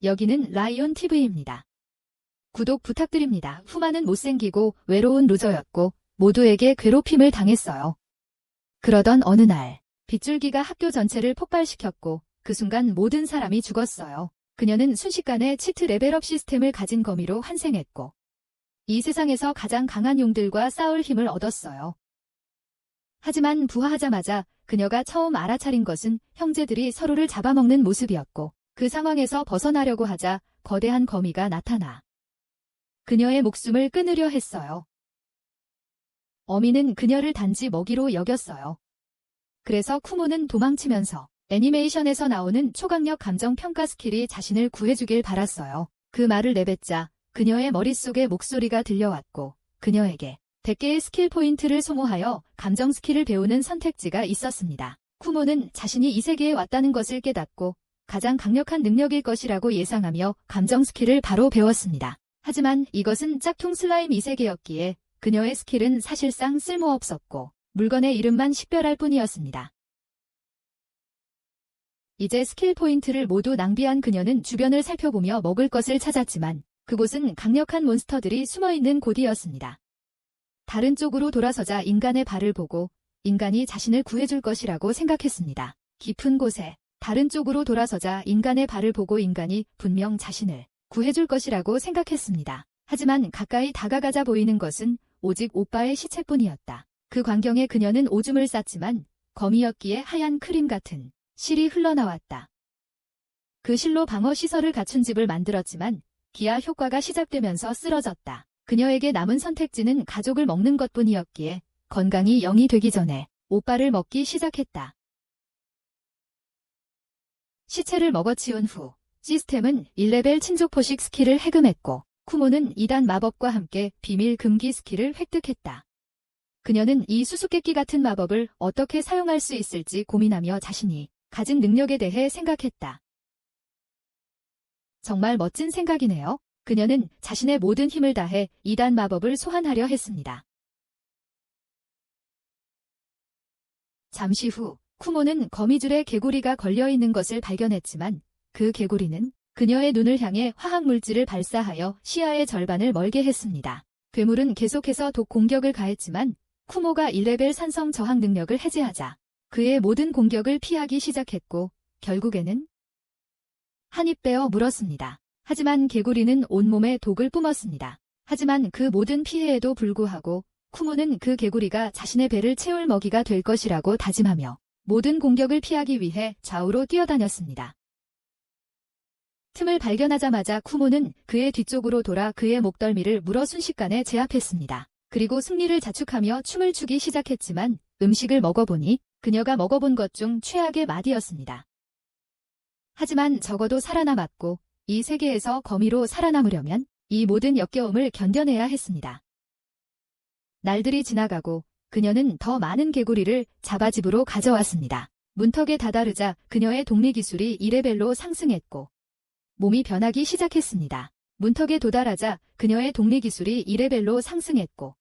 여기는 라이온 TV입니다. 구독 부탁드립니다. 후마는 못생기고 외로운 루저였고 모두에게 괴롭힘을 당했어요. 그러던 어느 날 빗줄기가 학교 전체를 폭발시켰고 그 순간 모든 사람이 죽었어요. 그녀는 순식간에 치트 레벨업 시스템을 가진 거미로 환생했고 이 세상에서 가장 강한 용들과 싸울 힘을 얻었어요. 하지만 부화하자마자 그녀가 처음 알아차린 것은 형제들이 서로를 잡아먹는 모습이었고 그 상황에서 벗어나려고 하자 거대한 거미가 나타나 그녀의 목숨을 끊으려 했어요. 어미는 그녀를 단지 먹이로 여겼어요. 그래서 쿠모는 도망치면서 애니메이션에서 나오는 초강력 감정 평가 스킬이 자신을 구해주길 바랐어요. 그 말을 내뱉자 그녀의 머릿속에 목소리가 들려왔고 그녀에게 100개의 스킬 포인트를 소모하여 감정 스킬을 배우는 선택지가 있었습니다. 쿠모는 자신이 이 세계에 왔다는 것을 깨닫고 가장 강력한 능력일 것이라고 예상하며 감정 스킬을 바로 배웠습니다. 하지만 이것은 짝퉁 슬라임 이 세계였기에 그녀의 스킬은 사실상 쓸모없었고 물건의 이름만 식별할 뿐이었습니다. 이제 스킬 포인트를 모두 낭비한 그녀는 주변을 살펴보며 먹을 것을 찾았지만 그곳은 강력한 몬스터들이 숨어있는 곳이었습니다. 다른 쪽으로 돌아서자 인간의 발을 보고 인간이 자신을 구해줄 것이라고 생각했습니다. 깊은 곳에 다른 쪽으로 돌아서자 인간의 발을 보고 인간이 분명 자신을 구해줄 것이라고 생각했습니다. 하지만 가까이 다가가자 보이는 것은 오직 오빠의 시체뿐이었다. 그 광경에 그녀는 오줌을 쌌지만 거미였기에 하얀 크림 같은 실이 흘러나왔다. 그 실로 방어 시설을 갖춘 집을 만들었지만 기아 효과가 시작되면서 쓰러졌다. 그녀에게 남은 선택지는 가족을 먹는 것뿐이었기에 건강이 0이 되기 전에 오빠를 먹기 시작했다. 시체를 먹어치운 후 시스템은 1레벨 친족포식 스킬을 해금했고 쿠모는 2단 마법과 함께 비밀 금기 스킬을 획득했다. 그녀는 이 수수께끼 같은 마법을 어떻게 사용할 수 있을지 고민하며 자신이 가진 능력에 대해 생각했다. 정말 멋진 생각이네요. 그녀는 자신의 모든 힘을 다해 2단 마법을 소환하려 했습니다. 잠시 후 쿠모는 거미줄에 개구리가 걸려있는 것을 발견했지만 그 개구리는 그녀의 눈을 향해 화학물질을 발사하여 시야의 절반을 멀게 했습니다. 괴물은 계속해서 독 공격을 가했지만 쿠모가 1레벨 산성 저항 능력을 해제하자 그의 모든 공격을 피하기 시작했고 결국에는 한 입 베어 물었습니다. 하지만 개구리는 온몸에 독을 뿜었습니다. 하지만 그 모든 피해에도 불구하고 쿠모는 그 개구리가 자신의 배를 채울 먹이가 될 것이라고 다짐하며 모든 공격을 피하기 위해 좌우로 뛰어다녔습니다. 틈을 발견하자마자 쿠모는 그의 뒤쪽으로 돌아 그의 목덜미를 물어 순식간에 제압했습니다. 그리고 승리를 자축하며 춤을 추기 시작했지만 음식을 먹어보니 그녀가 먹어본 것 중 최악의 맛이었습니다. 하지만 적어도 살아남았고 이 세계에서 거미로 살아남으려면 이 모든 역겨움을 견뎌내야 했습니다. 날들이 지나가고 그녀는 더 많은 개구리를 잡아 집으로 가져왔습니다. 문턱에 다다르자 그녀의 독리 기술이 2레벨로 상승했고 몸이 변하기 시작했습니다. 문턱에 도달하자 그녀의 독리 기술이 2레벨로 상승했고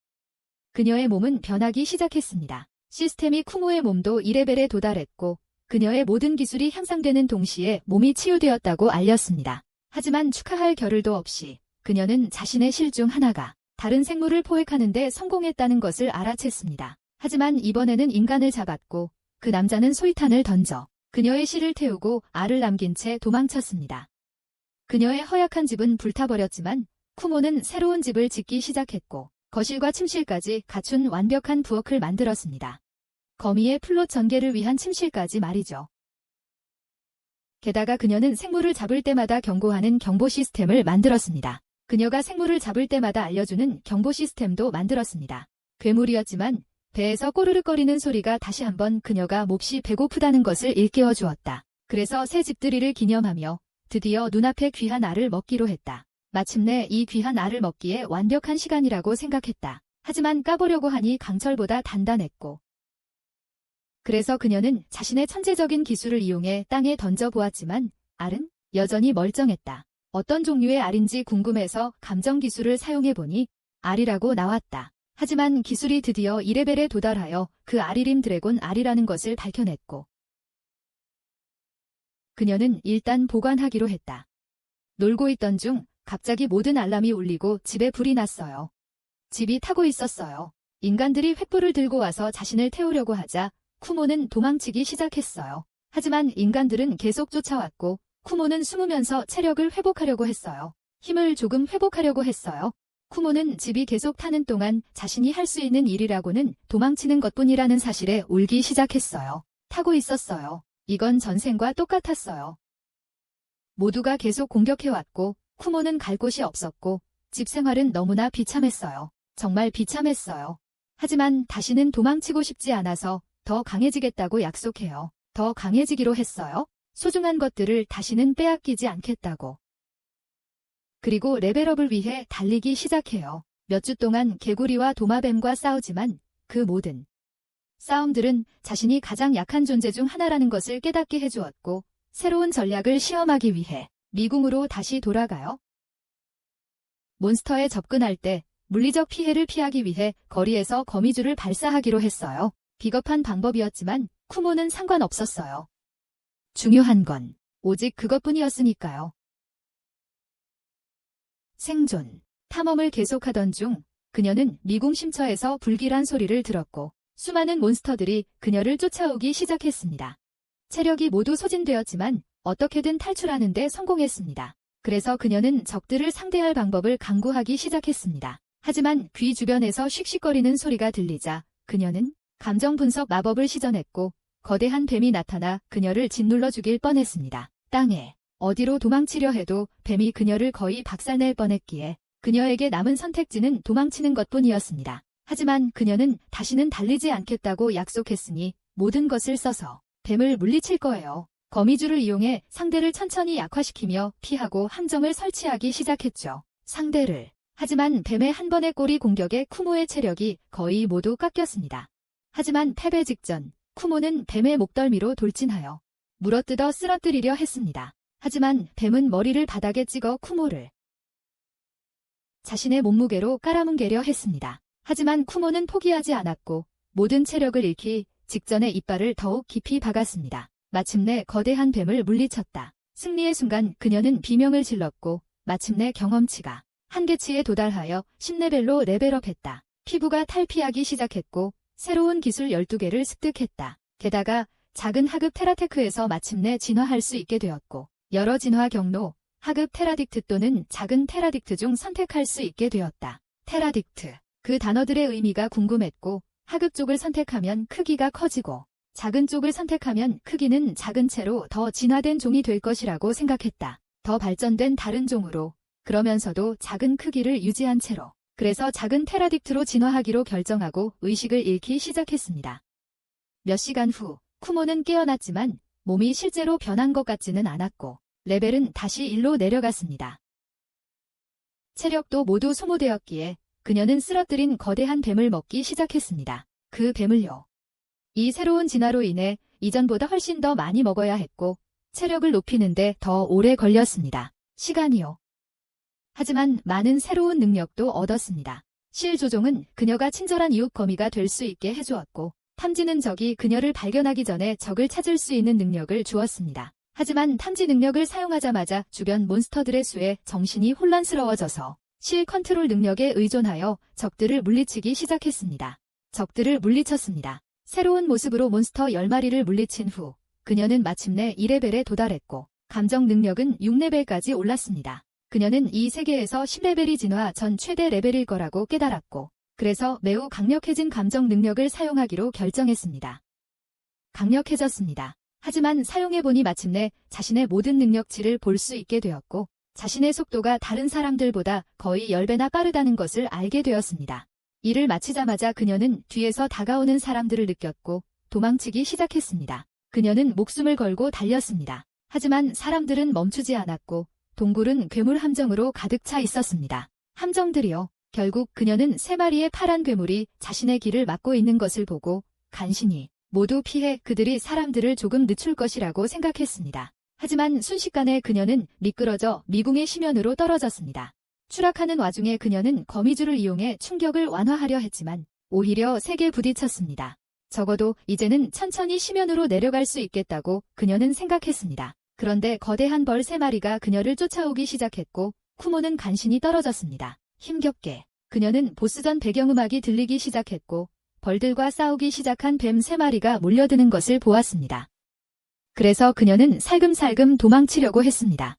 그녀의 몸은 변하기 시작했습니다. 시스템이 쿠모의 몸도 2레벨에 도달했고 그녀의 모든 기술이 향상되는 동시에 몸이 치유되었다고 알렸습니다. 하지만 축하할 겨를도 없이 그녀는 자신의 실 중 하나가 다른 생물을 포획하는 데 성공했다는 것을 알아챘습니다. 하지만 이번에는 인간을 잡았고 그 남자는 소이탄을 던져 그녀의 실을 태우고 알을 남긴 채 도망쳤습니다. 그녀의 허약한 집은 불타버렸지만 쿠모는 새로운 집을 짓기 시작했고 거실과 침실까지 갖춘 완벽한 부엌을 만들었습니다. 거미의 플롯 전개를 위한 침실까지 말이죠. 게다가 그녀는 생물을 잡을 때마다 경고하는 경보 시스템을 만들었습니다. 그녀가 생물을 잡을 때마다 알려주는 경보 시스템도 만들었습니다. 괴물이었지만 배에서 꼬르륵거리는 소리가 다시 한번 그녀가 몹시 배고프다는 것을 일깨워 주었다. 그래서 새 집들이를 기념하며 드디어 눈앞에 귀한 알을 먹기로 했다. 마침내 이 귀한 알을 먹기에 완벽한 시간이라고 생각했다. 하지만 까보려고 하니 강철보다 단단했고 그래서 그녀는 자신의 천재적인 기술을 이용해 땅에 던져보았지만 알은 여전히 멀쩡했다. 어떤 종류의 알인지 궁금해서 감정 기술을 사용해보니 알이라고 나왔다. 하지만 기술이 드디어 2레벨에 도달하여 그 알이림 드래곤 알이라는 것을 밝혀냈고 그녀는 일단 보관하기로 했다. 놀고 있던 중 갑자기 모든 알람이 울리고 집에 불이 났어요. 집이 타고 있었어요. 인간들이 횃불을 들고 와서 자신을 태우려고 하자 쿠모는 도망치기 시작했어요. 하지만 인간들은 계속 쫓아왔고 쿠모는 숨으면서 체력을 회복하려고 했어요. 힘을 조금 회복하려고 했어요. 쿠모는 집이 계속 타는 동안 자신이 할 수 있는 일이라고는 도망치는 것뿐이라는 사실에 울기 시작했어요. 타고 있었어요. 이건 전생과 똑같았어요. 모두가 계속 공격해왔고 쿠모는 갈 곳이 없었고 집 생활은 너무나 비참했어요. 정말 비참했어요. 하지만 다시는 도망치고 싶지 않아서 더 강해지겠다고 약속해요. 더 강해지기로 했어요. 소중한 것들을 다시는 빼앗기지 않겠다고. 그리고 레벨업을 위해 달리기 시작해요. 몇 주 동안 개구리와 도마뱀과 싸우지만 그 모든 싸움들은 자신이 가장 약한 존재 중 하나라는 것을 깨닫게 해주었고 새로운 전략을 시험하기 위해 미궁으로 다시 돌아가요. 몬스터에 접근할 때 물리적 피해를 피하기 위해 거리에서 거미줄을 발사하기로 했어요. 비겁한 방법이었지만 쿠모는 상관없었어요. 중요한 건 오직 그것뿐이었으니까요. 생존. 탐험을 계속하던 중 그녀는 미궁 심처에서 불길한 소리를 들었고 수많은 몬스터들이 그녀를 쫓아오기 시작했습니다. 체력이 모두 소진되었지만 어떻게든 탈출하는 데 성공했습니다. 그래서 그녀는 적들을 상대할 방법을 강구하기 시작했습니다. 하지만 귀 주변에서 씩씩거리는 소리가 들리자 그녀는 감정 분석 마법을 시전했고 거대한 뱀이 나타나 그녀를 짓눌러 죽일 뻔했습니다. 땅에 어디로 도망치려 해도 뱀이 그녀를 거의 박살낼 뻔했기에 그녀에게 남은 선택지는 도망치는 것뿐이었습니다. 하지만 그녀는 다시는 달리지 않겠다고 약속했으니 모든 것을 써서 뱀을 물리칠 거예요. 거미줄을 이용해 상대를 천천히 약화시키며 피하고 함정을 설치하기 시작했죠. 상대를. 하지만 뱀의 한 번의 꼬리 공격에 쿠모의 체력이 거의 모두 깎였습니다. 하지만 패배 직전 쿠모는 뱀의 목덜미로 돌진하여 물어뜯어 쓰러뜨리려 했습니다. 하지만 뱀은 머리를 바닥에 찍어 쿠모를 자신의 몸무게로 깔아뭉개려 했습니다. 하지만 쿠모는 포기하지 않았고 모든 체력을 잃기 직전에 이빨을 더욱 깊이 박았습니다. 마침내 거대한 뱀을 물리쳤다. 승리의 순간 그녀는 비명을 질렀고 마침내 경험치가 한계치에 도달하여 10레벨로 레벨업했다. 피부가 탈피하기 시작했고 새로운 기술 12개를 습득했다. 게다가 작은 하급 테라테크에서 마침내 진화할 수 있게 되었고 여러 진화 경로, 하급 테라딕트 또는 작은 테라딕트 중 선택할 수 있게 되었다. 테라딕트. 그 단어들의 의미가 궁금했고 하급 쪽을 선택하면 크기가 커지고 작은 쪽을 선택하면 크기는 작은 채로 더 진화된 종이 될 것이라고 생각했다. 더 발전된 다른 종으로 그러면서도 작은 크기를 유지한 채로. 그래서 작은 테라딕트로 진화하기로 결정하고 의식을 잃기 시작했습니다. 몇 시간 후 쿠모는 깨어났지만 몸이 실제로 변한 것 같지는 않았고 레벨은 다시 1로 내려갔습니다. 체력도 모두 소모되었기에 그녀는 쓰러뜨린 거대한 뱀을 먹기 시작했습니다. 그 뱀을요. 이 새로운 진화로 인해 이전보다 훨씬 더 많이 먹어야 했고 체력을 높이는데 더 오래 걸렸습니다. 시간이요. 하지만 많은 새로운 능력도 얻었습니다. 실 조종은 그녀가 친절한 이웃 거미가 될 수 있게 해주었고 탐지는 적이 그녀를 발견하기 전에 적을 찾을 수 있는 능력을 주었습니다. 하지만 탐지 능력을 사용하자마자 주변 몬스터들의 수에 정신이 혼란스러워져서 실 컨트롤 능력에 의존하여 적들을 물리치기 시작했습니다. 적들을 물리쳤습니다. 새로운 모습으로 몬스터 10마리를 물리친 후 그녀는 마침내 2레벨에 도달했고 감정 능력은 6레벨까지 올랐습니다. 그녀는 이 세계에서 10레벨이 진화 전 최대 레벨일 거라고 깨달았고 그래서 매우 강력해진 감정 능력을 사용하기로 결정했습니다. 강력해졌습니다. 하지만 사용해보니 마침내 자신의 모든 능력치를 볼 수 있게 되었고 자신의 속도가 다른 사람들보다 거의 10배나 빠르다는 것을 알게 되었습니다. 일을 마치자마자 그녀는 뒤에서 다가오는 사람들을 느꼈고 도망치기 시작했습니다. 그녀는 목숨을 걸고 달렸습니다. 하지만 사람들은 멈추지 않았고 동굴은 괴물 함정으로 가득 차 있었습니다. 함정들이요. 결국 그녀는 3마리의 파란 괴물이 자신의 길을 막고 있는 것을 보고 간신히 모두 피해 그들이 사람들을 조금 늦출 것이라고 생각했습니다. 하지만 순식간에 그녀는 미끄러져 미궁의 심연으로 떨어졌습니다. 추락하는 와중에 그녀는 거미줄을 이용해 충격을 완화하려 했지만 오히려 세게 부딪혔습니다. 적어도 이제는 천천히 심연으로 내려갈 수 있겠다고 그녀는 생각했습니다. 그런데 거대한 벌 3마리가 그녀를 쫓아오기 시작했고 쿠모는 간신히 떨어졌습니다. 힘겹게 그녀는 보스전 배경음악이 들리기 시작했고 벌들과 싸우기 시작한 뱀 3마리가 몰려드는 것을 보았습니다. 그래서 그녀는 살금살금 도망치려고 했습니다.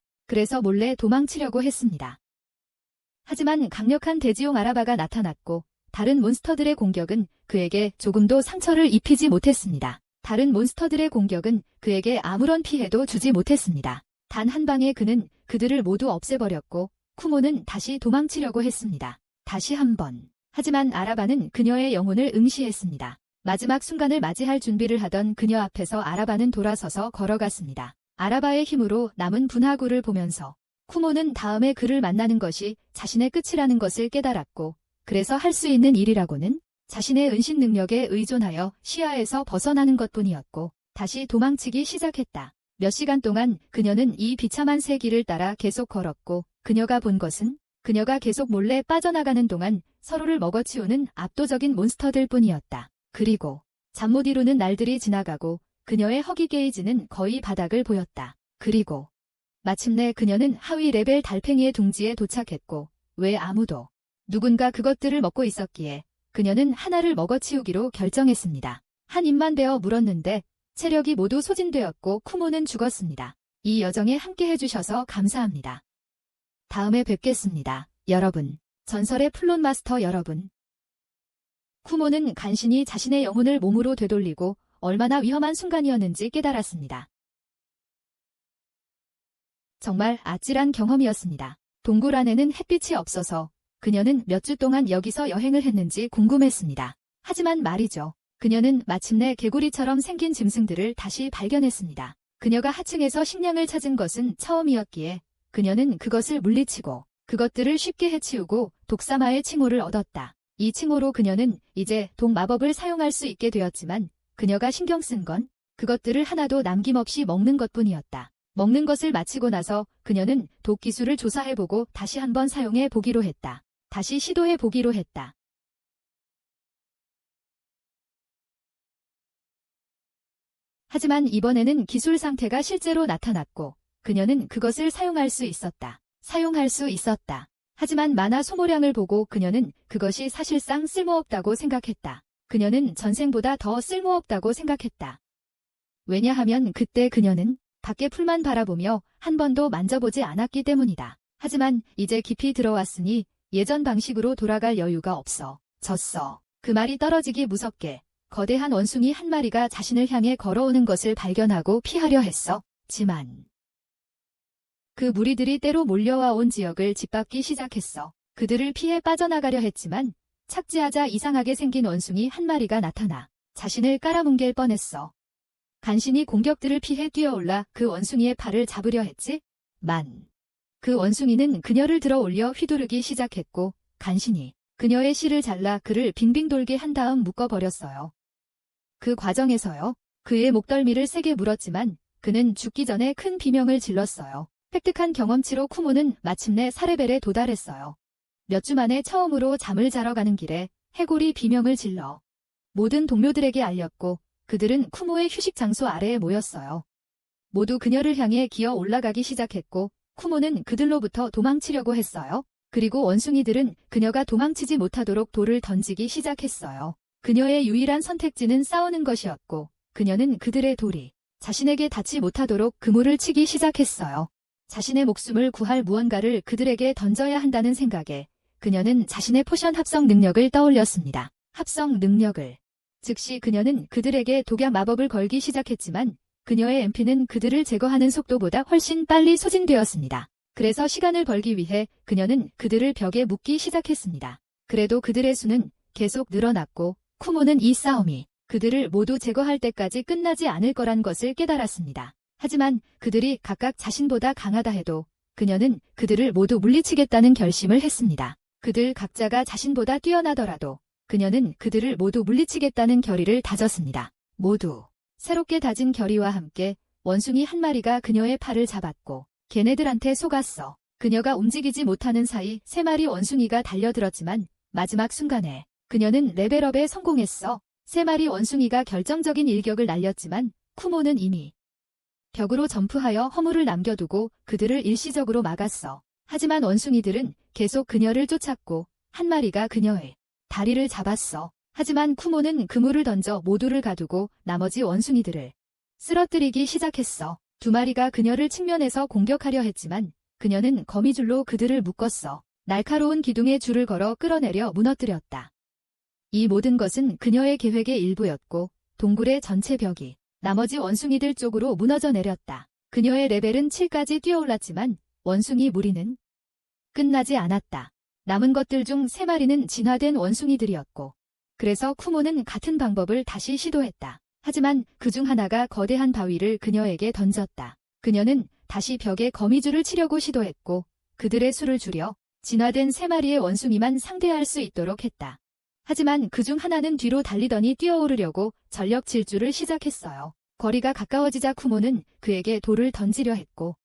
하지만 강력한 대지용 아라바가 나타났고 다른 몬스터들의 공격은 그에게 조금도 상처를 입히지 못했습니다. 다른 몬스터들의 공격은 그에게 아무런 피해도 주지 못했습니다. 단 한 방에 그는 그들을 모두 없애버렸고 쿠모는 다시 도망치려고 했습니다. 다시 한 번. 하지만 아라바는 그녀의 영혼을 응시했습니다. 마지막 순간을 맞이할 준비를 하던 그녀 앞에서 아라바는 돌아서서 걸어갔습니다. 아라바의 힘으로 남은 분화구를 보면서 쿠모는 다음에 그를 만나는 것이 자신의 끝이라는 것을 깨달았고 그래서 할 수 있는 일이라고는 자신의 은신 능력에 의존하여 시야에서 벗어나는 것뿐이었고 다시 도망치기 시작했다. 몇 시간 동안 그녀는 이 비참한 새 길을 따라 계속 걸었고 그녀가 본 것은 그녀가 계속 몰래 빠져나가는 동안 서로를 먹어치우는 압도적인 몬스터들 뿐이었다. 그리고 잠 못 이루는 날들이 지나가고 그녀의 허기 게이지는 거의 바닥을 보였다. 그리고 마침내 그녀는 하위 레벨 달팽이의 둥지에 도착했고 왜 아무도 누군가 그것들을 먹고 있었기에 그녀는 하나를 먹어치우기로 결정했습니다. 한 입만 베어 물었는데 체력이 모두 소진되었고 쿠모는 죽었습니다. 이 여정에 함께 해주셔서 감사합니다. 다음에 뵙겠습니다. 여러분. 전설의 플롯 마스터 여러분. 쿠모는 간신히 자신의 영혼을 몸으로 되돌리고 얼마나 위험한 순간이었는지 깨달았습니다. 정말 아찔한 경험이었습니다. 동굴 안에는 햇빛이 없어서 그녀는 몇 주 동안 여기서 여행을 했는지 궁금했습니다. 하지만 말이죠. 그녀는 마침내 개구리처럼 생긴 짐승들을 다시 발견했습니다. 그녀가 하층에서 식량을 찾은 것은 처음이었기에 그녀는 그것을 물리치고 그것들을 쉽게 해치우고 독사마의 칭호를 얻었다. 이 칭호로 그녀는 이제 독마법을 사용할 수 있게 되었지만 그녀가 신경 쓴 건 그것들을 하나도 남김없이 먹는 것뿐이었다. 먹는 것을 마치고 나서 그녀는 독 기술을 조사해보고 다시 한번 사용해 보기로 했다. 다시 시도해 보기로 했다. 하지만 이번에는 기술 상태가 실제로 나타났고 그녀는 그것을 사용할 수 있었다. 하지만 만화 소모량을 보고 그녀는 그것이 사실상 쓸모없다고 생각했다. 그녀는 전생보다 더 쓸모없다고 생각했다. 왜냐하면 그때 그녀는 밖의 풀만 바라보며 한 번도 만져보지 않았기 때문이다. 하지만 이제 깊이 들어왔으니 예전 방식으로 돌아갈 여유가 없어. 졌어. 그 말이 떨어지기 무섭게 거대한 원숭이 한 마리가 자신을 향해 걸어오는 것을 발견하고 피하려 했어. 지만 그 무리들이 때로 몰려와 온 지역을 짓밟기 시작했어. 그들을 피해 빠져나가려 했지만 착지하자 이상하게 생긴 원숭이 한 마리가 나타나 자신을 깔아뭉갤 뻔했어. 간신히 공격들을 피해 뛰어올라 그 원숭이의 팔을 잡으려 했지만 그 원숭이는 그녀를 들어 올려 휘두르기 시작했고 간신히 그녀의 실을 잘라 그를 빙빙 돌게 한 다음 묶어버렸어요. 그 과정에서요. 그의 목덜미를 세게 물었지만 그는 죽기 전에 큰 비명을 질렀어요. 획득한 경험치로 쿠모는 마침내 4레벨에 도달했어요. 몇 주 만에 처음으로 잠을 자러 가는 길에 해골이 비명을 질러 모든 동료들에게 알렸고 그들은 쿠모의 휴식 장소 아래에 모였어요. 모두 그녀를 향해 기어 올라가기 시작했고 쿠모는 그들로부터 도망치려고 했어요. 그리고 원숭이들은 그녀가 도망치지 못하도록 돌을 던지기 시작했어요. 그녀의 유일한 선택지는 싸우는 것이었고 그녀는 그들의 돌이 자신에게 닿지 못하도록 그물을 치기 시작했어요. 자신의 목숨을 구할 무언가를 그들에게 던져야 한다는 생각에 그녀는 자신의 포션 합성 능력을 떠올렸습니다. 합성 능력을. 즉시 그녀는 그들에게 독약 마법을 걸기 시작했지만 그녀의 MP는 그들을 제거하는 속도보다 훨씬 빨리 소진되었습니다. 그래서 시간을 벌기 위해 그녀는 그들을 벽에 묶기 시작했습니다. 그래도 그들의 수는 계속 늘어났고 쿠모는 이 싸움이 그들을 모두 제거할 때까지 끝나지 않을 거란 것을 깨달았습니다. 하지만 그들이 각각 자신보다 강하다 해도 그녀는 그들을 모두 물리치겠다는 결심을 했습니다. 그들 각자가 자신보다 뛰어나더라도 그녀는 그들을 모두 물리치겠다는 결의를 다졌습니다. 모두 새롭게 다진 결의와 함께 원숭이 한 마리가 그녀의 팔을 잡았고 걔네들한테 속았어. 그녀가 움직이지 못하는 사이 3마리 원숭이가 달려들었지만 마지막 순간에 그녀는 레벨업에 성공했어. 3마리 원숭이가 결정적인 일격을 날렸지만 쿠모는 이미 벽으로 점프하여 허물을 남겨두고 그들을 일시적으로 막았어. 하지만 원숭이들은 계속 그녀를 쫓았고 한 마리가 그녀의 다리를 잡았어. 하지만 쿠모는 그물을 던져 모두를 가두고 나머지 원숭이들을 쓰러뜨리기 시작했어. 두 마리가 그녀를 측면에서 공격하려 했지만 그녀는 거미줄로 그들을 묶었어. 날카로운 기둥에 줄을 걸어 끌어내려 무너뜨렸다. 이 모든 것은 그녀의 계획의 일부였고 동굴의 전체 벽이 나머지 원숭이들 쪽으로 무너져 내렸다. 그녀의 레벨은 7까지 뛰어올랐지만 원숭이 무리는 끝나지 않았다. 남은 것들 중 3마리는 진화된 원숭이들이었고 그래서 쿠모는 같은 방법을 다시 시도했다. 하지만 그 중 하나가 거대한 바위를 그녀에게 던졌다. 그녀는 다시 벽에 거미줄을 치려고 시도했고 그들의 수를 줄여 진화된 3마리의 원숭이만 상대할 수 있도록 했다. 하지만 그 중 하나는 뒤로 달리더니 뛰어오르려고 전력 질주를 시작했어요. 거리가 가까워지자 쿠모는 그에게 돌을 던지려 했고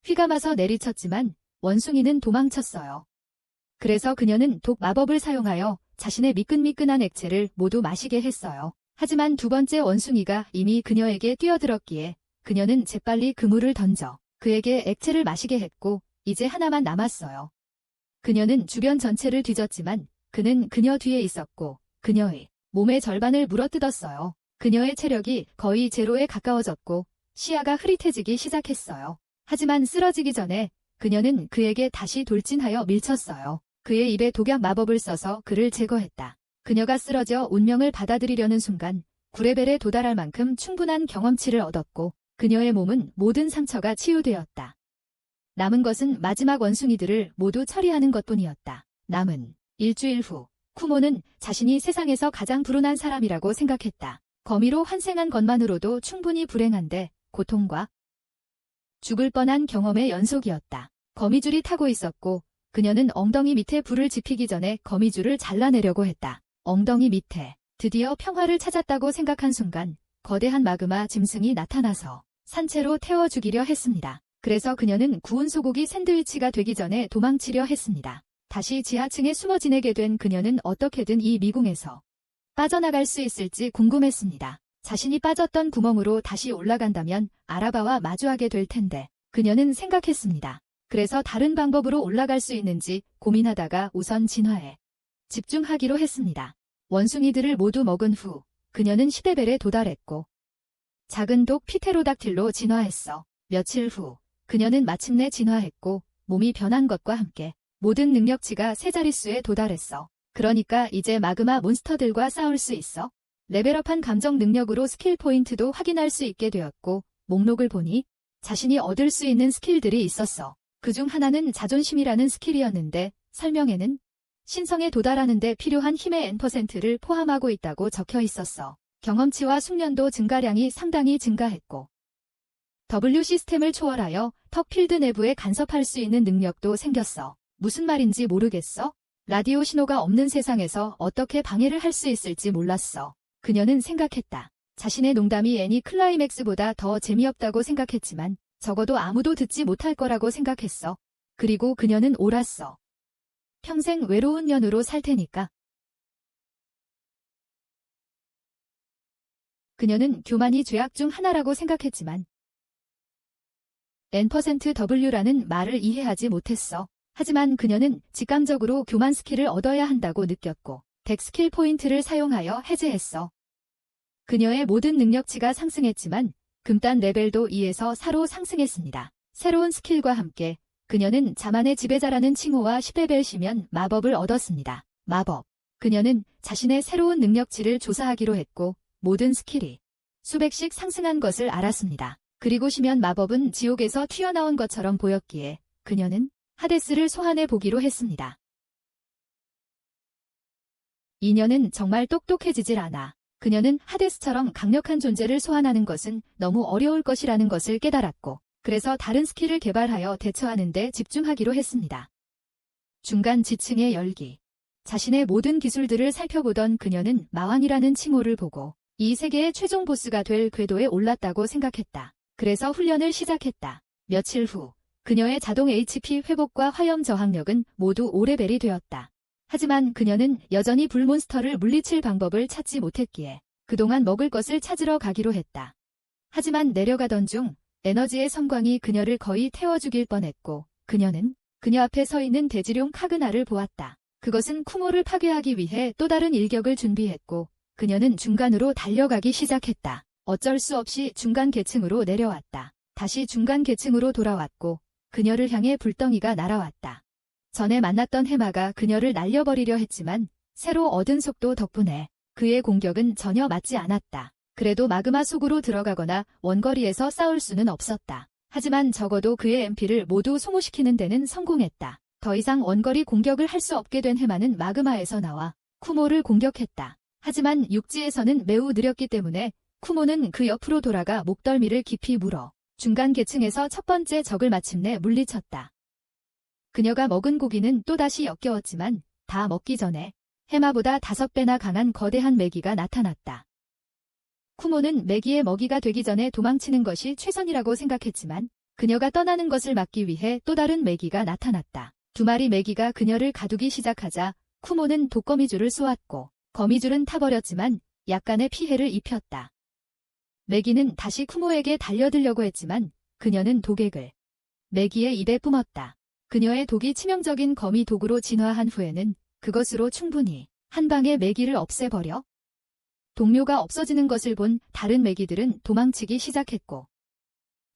휘감아서 내리쳤지만 원숭이는 도망쳤어요. 그래서 그녀는 독 마법을 사용하여 자신의 미끈미끈한 액체를 모두 마시게 했어요. 하지만 두 번째 원숭이가 이미 그녀에게 뛰어들었기에 그녀는 재빨리 그물을 던져 그에게 액체를 마시게 했고 이제 하나만 남았어요. 그녀는 주변 전체를 뒤졌지만 그는 그녀 뒤에 있었고 그녀의 몸의 절반을 물어뜯었어요. 그녀의 체력이 거의 제로에 가까워졌고 시야가 흐릿해지기 시작했어요. 하지만 쓰러지기 전에 그녀는 그에게 다시 돌진하여 밀쳤어요. 그의 입에 독약 마법을 써서 그를 제거했다. 그녀가 쓰러져 운명을 받아들이려는 순간 9레벨에 도달할 만큼 충분한 경험치를 얻었고 그녀의 몸은 모든 상처가 치유되었다. 남은 것은 마지막 원숭이들을 모두 처리하는 것뿐이었다. 남은 일주일 후 쿠모는 자신이 세상에서 가장 불운한 사람이라고 생각했다. 거미로 환생한 것만으로도 충분히 불행한데 고통과 죽을 뻔한 경험의 연속이었다. 거미줄이 타고 있었고 그녀는 엉덩이 밑에 불을 지피기 전에 거미줄을 잘라내려고 했다. 엉덩이 밑에 드디어 평화를 찾았다고 생각한 순간 거대한 마그마 짐승이 나타나서 산채로 태워 죽이려 했습니다. 그래서 그녀는 구운 소고기 샌드위치가 되기 전에 도망치려 했습니다. 다시 지하층에 숨어 지내게 된 그녀는 어떻게든 이 미궁에서 빠져나갈 수 있을지 궁금했습니다. 자신이 빠졌던 구멍으로 다시 올라간다면 아라바와 마주하게 될 텐데 그녀는 생각했습니다. 그래서 다른 방법으로 올라갈 수 있는지 고민하다가 우선 진화에 집중하기로 했습니다. 원숭이들을 모두 먹은 후 그녀는 10레벨에 도달했고 작은 독 피테로닥틸로 진화했어. 며칠 후 그녀는 마침내 진화했고 몸이 변한 것과 함께 모든 능력치가 3자릿수에 도달했어. 그러니까 이제 마그마 몬스터들과 싸울 수 있어. 레벨업한 감정 능력으로 스킬 포인트도 확인할 수 있게 되었고 목록을 보니 자신이 얻을 수 있는 스킬들이 있었어. 그중 하나는 자존심이라는 스킬이었는데 설명에는 신성에 도달하는 데 필요한 힘의 N%를 포함하고 있다고 적혀 있었어. 경험치와 숙련도 증가량이 상당히 증가했고 W 시스템을 초월하여 턱 필드 내부에 간섭할 수 있는 능력도 생겼어. 무슨 말인지 모르겠어? 라디오 신호가 없는 세상에서 어떻게 방해를 할 수 있을지 몰랐어. 그녀는 생각했다. 자신의 농담이 애니 클라이맥스보다 더 재미없다고 생각했지만 적어도 아무도 듣지 못할 거라고 생각했어. 그리고 그녀는 옳았어. 평생 외로운 년으로 살 테니까. 그녀는 교만이 죄악 중 하나라고 생각했지만 N%W라는 말을 이해하지 못했어. 하지만 그녀는 직감적으로 교만 스킬을 얻어야 한다고 느꼈고 덱 스킬 포인트를 사용하여 해제했어. 그녀의 모든 능력치가 상승했지만 금단 레벨도 2에서 4로 상승했습니다. 새로운 스킬과 함께 그녀는 자만의 지배자라는 칭호와 10레벨 시면 마법을 얻었습니다. 마법. 그녀는 자신의 새로운 능력치를 조사하기로 했고 모든 스킬이 수백씩 상승한 것을 알았습니다. 그리고 시면 마법은 지옥에서 튀어나온 것처럼 보였기에 그녀는 하데스를 소환해 보기로 했습니다. 이녀는 정말 똑똑해지질 않아. 그녀는 하데스처럼 강력한 존재를 소환하는 것은 너무 어려울 것이라는 것을 깨달았고 그래서 다른 스킬을 개발하여 대처하는 데 집중하기로 했습니다. 중간 지층의 열기. 자신의 모든 기술들을 살펴보던 그녀는 마왕이라는 칭호를 보고 이 세계의 최종 보스가 될 궤도에 올랐다고 생각했다. 그래서 훈련을 시작했다. 며칠 후 그녀의 자동 HP 회복과 화염 저항력은 모두 5레벨이 되었다. 하지만 그녀는 여전히 불몬스터를 물리칠 방법을 찾지 못했기에 그동안 먹을 것을 찾으러 가기로 했다. 하지만 내려가던 중 에너지의 성광이 그녀를 거의 태워 죽일 뻔했고 그녀는 그녀 앞에 서 있는 대지룡 카그나를 보았다. 그것은 쿠모를 파괴하기 위해 또 다른 일격을 준비했고 그녀는 중간으로 달려가기 시작했다. 어쩔 수 없이 중간 계층으로 내려왔다. 다시 중간 계층으로 돌아왔고 그녀를 향해 불덩이가 날아왔다. 전에 만났던 해마가 그녀를 날려버리려 했지만 새로 얻은 속도 덕분에 그의 공격은 전혀 맞지 않았다. 그래도 마그마 속으로 들어가거나 원거리에서 싸울 수는 없었다. 하지만 적어도 그의 MP를 모두 소모시키는 데는 성공했다. 더 이상 원거리 공격을 할 수 없게 된 해마는 마그마에서 나와 쿠모를 공격했다. 하지만 육지에서는 매우 느렸기 때문에 쿠모는 그 옆으로 돌아가 목덜미를 깊이 물어 중간 계층에서 첫 번째 적을 마침내 물리쳤다. 그녀가 먹은 고기는 또다시 역겨웠지만 다 먹기 전에 해마보다 5배나 강한 거대한 메기가 나타났다. 쿠모는 메기의 먹이가 되기 전에 도망치는 것이 최선이라고 생각했지만 그녀가 떠나는 것을 막기 위해 또 다른 메기가 나타났다. 2마리 메기가 그녀를 가두기 시작하자 쿠모는 독거미줄을 쏘았고 거미줄은 타버렸지만 약간의 피해를 입혔다. 메기는 다시 쿠모에게 달려들려고 했지만 그녀는 독액을 메기의 입에 뿜었다. 그녀의 독이 치명적인 거미 독으로 진화한 후에는 그것으로 충분히 한 방에 메기를 없애버려 동료가 없어지는 것을 본 다른 메기들은 도망치기 시작했고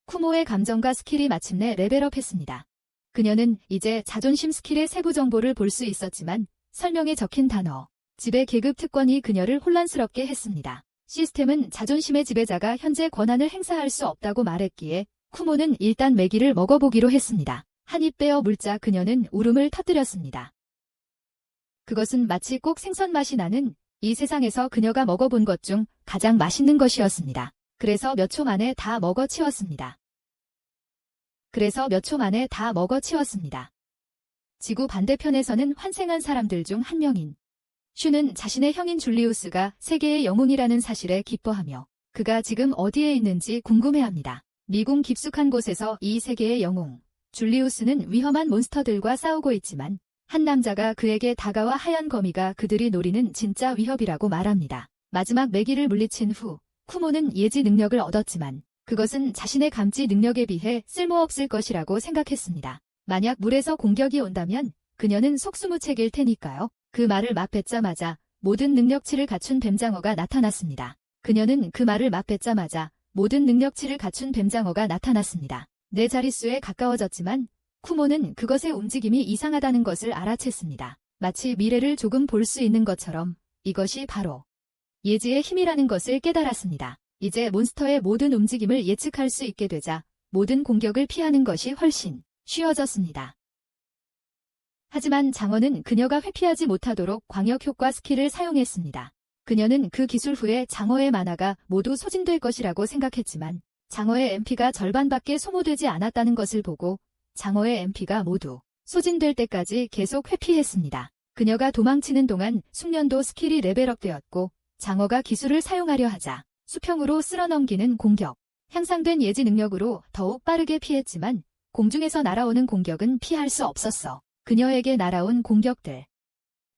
쿠모의 감정과 스킬이 마침내 레벨업했습니다. 그녀는 이제 자존심 스킬의 세부 정보를 볼 수 있었지만 설명에 적힌 단어, 지배 계급 특권이 그녀를 혼란스럽게 했습니다. 시스템은 자존심의 지배자가 현재 권한을 행사할 수 없다고 말했기에 쿠모는 일단 메기를 먹어보기로 했습니다. 한 입 빼어 물자 그녀는 울음을 터뜨렸습니다. 그것은 마치 꼭 생선 맛이 나는 이 세상에서 그녀가 먹어본 것 중 가장 맛있는 것이었습니다. 그래서 몇 초 만에 다 먹어치웠습니다. 지구 반대편에서는 환생한 사람들 중 한 명인 슈는 자신의 형인 줄리우스가 세계의 영웅이라는 사실에 기뻐하며 그가 지금 어디에 있는지 궁금해합니다. 미궁 깊숙한 곳에서 이 세계의 영웅 줄리우스는 위험한 몬스터들과 싸우고 있지만 한 남자가 그에게 다가와 하얀 거미가 그들이 노리는 진짜 위협이라고 말합니다. 마지막 메기를 물리친 후 쿠모는 예지 능력을 얻었지만 그것은 자신의 감지 능력에 비해 쓸모없을 것이라고 생각했습니다. 만약 물에서 공격이 온다면 그녀는 속수무책일 테니까요. 그 말을 맞뱉자마자 모든 능력치를 갖춘 뱀장어가 나타났습니다. 네 자릿수에 가까워졌지만 쿠모는 그것의 움직임이 이상하다는 것을 알아챘습니다. 마치 미래를 조금 볼 수 있는 것처럼 이것이 바로 예지의 힘이라는 것을 깨달았습니다. 이제 몬스터의 모든 움직임을 예측할 수 있게 되자 모든 공격을 피하는 것이 훨씬 쉬워졌습니다. 하지만 장어는 그녀가 회피하지 못하도록 광역 효과 스킬을 사용했습니다. 그녀는 그 기술 후에 장어의 만화가 모두 소진될 것이라고 생각했지만 장어의 MP가 절반밖에 소모되지 않았다는 것을 보고 장어의 MP가 모두 소진될 때까지 계속 회피했습니다. 그녀가 도망치는 동안 숙련도 스킬이 레벨업되었고 장어가 기술을 사용하려 하자 수평으로 쓸어넘기는 공격, 향상된 예지 능력으로 더욱 빠르게 피했지만 공중에서 날아오는 공격은 피할 수 없었어. 그녀에게 날아온 공격들.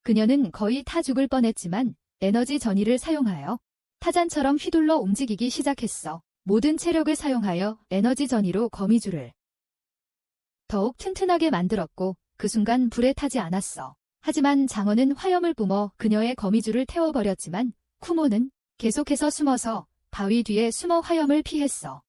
그녀는 거의 타 죽을 뻔했지만 에너지 전이를 사용하여 타잔처럼 휘둘러 움직이기 시작했어. 모든 체력을 사용하여 에너지 전이로 거미줄을 더욱 튼튼하게 만들었고 그 순간 불에 타지 않았어. 하지만 장어는 화염을 뿜어 그녀의 거미줄을 태워버렸지만 쿠모는 계속해서 숨어서 바위 뒤에 숨어 화염을 피했어.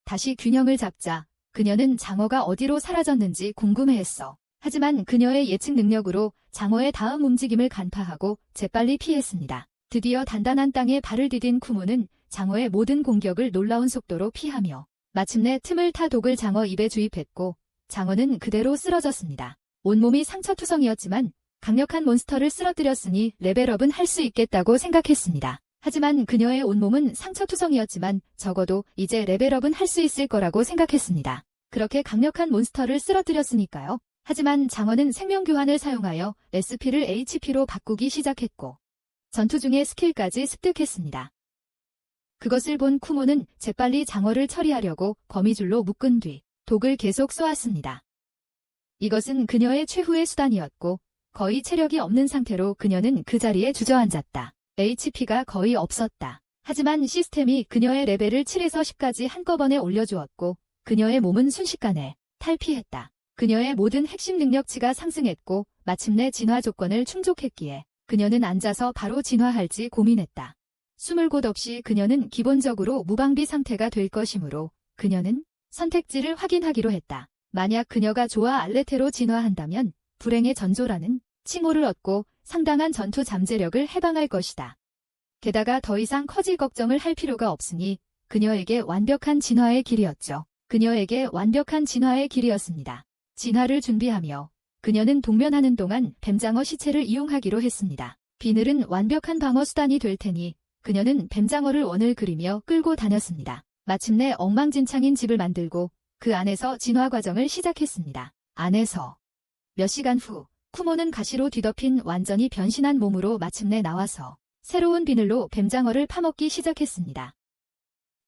다시 균형을 잡자 그녀는 장어가 어디로 사라졌는지 궁금해했어. 하지만 그녀의 예측 능력으로 장어의 다음 움직임을 간파하고 재빨리 피했습니다. 드디어 단단한 땅에 발을 디딘 쿠모는 장어의 모든 공격을 놀라운 속도로 피하며 마침내 틈을 타 독을 장어 입에 주입했고 장어는 그대로 쓰러졌습니다. 온몸이 상처투성이었지만 강력한 몬스터를 쓰러뜨렸으니 레벨업은 할 수 있겠다고 생각했습니다. 하지만 그녀의 온몸은 상처투성이었지만 적어도 이제 레벨업은 할 수 있을 거라고 생각했습니다. 그렇게 강력한 몬스터를 쓰러뜨렸으니까요. 하지만 장어는 생명교환을 사용하여 SP를 HP로 바꾸기 시작했고 전투 중에 스킬까지 습득했습니다. 그것을 본 쿠모는 재빨리 장어를 처리하려고 거미줄로 묶은 뒤 독을 계속 쏘았습니다. 이것은 그녀의 최후의 수단이었고 거의 체력이 없는 상태로 그녀는 그 자리에 주저앉았다. HP가 거의 없었다. 하지만 시스템이 그녀의 레벨을 7에서 10까지 한꺼번에 올려주었고 그녀의 몸은 순식간에 탈피했다. 그녀의 모든 핵심 능력치가 상승했고 마침내 진화 조건을 충족했기에 그녀는 앉아서 바로 진화할지 고민했다. 숨을 곳 없이 그녀는 기본적으로 무방비 상태가 될 것이므로 그녀는 선택지를 확인하기로 했다. 만약 그녀가 조아 알레테로 진화한다면 불행의 전조라는 칭호를 얻고 상당한 전투 잠재력을 해방할 것이다. 게다가 더 이상 커질 걱정을 할 필요가 없으니 그녀에게 완벽한 진화의 길이었죠. 그녀에게 완벽한 진화의 길이었습니다. 진화를 준비하며 그녀는 동면하는 동안 뱀장어 시체를 이용하기로 했습니다. 비늘은 완벽한 방어 수단이 될 테니 그녀는 뱀장어를 원을 그리며 끌고 다녔습니다. 마침내 엉망진창인 집을 만들고 그 안에서 진화 과정을 시작했습니다. 안에서 몇 시간 후 쿠모는 가시로 뒤덮인 완전히 변신한 몸으로 마침내 나와서 새로운 비늘로 뱀장어를 파먹기 시작했습니다.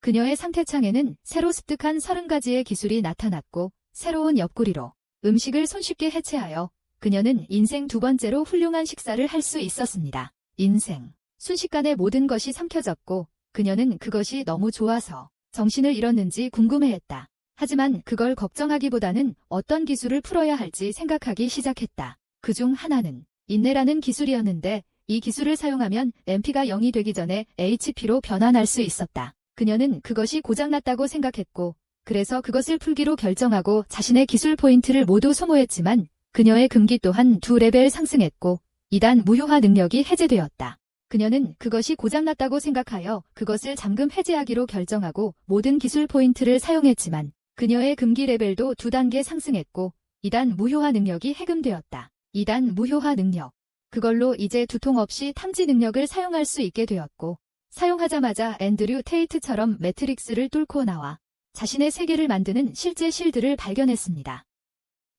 그녀의 상태창에는 새로 습득한 30가지의 기술이 나타났고 새로운 옆구리로 음식을 손쉽게 해체하여 그녀는 인생 두 번째로 훌륭한 식사를 할 수 있었습니다. 인생. 순식간에 모든 것이 삼켜졌고 그녀는 그것이 너무 좋아서 정신을 잃었는지 궁금해했다. 하지만 그걸 걱정하기보다는 어떤 기술을 풀어야 할지 생각하기 시작했다. 그중 하나는 인내라는 기술이었는데 이 기술을 사용하면 MP가 0이 되기 전에 HP로 변환할 수 있었다. 그녀는 그것이 고장났다고 생각했고 그래서 그것을 풀기로 결정하고 자신의 기술 포인트를 모두 소모했지만 그녀의 금기 또한 2레벨 상승했고 2단 무효화 능력이 해제되었다. 그녀는 그것이 고장났다고 생각하여 그것을 잠금 해제하기로 결정하고 모든 기술 포인트를 사용했지만 그녀의 금기 레벨도 2단계 상승했고 2단 무효화 능력이 해금되었다. 2단 무효화 능력. 그걸로 이제 두통 없이 탐지 능력을 사용할 수 있게 되었고 사용하자마자 앤드류 테이트처럼 매트릭스를 뚫고 나와 자신의 세계를 만드는 실제 실드를 발견했습니다.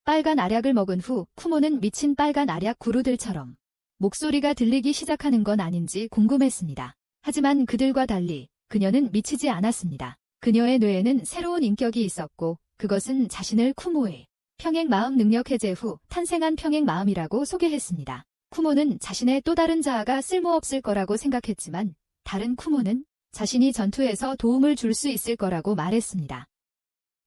빨간 알약을 먹은 후 쿠모는 미친 빨간 알약 구루들처럼 목소리가 들리기 시작하는 건 아닌지 궁금했습니다. 하지만 그들과 달리 그녀는 미치지 않았습니다. 그녀의 뇌에는 새로운 인격이 있었고 그것은 자신을 쿠모의 평행 마음 능력 해제 후 탄생한 평행 마음이라고 소개했습니다. 쿠모는 자신의 또 다른 자아가 쓸모없을 거라고 생각했지만 다른 쿠모는 자신이 전투에서 도움을 줄 수 있을 거라고 말했습니다.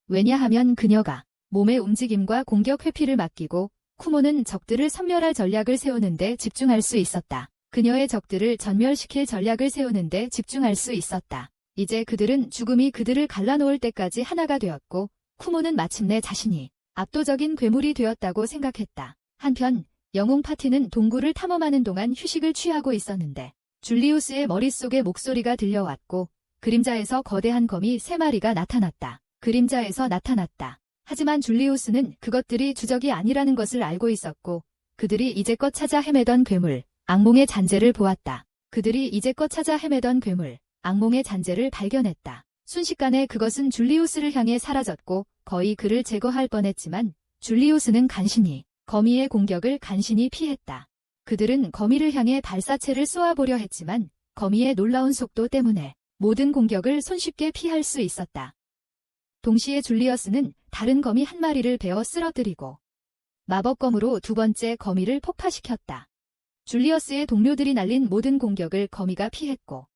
왜냐하면 그녀가 몸의 움직임과 공격 회피를 맡기고 쿠모는 적들을 섬멸할 전략을 세우는데 집중할 수 있었다. 그녀의 적들을 전멸시킬 전략을 세우는데 집중할 수 있었다. 이제 그들은 죽음이 그들을 갈라놓을 때까지 하나가 되었고 쿠모는 마침내 자신이 압도적인 괴물이 되었다고 생각했다. 한편 영웅 파티는 동굴을 탐험하는 동안 휴식을 취하고 있었는데 줄리우스의 머릿속에 목소리가 들려왔고 그림자에서 거대한 거미 3마리가 나타났다. 그림자에서 나타났다. 하지만 줄리우스는 그것들이 주적이 아니라는 것을 알고 있었고 그들이 이제껏 찾아 헤매던 괴물, 악몽의 잔재를 보았다. 그들이 이제껏 찾아 헤매던 괴물, 악몽의 잔재를 발견했다. 순식간에 그것은 줄리우스를 향해 사라졌고 거의 그를 제거할 뻔했지만 줄리우스는 간신히 거미의 공격을 간신히 피했다. 그들은 거미를 향해 발사체를 쏘아보려 했지만 거미의 놀라운 속도 때문에 모든 공격을 손쉽게 피할 수 있었다. 동시에 줄리어스는 다른 거미 한 마리를 베어 쓰러뜨리고 마법검으로 두 번째 거미를 폭파시켰다. 줄리어스의 동료들이 날린 모든 공격을 거미가 피했고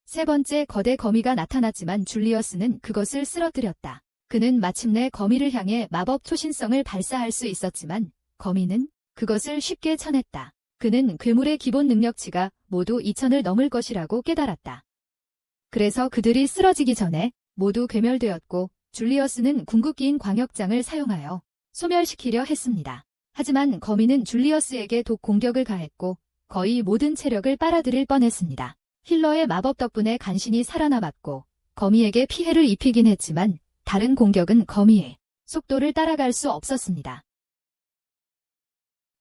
세 번째 거대 거미가 나타났지만 줄리어스는 그것을 쓰러뜨렸다. 그는 마침내 거미를 향해 마법 초신성을 발사할 수 있었지만 거미는 그것을 쉽게 쳐냈다. 그는 괴물의 기본 능력치가 모두 2000을 넘을 것이라고 깨달았다. 그래서 그들이 쓰러지기 전에 모두 괴멸되었고 줄리어스는 궁극기인 광역장을 사용하여 소멸시키려 했습니다. 하지만 거미는 줄리어스에게 독 공격을 가했고 거의 모든 체력을 빨아들일 뻔했습니다. 힐러의 마법 덕분에 간신히 살아남았고 거미에게 피해를 입히긴 했지만 다른 공격은 거미의 속도를 따라갈 수 없었습니다.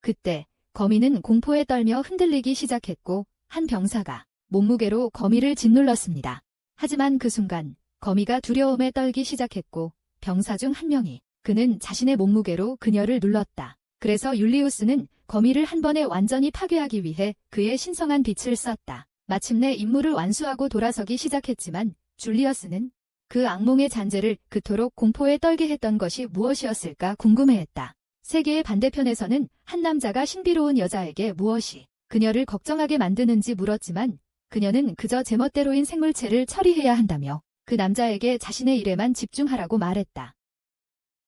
그때 거미는 공포에 떨며 흔들리기 시작했고 한 병사가 몸무게로 거미를 짓눌렀습니다. 하지만 그 순간 거미가 두려움에 떨기 시작했고 병사 중 한 명이 그는 자신의 몸무게로 그녀를 눌렀다. 그래서 율리우스는 거미를 한 번에 완전히 파괴하기 위해 그의 신성한 빛을 썼다. 마침내 임무를 완수하고 돌아서기 시작했지만 줄리어스는 그 악몽의 잔재를 그토록 공포에 떨게 했던 것이 무엇이었을까 궁금해했다. 세계의 반대편에서는 한 남자가 신비로운 여자에게 무엇이 그녀를 걱정하게 만드는지 물었지만 그녀는 그저 제멋대로인 생물체를 처리해야 한다며 그 남자에게 자신의 일에만 집중하라고 말했다.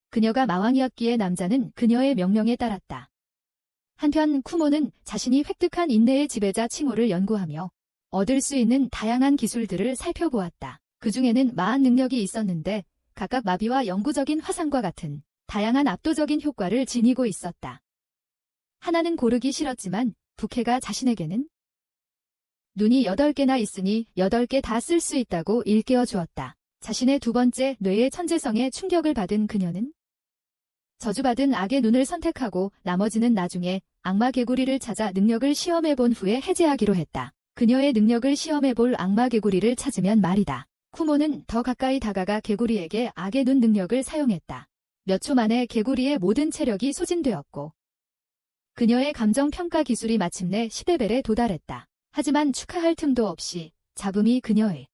그녀가 마왕이었기에 남자는 그녀의 명령에 따랐다. 한편 쿠모는 자신이 획득한 인내의 지배자 칭호를 연구하며 얻을 수 있는 다양한 기술들을 살펴보았다. 그 중에는 마한 능력이 있었는데 각각 마비와 영구적인 화상과 같은 다양한 압도적인 효과를 지니고 있었다. 하나는 고르기 싫었지만 부캐가 자신에게는 눈이 8개나 있으니 8개 다 쓸 수 있다고 일깨워 주었다. 자신의 두 번째 뇌의 천재성에 충격을 받은 그녀는 저주받은 악의 눈을 선택하고 나머지는 나중에 악마 개구리를 찾아 능력을 시험해본 후에 해제하기로 했다. 그녀의 능력을 시험해볼 악마 개구리를 찾으면 말이다. 쿠모는 더 가까이 다가가 개구리에게 악의 눈 능력을 사용했다. 몇 초 만에 개구리의 모든 체력이 소진되었고 그녀의 감정평가 기술이 마침내 10레벨에 도달했다. 하지만 축하할 틈도 없이 잡음이 그녀의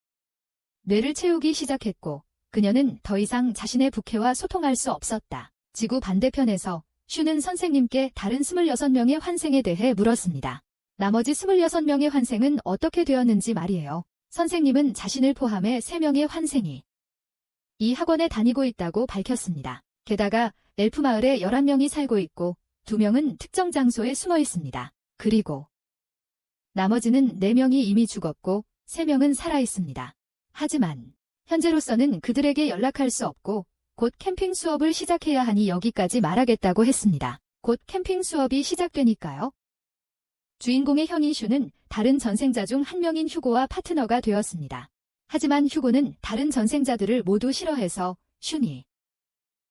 뇌를 채우기 시작했고 그녀는 더 이상 자신의 부캐와 소통할 수 없었다. 지구 반대편에서 슈는 선생님께 다른 26명의 환생에 대해 물었습니다. 나머지 26명의 환생은 어떻게 되었는지 말이에요. 선생님은 자신을 포함해 3명의 환생이 이 학원에 다니고 있다고 밝혔습니다. 게다가 엘프 마을에 11명이 살고 있고 2명은 특정 장소에 숨어 있습니다. 그리고 나머지는 4명이 이미 죽었고 3명은 살아 있습니다. 하지만 현재로서는 그들에게 연락할 수 없고 곧 캠핑 수업을 시작해야 하니 여기까지 말하겠다고 했습니다. 곧 캠핑 수업이 시작되니까요. 주인공의 형인 슈는 다른 전생자 중 한 명인 휴고와 파트너가 되었습니다. 하지만 휴고는 다른 전생자들을 모두 싫어해서 슈니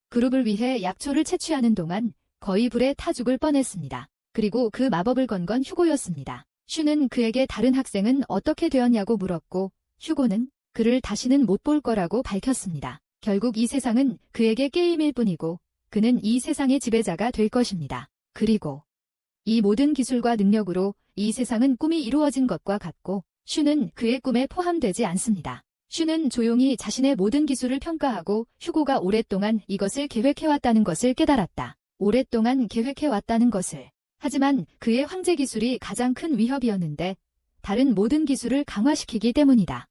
그룹을 위해 약초를 채취하는 동안 거의 불에 타 죽을 뻔했습니다. 그리고 그 마법을 건 건 휴고였습니다. 슈는 그에게 다른 학생은 어떻게 되었냐고 물었고 휴고는 그를 다시는 못 볼 거라고 밝혔습니다. 결국 이 세상은 그에게 게임일 뿐이고 그는 이 세상의 지배자가 될 것입니다. 그리고 이 모든 기술과 능력으로 이 세상은 꿈이 이루어진 것과 같고 슈는 그의 꿈에 포함되지 않습니다. 슈는 조용히 자신의 모든 기술을 평가하고 휴고가 오랫동안 이것을 계획해왔다는 것을 깨달았다. 오랫동안 계획해왔다는 것을. 하지만 그의 황제 기술이 가장 큰 위협이었는데 다른 모든 기술을 강화시키기 때문이다.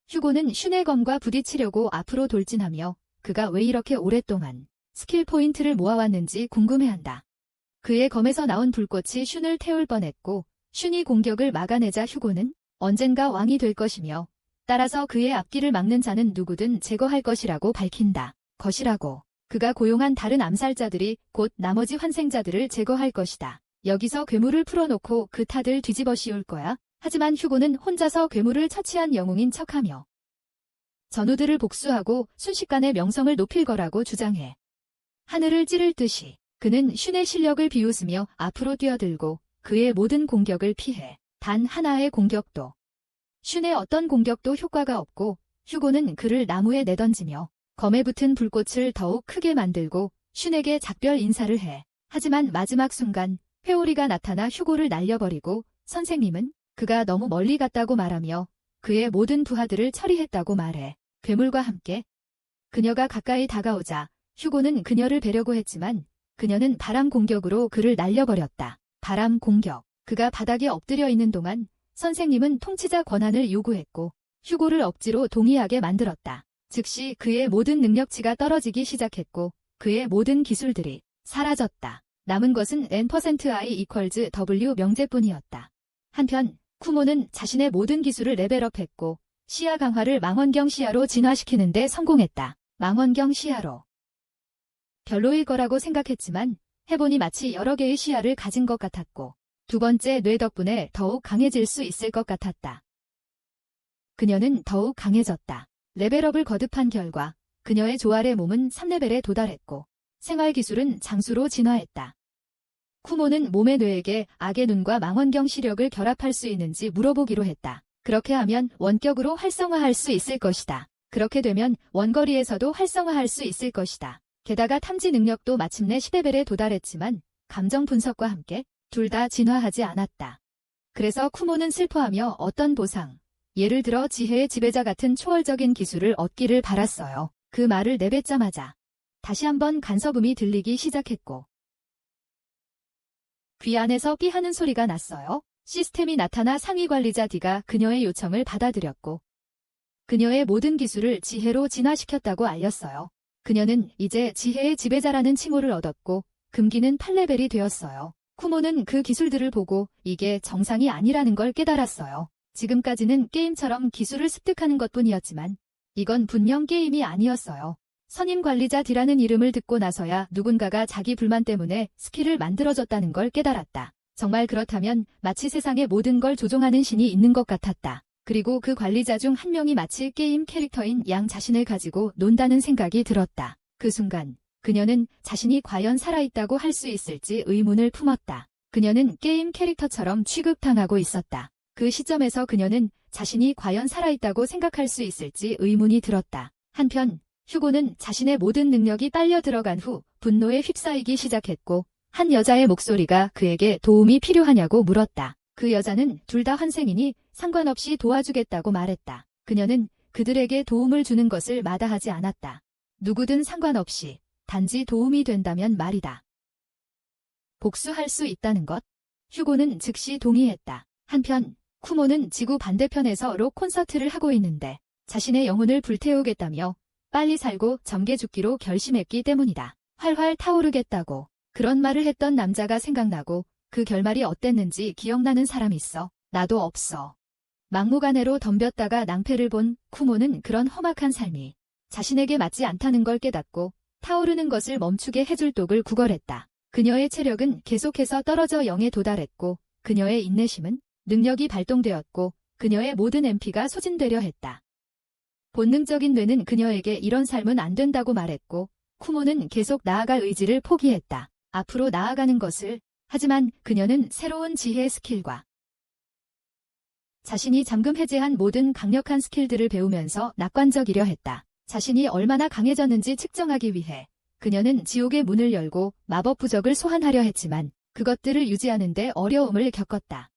휴고는 슌의 검과 부딪히려고 앞으로 돌진하며 그가 왜 이렇게 오랫동안 스킬 포인트를 모아왔는지 궁금해한다. 그의 검에서 나온 불꽃이 슌을 태울 뻔했고 슌이 공격을 막아내자 휴고는 언젠가 왕이 될 것이며 따라서 그의 앞길을 막는 자는 누구든 제거할 것이라고 밝힌다. 그가 고용한 다른 암살자들이 곧 나머지 환생자들을 제거할 것이다. 여기서 괴물을 풀어놓고 그 탓을 뒤집어 씌울 거야. 하지만 휴고는 혼자서 괴물을 처치한 영웅인 척하며 전우들을 복수하고 순식간에 명성을 높일 거라고 주장해. 하늘을 찌를 듯이 그는 슌의 실력을 비웃으며 앞으로 뛰어들고 그의 모든 공격을 피해 단 하나의 공격도 슌의 어떤 공격도 효과가 없고 휴고는 그를 나무에 내던지며 검에 붙은 불꽃을 더욱 크게 만들고 슌에게 작별 인사를 해. 하지만 마지막 순간 회오리가 나타나 휴고를 날려버리고 선생님은 그가 너무 멀리 갔다고 말하며 그의 모든 부하들을 처리했다고 말해. 괴물과 함께 그녀가 가까이 다가오자 휴고는 그녀를 베려고 했지만 그녀는 바람 공격으로 그를 날려버렸다. 바람 공격. 그가 바닥에 엎드려 있는 동안 선생님은 통치자 권한을 요구했고 휴고를 억지로 동의하게 만들었다. 즉시 그의 모든 능력치가 떨어지기 시작했고 그의 모든 기술들이 사라졌다. 남은 것은 n%i = w 명제뿐이었다. 한편 쿠모는 자신의 모든 기술을 레벨업했고 시야 강화를 망원경 시야로 진화시키는 데 성공했다. 망원경 시야로. 별로일 거라고 생각했지만 해보니 마치 여러 개의 시야를 가진 것 같았고 두 번째 뇌 덕분에 더욱 강해질 수 있을 것 같았다. 그녀는 더욱 강해졌다. 레벨업을 거듭한 결과 그녀의 조알의 몸은 3레벨에 도달했고 생활기술은 장수로 진화했다. 쿠모는 몸의 뇌에게 악의 눈과 망원경 시력을 결합할 수 있는지 물어보기로 했다. 그렇게 하면 원격으로 활성화할 수 있을 것이다. 그렇게 되면 원거리에서도 활성화할 수 있을 것이다. 게다가 탐지 능력도 마침내 10레벨에 도달했지만 감정 분석과 함께 둘 다 진화하지 않았다. 그래서 쿠모는 슬퍼하며 어떤 보상, 예를 들어 지혜의 지배자 같은 초월적인 기술을 얻기를 바랐어요. 그 말을 내뱉자마자 다시 한번 간섭음이 들리기 시작했고 귀 안에서 삐 하는 소리가 났어요. 시스템이 나타나 상위 관리자 D가 그녀의 요청을 받아들였고 그녀의 모든 기술을 지혜로 진화시켰다고 알렸어요. 그녀는 이제 지혜의 지배자라는 칭호를 얻었고 금기는 8레벨이 되었어요. 쿠모는 그 기술들을 보고 이게 정상이 아니라는 걸 깨달았어요. 지금까지는 게임처럼 기술을 습득하는 것뿐이었지만 이건 분명 게임이 아니었어요. 선임 관리자 D라는 이름을 듣고 나서야 누군가가 자기 불만 때문에 스킬을 만들어줬다는 걸 깨달았다. 정말 그렇다면 마치 세상의 모든 걸 조종하는 신이 있는 것 같았다. 그리고 그 관리자 중 한 명이 마치 게임 캐릭터인 양 자신을 가지고 논다는 생각이 들었다. 그 순간 그녀는 자신이 과연 살아있다고 할 수 있을지 의문을 품었다. 그녀는 게임 캐릭터처럼 취급당하고 있었다. 그 시점에서 그녀는 자신이 과연 살아있다고 생각할 수 있을지 의문이 들었다. 한편 휴고는 자신의 모든 능력이 빨려 들어간 후 분노에 휩싸이기 시작했고 한 여자의 목소리가 그에게 도움이 필요하냐고 물었다. 그 여자는 둘 다 환생이니 상관없이 도와주겠다고 말했다. 그녀는 그들에게 도움을 주는 것을 마다하지 않았다. 누구든 상관없이 단지 도움이 된다면 말이다. 복수할 수 있다는 것? 휴고는 즉시 동의했다. 한편 쿠모는 지구 반대편에서 록 콘서트를 하고 있는데 자신의 영혼을 불태우겠다며 빨리 살고 점개 죽기로 결심했기 때문이다. 활활 타오르겠다고 그런 말을 했던 남자가 생각나고 그 결말이 어땠는지 기억나는 사람 있어? 나도 없어. 막무가내로 덤볐다가 낭패를 본 쿠모는 그런 험악한 삶이 자신에게 맞지 않다는 걸 깨닫고 타오르는 것을 멈추게 해줄 독을 구걸했다. 그녀의 체력은 계속해서 떨어져 0에 도달했고 그녀의 인내심은 능력이 발동되었고 그녀의 모든 MP가 소진되려 했다. 본능적인 뇌는 그녀에게 이런 삶은 안 된다고 말했고 쿠모는 계속 나아갈 의지를 포기했다. 앞으로 나아가는 것을 하지만 그녀는 새로운 지혜 스킬과 자신이 잠금 해제한 모든 강력한 스킬들을 배우면서 낙관적이려 했다. 자신이 얼마나 강해졌는지 측정하기 위해 그녀는 지옥의 문을 열고 마법 부적을 소환하려 했지만 그것들을 유지하는 데 어려움을 겪었다.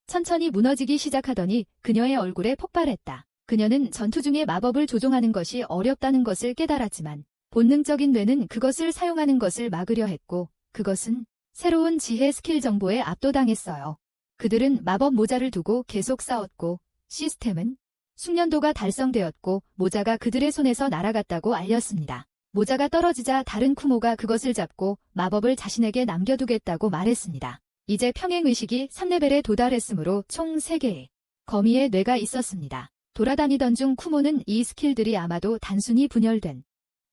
천천히 무너지기 시작하더니 그녀의 얼굴에 폭발했다. 그녀는 전투 중에 마법을 조종하는 것이 어렵다는 것을 깨달았지만 본능적인 뇌는 그것을 사용하는 것을 막으려 했고 그것은 새로운 지혜 스킬 정보에 압도당했어요. 그들은 마법 모자를 두고 계속 싸웠고 시스템은 숙련도가 달성되었고 모자가 그들의 손에서 날아갔다고 알렸습니다. 모자가 떨어지자 다른 쿠모가 그것을 잡고 마법을 자신에게 남겨두겠다고 말했습니다. 이제 평행의식이 3레벨에 도달했으므로 총 3개의 거미의 뇌가 있었습니다. 돌아다니던 중 쿠모는 이 스킬들이 아마도 단순히 분열된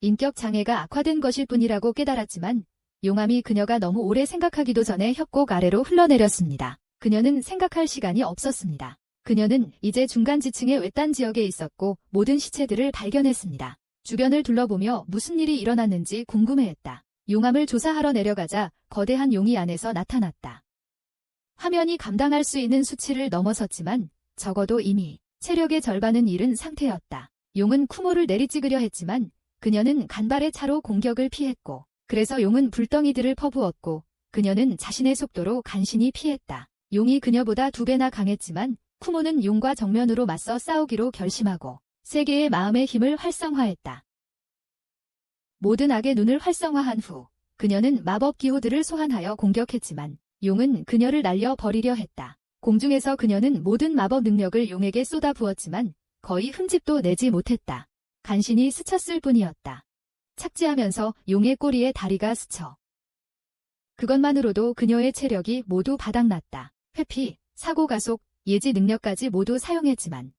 인격 장애가 악화된 것일 뿐이라고 깨달았지만 용암이 그녀가 너무 오래 생각하기도 전에 협곡 아래로 흘러내렸습니다. 그녀는 생각할 시간이 없었습니다. 그녀는 이제 중간 지층의 외딴 지역에 있었고 모든 시체들을 발견했습니다. 주변을 둘러보며 무슨 일이 일어났는지 궁금해했다. 용암을 조사하러 내려가자 거대한 용이 안에서 나타났다. 화면이 감당할 수 있는 수치를 넘어섰지만 적어도 이미 체력의 절반은 잃은 상태였다. 용은 쿠모를 내리찍으려 했지만 그녀는 간발의 차로 공격을 피했고 그래서 용은 불덩이들을 퍼부었고 그녀는 자신의 속도로 간신히 피했다. 용이 그녀보다 2배나 강했지만 쿠모는 용과 정면으로 맞서 싸우기로 결심하고 세계의 마음의 힘을 활성화했다. 모든 악의 눈을 활성화한 후 그녀는 마법 기호들을 소환하여 공격했지만 용은 그녀를 날려버리려 했다. 공중에서 그녀는 모든 마법 능력을 용에게 쏟아부었지만 거의 흠집도 내지 못했다. 간신히 스쳤을 뿐이었다. 착지하면서 용의 꼬리에 다리가 스쳐. 그것만으로도 그녀의 체력이 모두 바닥났다. 회피, 사고 가속, 예지 능력까지 모두 사용했지만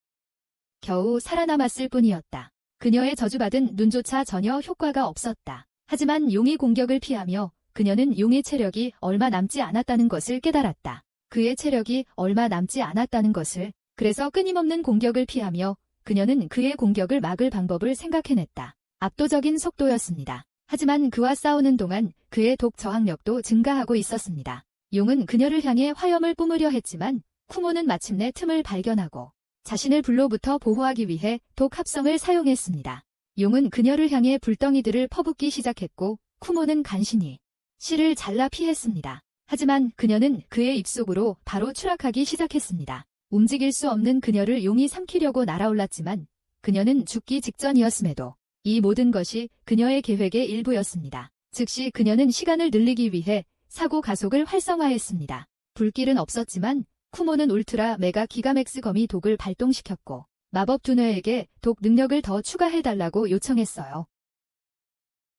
겨우 살아남았을 뿐이었다. 그녀의 저주받은 눈조차 전혀 효과가 없었다. 하지만 용이 공격을 피하며 그녀는 용의 체력이 얼마 남지 않았다는 것을 깨달았다. 그의 체력이 얼마 남지 않았다는 것을 그래서 끊임없는 공격을 피하며 그녀는 그의 공격을 막을 방법을 생각해냈다. 압도적인 속도였습니다. 하지만 그와 싸우는 동안 그의 독 저항력도 증가하고 있었습니다. 용은 그녀를 향해 화염을 뿜으려 했지만 쿠모는 마침내 틈을 발견하고 자신을 불로부터 보호하기 위해 독 합성을 사용했습니다. 용은 그녀를 향해 불덩이들을 퍼붓기 시작했고 쿠모는 간신히 실을 잘라 피했습니다. 하지만 그녀는 그의 입속으로 바로 추락하기 시작했습니다. 움직일 수 없는 그녀를 용이 삼키려고 날아올랐지만 그녀는 죽기 직전이었음에도 이 모든 것이 그녀의 계획의 일부였습니다. 즉시 그녀는 시간을 늘리기 위해 사고 가속을 활성화했습니다. 불길은 없었지만 쿠모는 울트라 메가 기가맥스 거미 독을 발동시켰고 마법 두뇌에게 독 능력을 더 추가해달라고 요청했어요.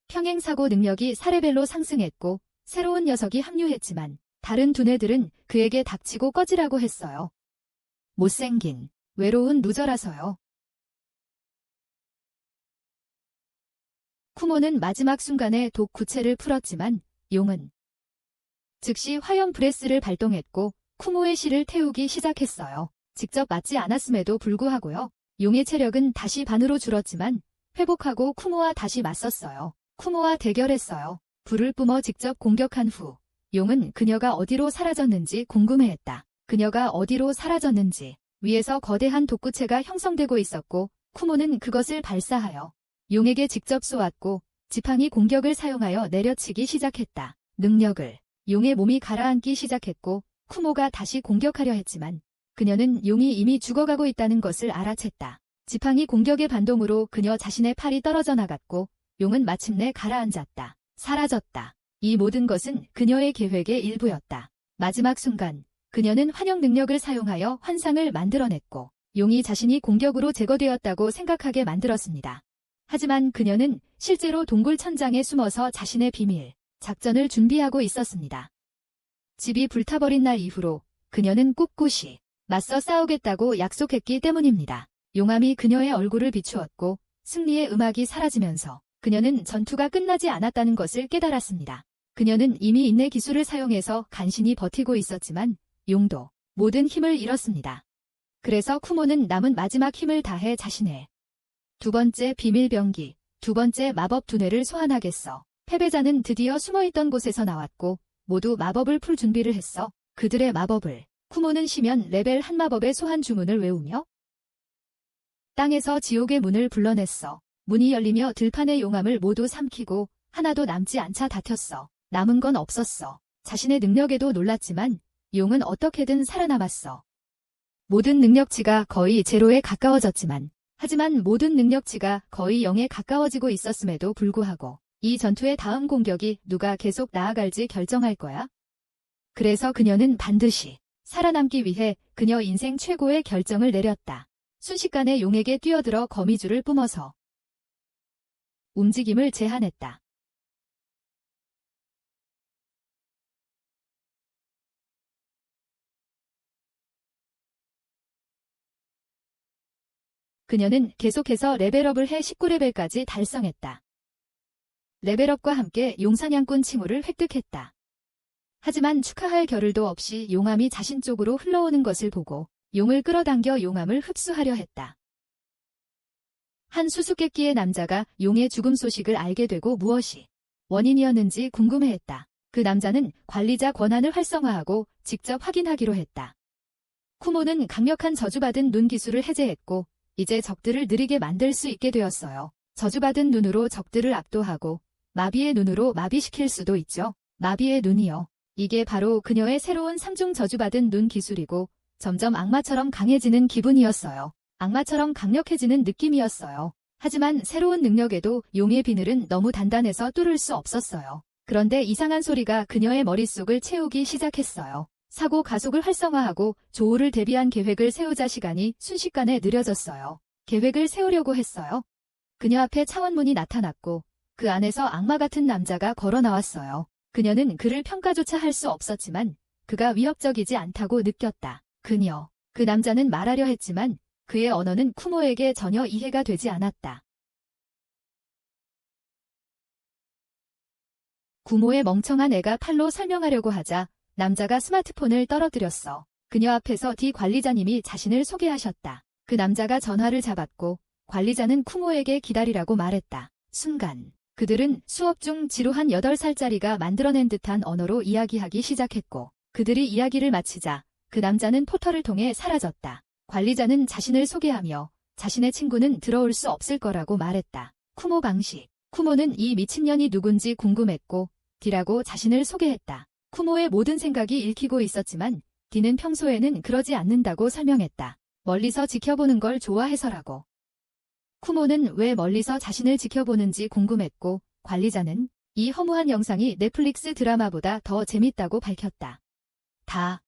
평행사고 능력이 4레벨로 상승했고 새로운 녀석이 합류했지만 다른 두뇌들은 그에게 닥치고 꺼지라고 했어요. 못생긴, 외로운 루저라서요. 쿠모는 마지막 순간에 독 구체를 풀었지만 용은 즉시 화염 브레스를 발동했고 쿠모의 실을 태우기 시작했어요. 직접 맞지 않았음에도 불구하고요. 용의 체력은 다시 반으로 줄었지만 회복하고 쿠모와 다시 맞섰어요. 쿠모와 대결했어요. 불을 뿜어 직접 공격한 후 용은 그녀가 어디로 사라졌는지 궁금해했다. 그녀가 어디로 사라졌는지 위에서 거대한 독구체가 형성되고 있었고 쿠모는 그것을 발사하여 용에게 직접 쏘았고 지팡이 공격을 사용하여 내려치기 시작했다. 능력을 용의 몸이 가라앉기 시작했고 쿠모가 다시 공격하려 했지만 그녀는 용이 이미 죽어가고 있다는 것을 알아챘다. 지팡이 공격의 반동으로 그녀 자신의 팔이 떨어져 나갔고 용은 마침내 가라앉았다. 사라졌다. 이 모든 것은 그녀의 계획의 일부였다. 마지막 순간 그녀는 환영 능력을 사용하여 환상을 만들어냈고 용이 자신이 공격으로 제거되었다고 생각하게 만들었습니다. 하지만 그녀는 실제로 동굴 천장에 숨어서 자신의 비밀, 작전을 준비하고 있었습니다. 집이 불타버린 날 이후로 그녀는 꿋꿋이 맞서 싸우겠다고 약속했기 때문입니다. 용암이 그녀의 얼굴을 비추었고 승리의 음악이 사라지면서 그녀는 전투가 끝나지 않았다는 것을 깨달았습니다. 그녀는 이미 인내 기술을 사용해서 간신히 버티고 있었지만 용도 모든 힘을 잃었습니다. 그래서 쿠모는 남은 마지막 힘을 다해 자신의 두 번째 비밀병기, 두 번째 마법 두뇌를 소환하겠어. 패배자는 드디어 숨어있던 곳에서 나왔고 모두 마법을 풀 준비를 했어. 그들의 마법을 쿠모는 시면 레벨 한 마법의 소환 주문을 외우며 땅에서 지옥의 문을 불러냈어. 문이 열리며 들판의 용암을 모두 삼키고 하나도 남지 않자 다퉜어. 남은 건 없었어. 자신의 능력에도 놀랐지만 용은 어떻게든 살아남았어. 모든 능력치가 거의 제로에 가까워졌지만 하지만 모든 능력치가 거의 0에 가까워지고 있었음에도 불구하고 이 전투의 다음 공격이 누가 계속 나아갈지 결정할 거야. 그래서 그녀는 반드시 살아남기 위해 그녀 인생 최고의 결정을 내렸다. 순식간에 용에게 뛰어들어 거미줄을 뿜어서 움직임을 제한했다. 그녀는 계속해서 레벨업을 해 19레벨까지 달성했다. 레벨업과 함께 용사냥꾼 칭호를 획득했다. 하지만 축하할 겨를도 없이 용암이 자신 쪽으로 흘러오는 것을 보고 용을 끌어당겨 용암을 흡수하려 했다. 한 수수께끼의 남자가 용의 죽음 소식을 알게 되고 무엇이 원인이었는지 궁금해했다. 그 남자는 관리자 권한을 활성화하고 직접 확인하기로 했다. 쿠모는 강력한 저주받은 눈 기술을 해제했고 이제 적들을 느리게 만들 수 있게 되었어요. 저주받은 눈으로 적들을 압도하고 마비의 눈으로 마비시킬 수도 있죠. 마비의 눈이요. 이게 바로 그녀의 새로운 3중 저주받은 눈 기술이고 점점 악마처럼 강해지는 기분이었어요. 악마처럼 강력해지는 느낌이었어요. 하지만 새로운 능력에도 용의 비늘은 너무 단단해서 뚫을 수 없었어요. 그런데 이상한 소리가 그녀의 머릿속을 채우기 시작했어요. 사고 가속을 활성화하고 조우를 대비한 계획을 세우자 시간이 순식간에 느려졌어요. 계획을 세우려고 했어요. 그녀 앞에 차원문이 나타났고 그 안에서 악마 같은 남자가 걸어 나왔어요. 그녀는 그를 평가조차 할 수 없었지만 그가 위협적이지 않다고 느꼈다. 그 남자는 말하려 했지만 그의 언어는 쿠모에게 전혀 이해가 되지 않았다. 구모의 멍청한 애가 팔로 설명하려고 하자 남자가 스마트폰을 떨어뜨렸어. 그녀 앞에서 D 관리자님이 자신을 소개하셨다. 그 남자가 전화를 잡았고 관리자는 쿠모에게 기다리라고 말했다. 순간 그들은 수업 중 지루한 8살짜리가 만들어낸 듯한 언어로 이야기하기 시작했고 그들이 이야기를 마치자 그 남자는 포털을 통해 사라졌다. 관리자는 자신을 소개하며 자신의 친구는 들어올 수 없을 거라고 말했다. 쿠모 방식. 쿠모는 이 미친년이 누군지 궁금했고 D라고 자신을 소개했다. 쿠모의 모든 생각이 읽히고 있었지만 D는 평소에는 그러지 않는다고 설명했다. 멀리서 지켜보는 걸 좋아해서라고. 쿠모는 왜 멀리서 자신을 지켜보는지 궁금했고 관리자는 이 허무한 영상이 넷플릭스 드라마보다 더 재밌다고 밝혔다. 다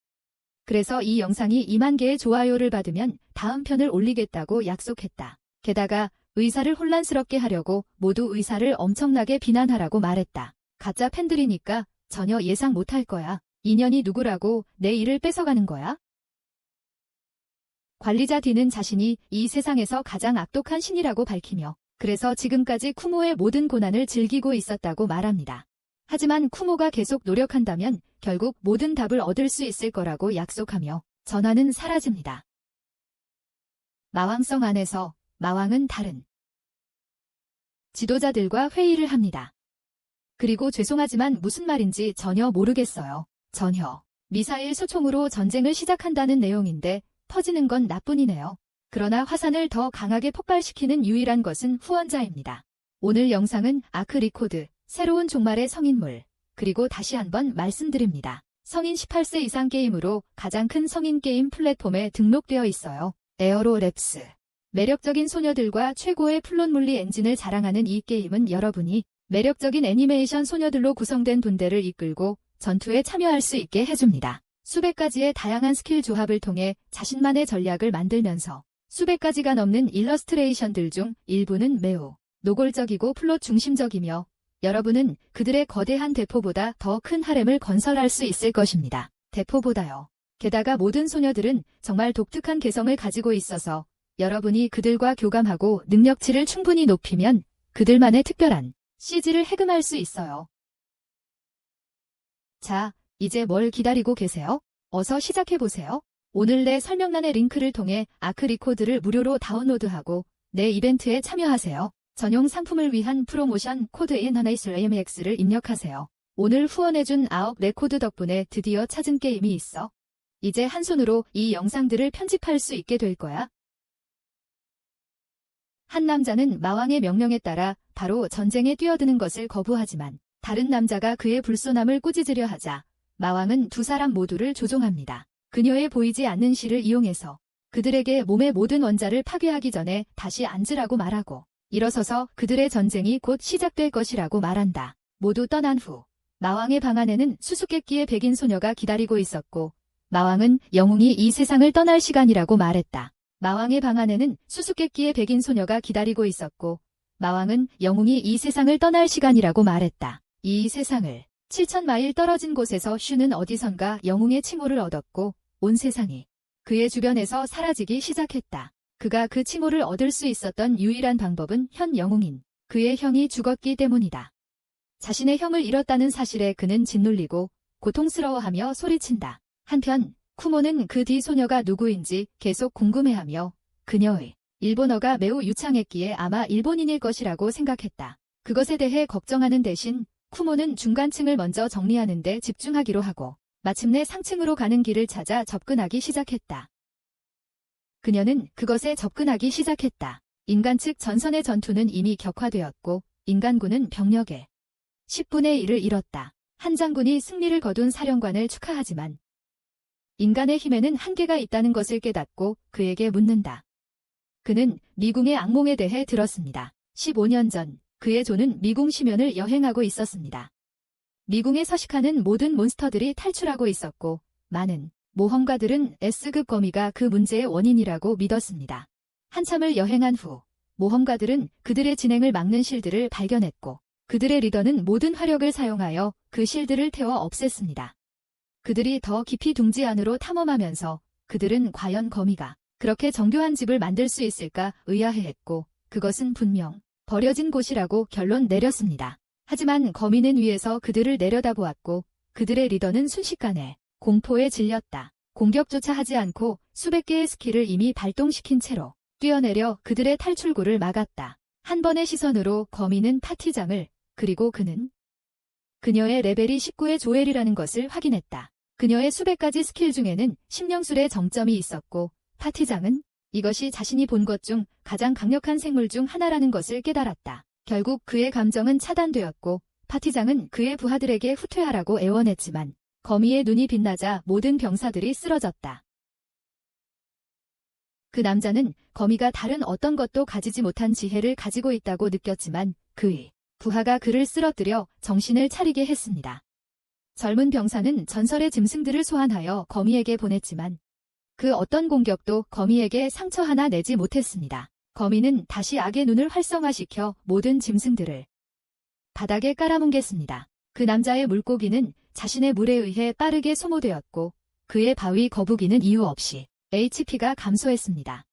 그래서 이 영상이 2만 개의 좋아요를 받으면 다음 편을 올리겠다고 약속했다. 게다가 의사를 혼란스럽게 하려고 모두 의사를 엄청나게 비난하라고 말했다. 가짜 팬들이니까 전혀 예상 못할 거야. 인연이 누구라고 내 일을 뺏어가는 거야? 관리자 D는 자신이 이 세상에서 가장 악독한 신이라고 밝히며 그래서 지금까지 쿠모의 모든 고난을 즐기고 있었다고 말합니다. 하지만 쿠모가 계속 노력한다면 결국 모든 답을 얻을 수 있을 거라고 약속하며 전화는 사라집니다. 마왕성 안에서 마왕은 다른 지도자들과 회의를 합니다. 그리고 죄송하지만 무슨 말인지 전혀 모르겠어요. 전혀. 미사일 소총으로 전쟁을 시작한다는 내용인데 터지는 건 나뿐이네요. 그러나 화산을 더 강하게 폭발시키는 유일한 것은 후원자입니다. 오늘 영상은 아크 리코드, 새로운 종말의 성인물, 그리고 다시 한번 말씀드립니다. 성인 18세 이상 게임으로 가장 큰 성인 게임 플랫폼에 등록되어 있어요. 에어로 랩스. 매력적인 소녀들과 최고의 플롯 물리 엔진을 자랑하는 이 게임은 여러분이 매력적인 애니메이션 소녀들로 구성된 분대를 이끌고 전투에 참여할 수 있게 해줍니다. 수백 가지의 다양한 스킬 조합을 통해 자신만의 전략을 만들면서 수백 가지가 넘는 일러스트레이션들 중 일부는 매우 노골적이고 플롯 중심적이며 여러분은 그들의 거대한 대포보다 더 큰 하렘을 건설할 수 있을 것입니다. 대포보다요. 게다가 모든 소녀들은 정말 독특한 개성을 가지고 있어서 여러분이 그들과 교감하고 능력치를 충분히 높이면 그들만의 특별한 CG를 해금할 수 있어요. 자, 이제 뭘 기다리고 계세요? 어서 시작해보세요. 오늘 내 설명란의 링크를 통해 아크 리코드를 무료로 다운로드하고 내 이벤트에 참여하세요. 전용 상품을 위한 프로모션 코드 INHANAISLAMX를 입력하세요. 오늘 후원해준 9 레코드 덕분에 드디어 찾은 게임이 있어. 이제 한 손으로 이 영상들을 편집할 수 있게 될 거야. 한 남자는 마왕의 명령에 따라 바로 전쟁에 뛰어드는 것을 거부하지만 다른 남자가 그의 불손함을 꾸짖으려 하자 마왕은 두 사람 모두를 조종합니다. 그녀의 보이지 않는 실을 이용해서 그들에게 몸의 모든 원자를 파괴하기 전에 다시 앉으라고 말하고 일어서서 그들의 전쟁이 곧 시작될 것이라고 말한다. 모두 떠난 후 마왕의 방 안에는 수수께끼의 백인 소녀가 기다리고 있었고 마왕은 영웅이 이 세상을 떠날 시간이라고 말했다. 마왕의 방 안에는 수수께끼의 백인 소녀가 기다리고 있었고 마왕은 영웅이 이 세상을 떠날 시간이라고 말했다. 이 세상을 7,000마일 떨어진 곳에서 슈는 어디선가 영웅의 칭호를 얻었고 온 세상이 그의 주변에서 사라지기 시작했다. 그가 그 칭호를 얻을 수 있었던 유일한 방법은 현 영웅인 그의 형이 죽었기 때문이다. 자신의 형을 잃었다는 사실에 그는 짓눌리고 고통스러워하며 소리친다. 한편 쿠모는 그 뒤 소녀가 누구인지 계속 궁금해하며 그녀의 일본어가 매우 유창했기에 아마 일본인일 것이라고 생각했다. 그것에 대해 걱정하는 대신 쿠모는 중간층을 먼저 정리하는 데 집중하기로 하고 마침내 상층으로 가는 길을 찾아 접근하기 시작했다. 그녀는 그것에 접근하기 시작했다. 인간 측 전선의 전투는 이미 격화되었고 인간군은 병력의 10분의 1을 잃었다. 한 장군이 승리를 거둔 사령관을 축하하지만 인간의 힘에는 한계가 있다는 것을 깨닫고 그에게 묻는다. 그는 미궁의 악몽에 대해 들었습니다. 15년 전 그의 조는 미궁 심연을 여행하고 있었습니다. 미궁에 서식하는 모든 몬스터들이 탈출하고 있었고 많은 모험가들은 S급 거미가 그 문제의 원인이라고 믿었습니다. 한참을 여행한 후 모험가들은 그들의 진행을 막는 실드를 발견했고 그들의 리더는 모든 화력을 사용하여 그 실드를 태워 없앴습니다. 그들이 더 깊이 둥지 안으로 탐험하면서 그들은 과연 거미가 그렇게 정교한 집을 만들 수 있을까 의아해했고 그것은 분명 버려진 곳이라고 결론 내렸습니다. 하지만 거미는 위에서 그들을 내려다보았고 그들의 리더는 순식간에 공포에 질렸다. 공격조차 하지 않고 수백 개의 스킬을 이미 발동시킨 채로 뛰어내려 그들의 탈출구를 막았다. 한 번의 시선으로 거미는 파티장을 그리고 그는 그녀의 레벨이 19의 조엘이라는 것을 확인했다. 그녀의 수백 가지 스킬 중에는 심령술의 정점이 있었고 파티장은 이것이 자신이 본 것 중 가장 강력한 생물 중 하나라는 것을 깨달았다. 결국 그의 감정은 차단되었고 파티장은 그의 부하들에게 후퇴하라고 애원했지만 거미의 눈이 빛나자 모든 병사들이 쓰러졌다. 그 남자는 거미가 다른 어떤 것도 가지지 못한 지혜를 가지고 있다고 느꼈지만 그의 부하가 그를 쓰러뜨려 정신을 차리게 했습니다. 젊은 병사는 전설의 짐승들을 소환하여 거미에게 보냈지만 그 어떤 공격도 거미에게 상처 하나 내지 못했습니다. 거미는 다시 악의 눈을 활성화시켜 모든 짐승들을 바닥에 깔아뭉갰습니다. 그 남자의 물고기는 자신의 물에 의해 빠르게 소모되었고 그의 바위 거북이는 이유 없이 HP가 감소했습니다.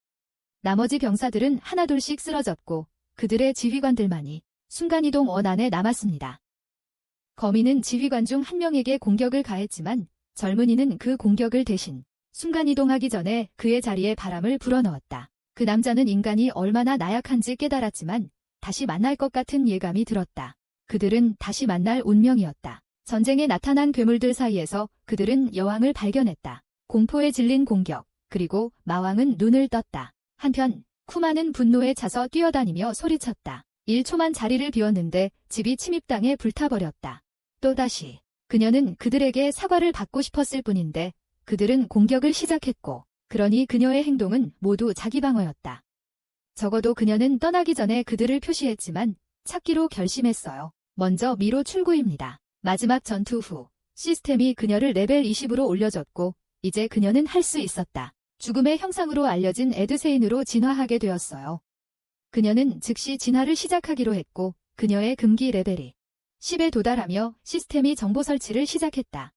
나머지 병사들은 하나둘씩 쓰러졌고 그들의 지휘관들만이 순간이동 원 안에 남았습니다. 거미는 지휘관 중 한 명에게 공격을 가했지만 젊은이는 그 공격을 대신 순간이동하기 전에 그의 자리에 바람을 불어넣었다. 그 남자는 인간이 얼마나 나약한지 깨달았지만 다시 만날 것 같은 예감이 들었다. 그들은 다시 만날 운명이었다. 전쟁에 나타난 괴물들 사이에서 그들은 여왕을 발견했다. 공포에 질린 공격, 그리고 마왕은 눈을 떴다. 한편 쿠마는 분노에 차서 뛰어다니며 소리쳤다. 1초만 자리를 비웠는데 집이 침입당해 불타버렸다. 또다시 그녀는 그들에게 사과를 받고 싶었을 뿐인데 그들은 공격을 시작했고 그러니 그녀의 행동은 모두 자기 방어였다. 적어도 그녀는 떠나기 전에 그들을 표시했지만 찾기로 결심했어요. 먼저 미로 출구입니다. 마지막 전투 후 시스템이 그녀를 레벨 20으로 올려줬고 이제 그녀는 할 수 있었다. 죽음의 형상으로 알려진 에드세인으로 진화하게 되었어요. 그녀는 즉시 진화를 시작하기로 했고 그녀의 금기 레벨이 10에 도달하며 시스템이 정보 설치를 시작했다.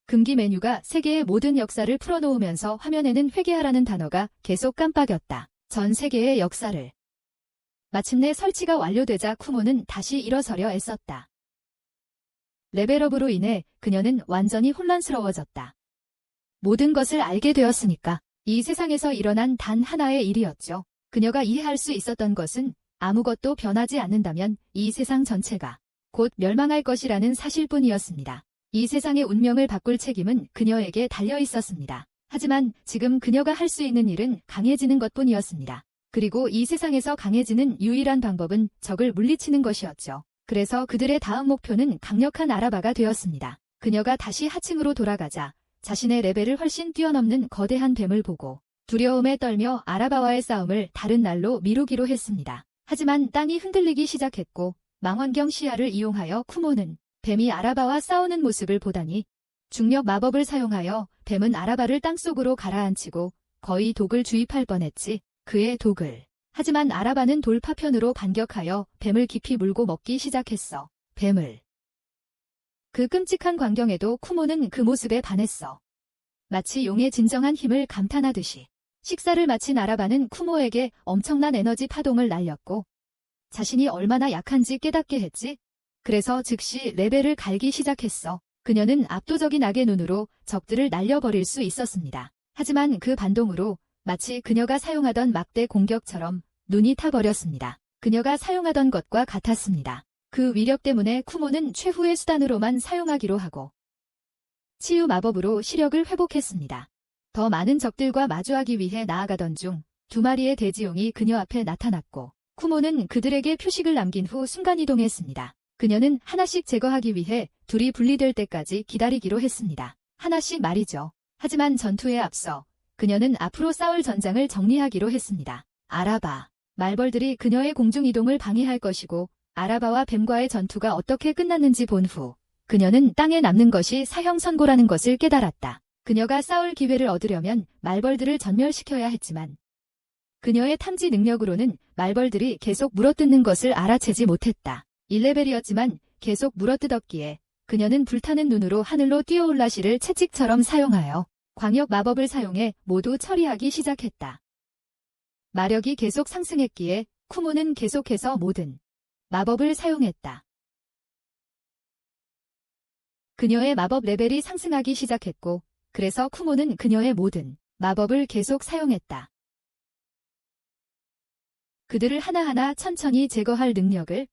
금기 메뉴가 세계의 모든 역사를 풀어놓으면서 화면에는 회개하라는 단어가 계속 깜빡였다. 전 세계의 역사를. 마침내 설치가 완료되자 쿠모는 다시 일어서려 애썼다. 레벨업으로 인해 그녀는 완전히 혼란스러워졌다. 모든 것을 알게 되었으니까 이 세상에서 일어난 단 하나의 일이었죠. 그녀가 이해할 수 있었던 것은 아무것도 변하지 않는다면 이 세상 전체가 곧 멸망할 것이라는 사실뿐이었습니다. 이 세상의 운명을 바꿀 책임은 그녀에게 달려 있었습니다. 하지만 지금 그녀가 할 수 있는 일은 강해지는 것뿐이었습니다. 그리고 이 세상에서 강해지는 유일한 방법은 적을 물리치는 것이었죠. 그래서 그들의 다음 목표는 강력한 아라바가 되었습니다. 그녀가 다시 하층으로 돌아가자 자신의 레벨을 훨씬 뛰어넘는 거대한 뱀을 보고 두려움에 떨며 아라바와의 싸움을 다른 날로 미루기로 했습니다. 하지만 땅이 흔들리기 시작했고 망원경 시야를 이용하여 쿠모는 뱀이 아라바와 싸우는 모습을 보다니 중력 마법을 사용하여 뱀은 아라바를 땅속으로 가라앉히고 거의 독을 주입할 뻔했지. 그의 독을. 하지만 아라바는 돌파편으로 반격하여 뱀을 깊이 물고 먹기 시작했어. 뱀을. 그 끔찍한 광경에도 쿠모는 그 모습에 반했어. 마치 용의 진정한 힘을 감탄하듯이. 식사를 마친 아라바는 쿠모에게 엄청난 에너지 파동을 날렸고 자신이 얼마나 약한지 깨닫게 했지. 그래서 즉시 레벨을 갈기 시작했어. 그녀는 압도적인 악의 눈으로 적들을 날려버릴 수 있었습니다. 하지만 그 반동으로 마치 그녀가 사용하던 막대 공격처럼 눈이 타버렸습니다. 그녀가 사용하던 것과 같았습니다. 그 위력 때문에 쿠모는 최후의 수단으로만 사용하기로 하고 치유 마법으로 시력을 회복했습니다. 더 많은 적들과 마주하기 위해 나아가던 중 2마리의 돼지용이 그녀 앞에 나타났고 쿠모는 그들에게 표식을 남긴 후 순간이동했습니다. 그녀는 하나씩 제거하기 위해 둘이 분리될 때까지 기다리기로 했습니다. 하나씩 말이죠. 하지만 전투에 앞서 그녀는 앞으로 싸울 전장을 정리하기로 했습니다. 아라바. 말벌들이 그녀의 공중이동을 방해할 것이고 아라바와 뱀과의 전투가 어떻게 끝났는지 본 후 그녀는 땅에 남는 것이 사형 선고라는 것을 깨달았다. 그녀가 싸울 기회를 얻으려면 말벌들을 전멸시켜야 했지만 그녀의 탐지 능력으로는 말벌들이 계속 물어뜯는 것을 알아채지 못했다. 1레벨이었지만 계속 물어뜯었기에 그녀는 불타는 눈으로 하늘로 뛰어올라 실을 채찍처럼 사용하여 광역 마법을 사용해 모두 처리하기 시작했다. 마력이 계속 상승했기에 쿠모는 계속해서 모든 마법을 사용했다. 그녀의 마법 레벨이 상승하기 시작했고 그래서 쿠모는 그녀의 모든 마법을 계속 사용했다. 그들을 하나하나 천천히 제거할 능력을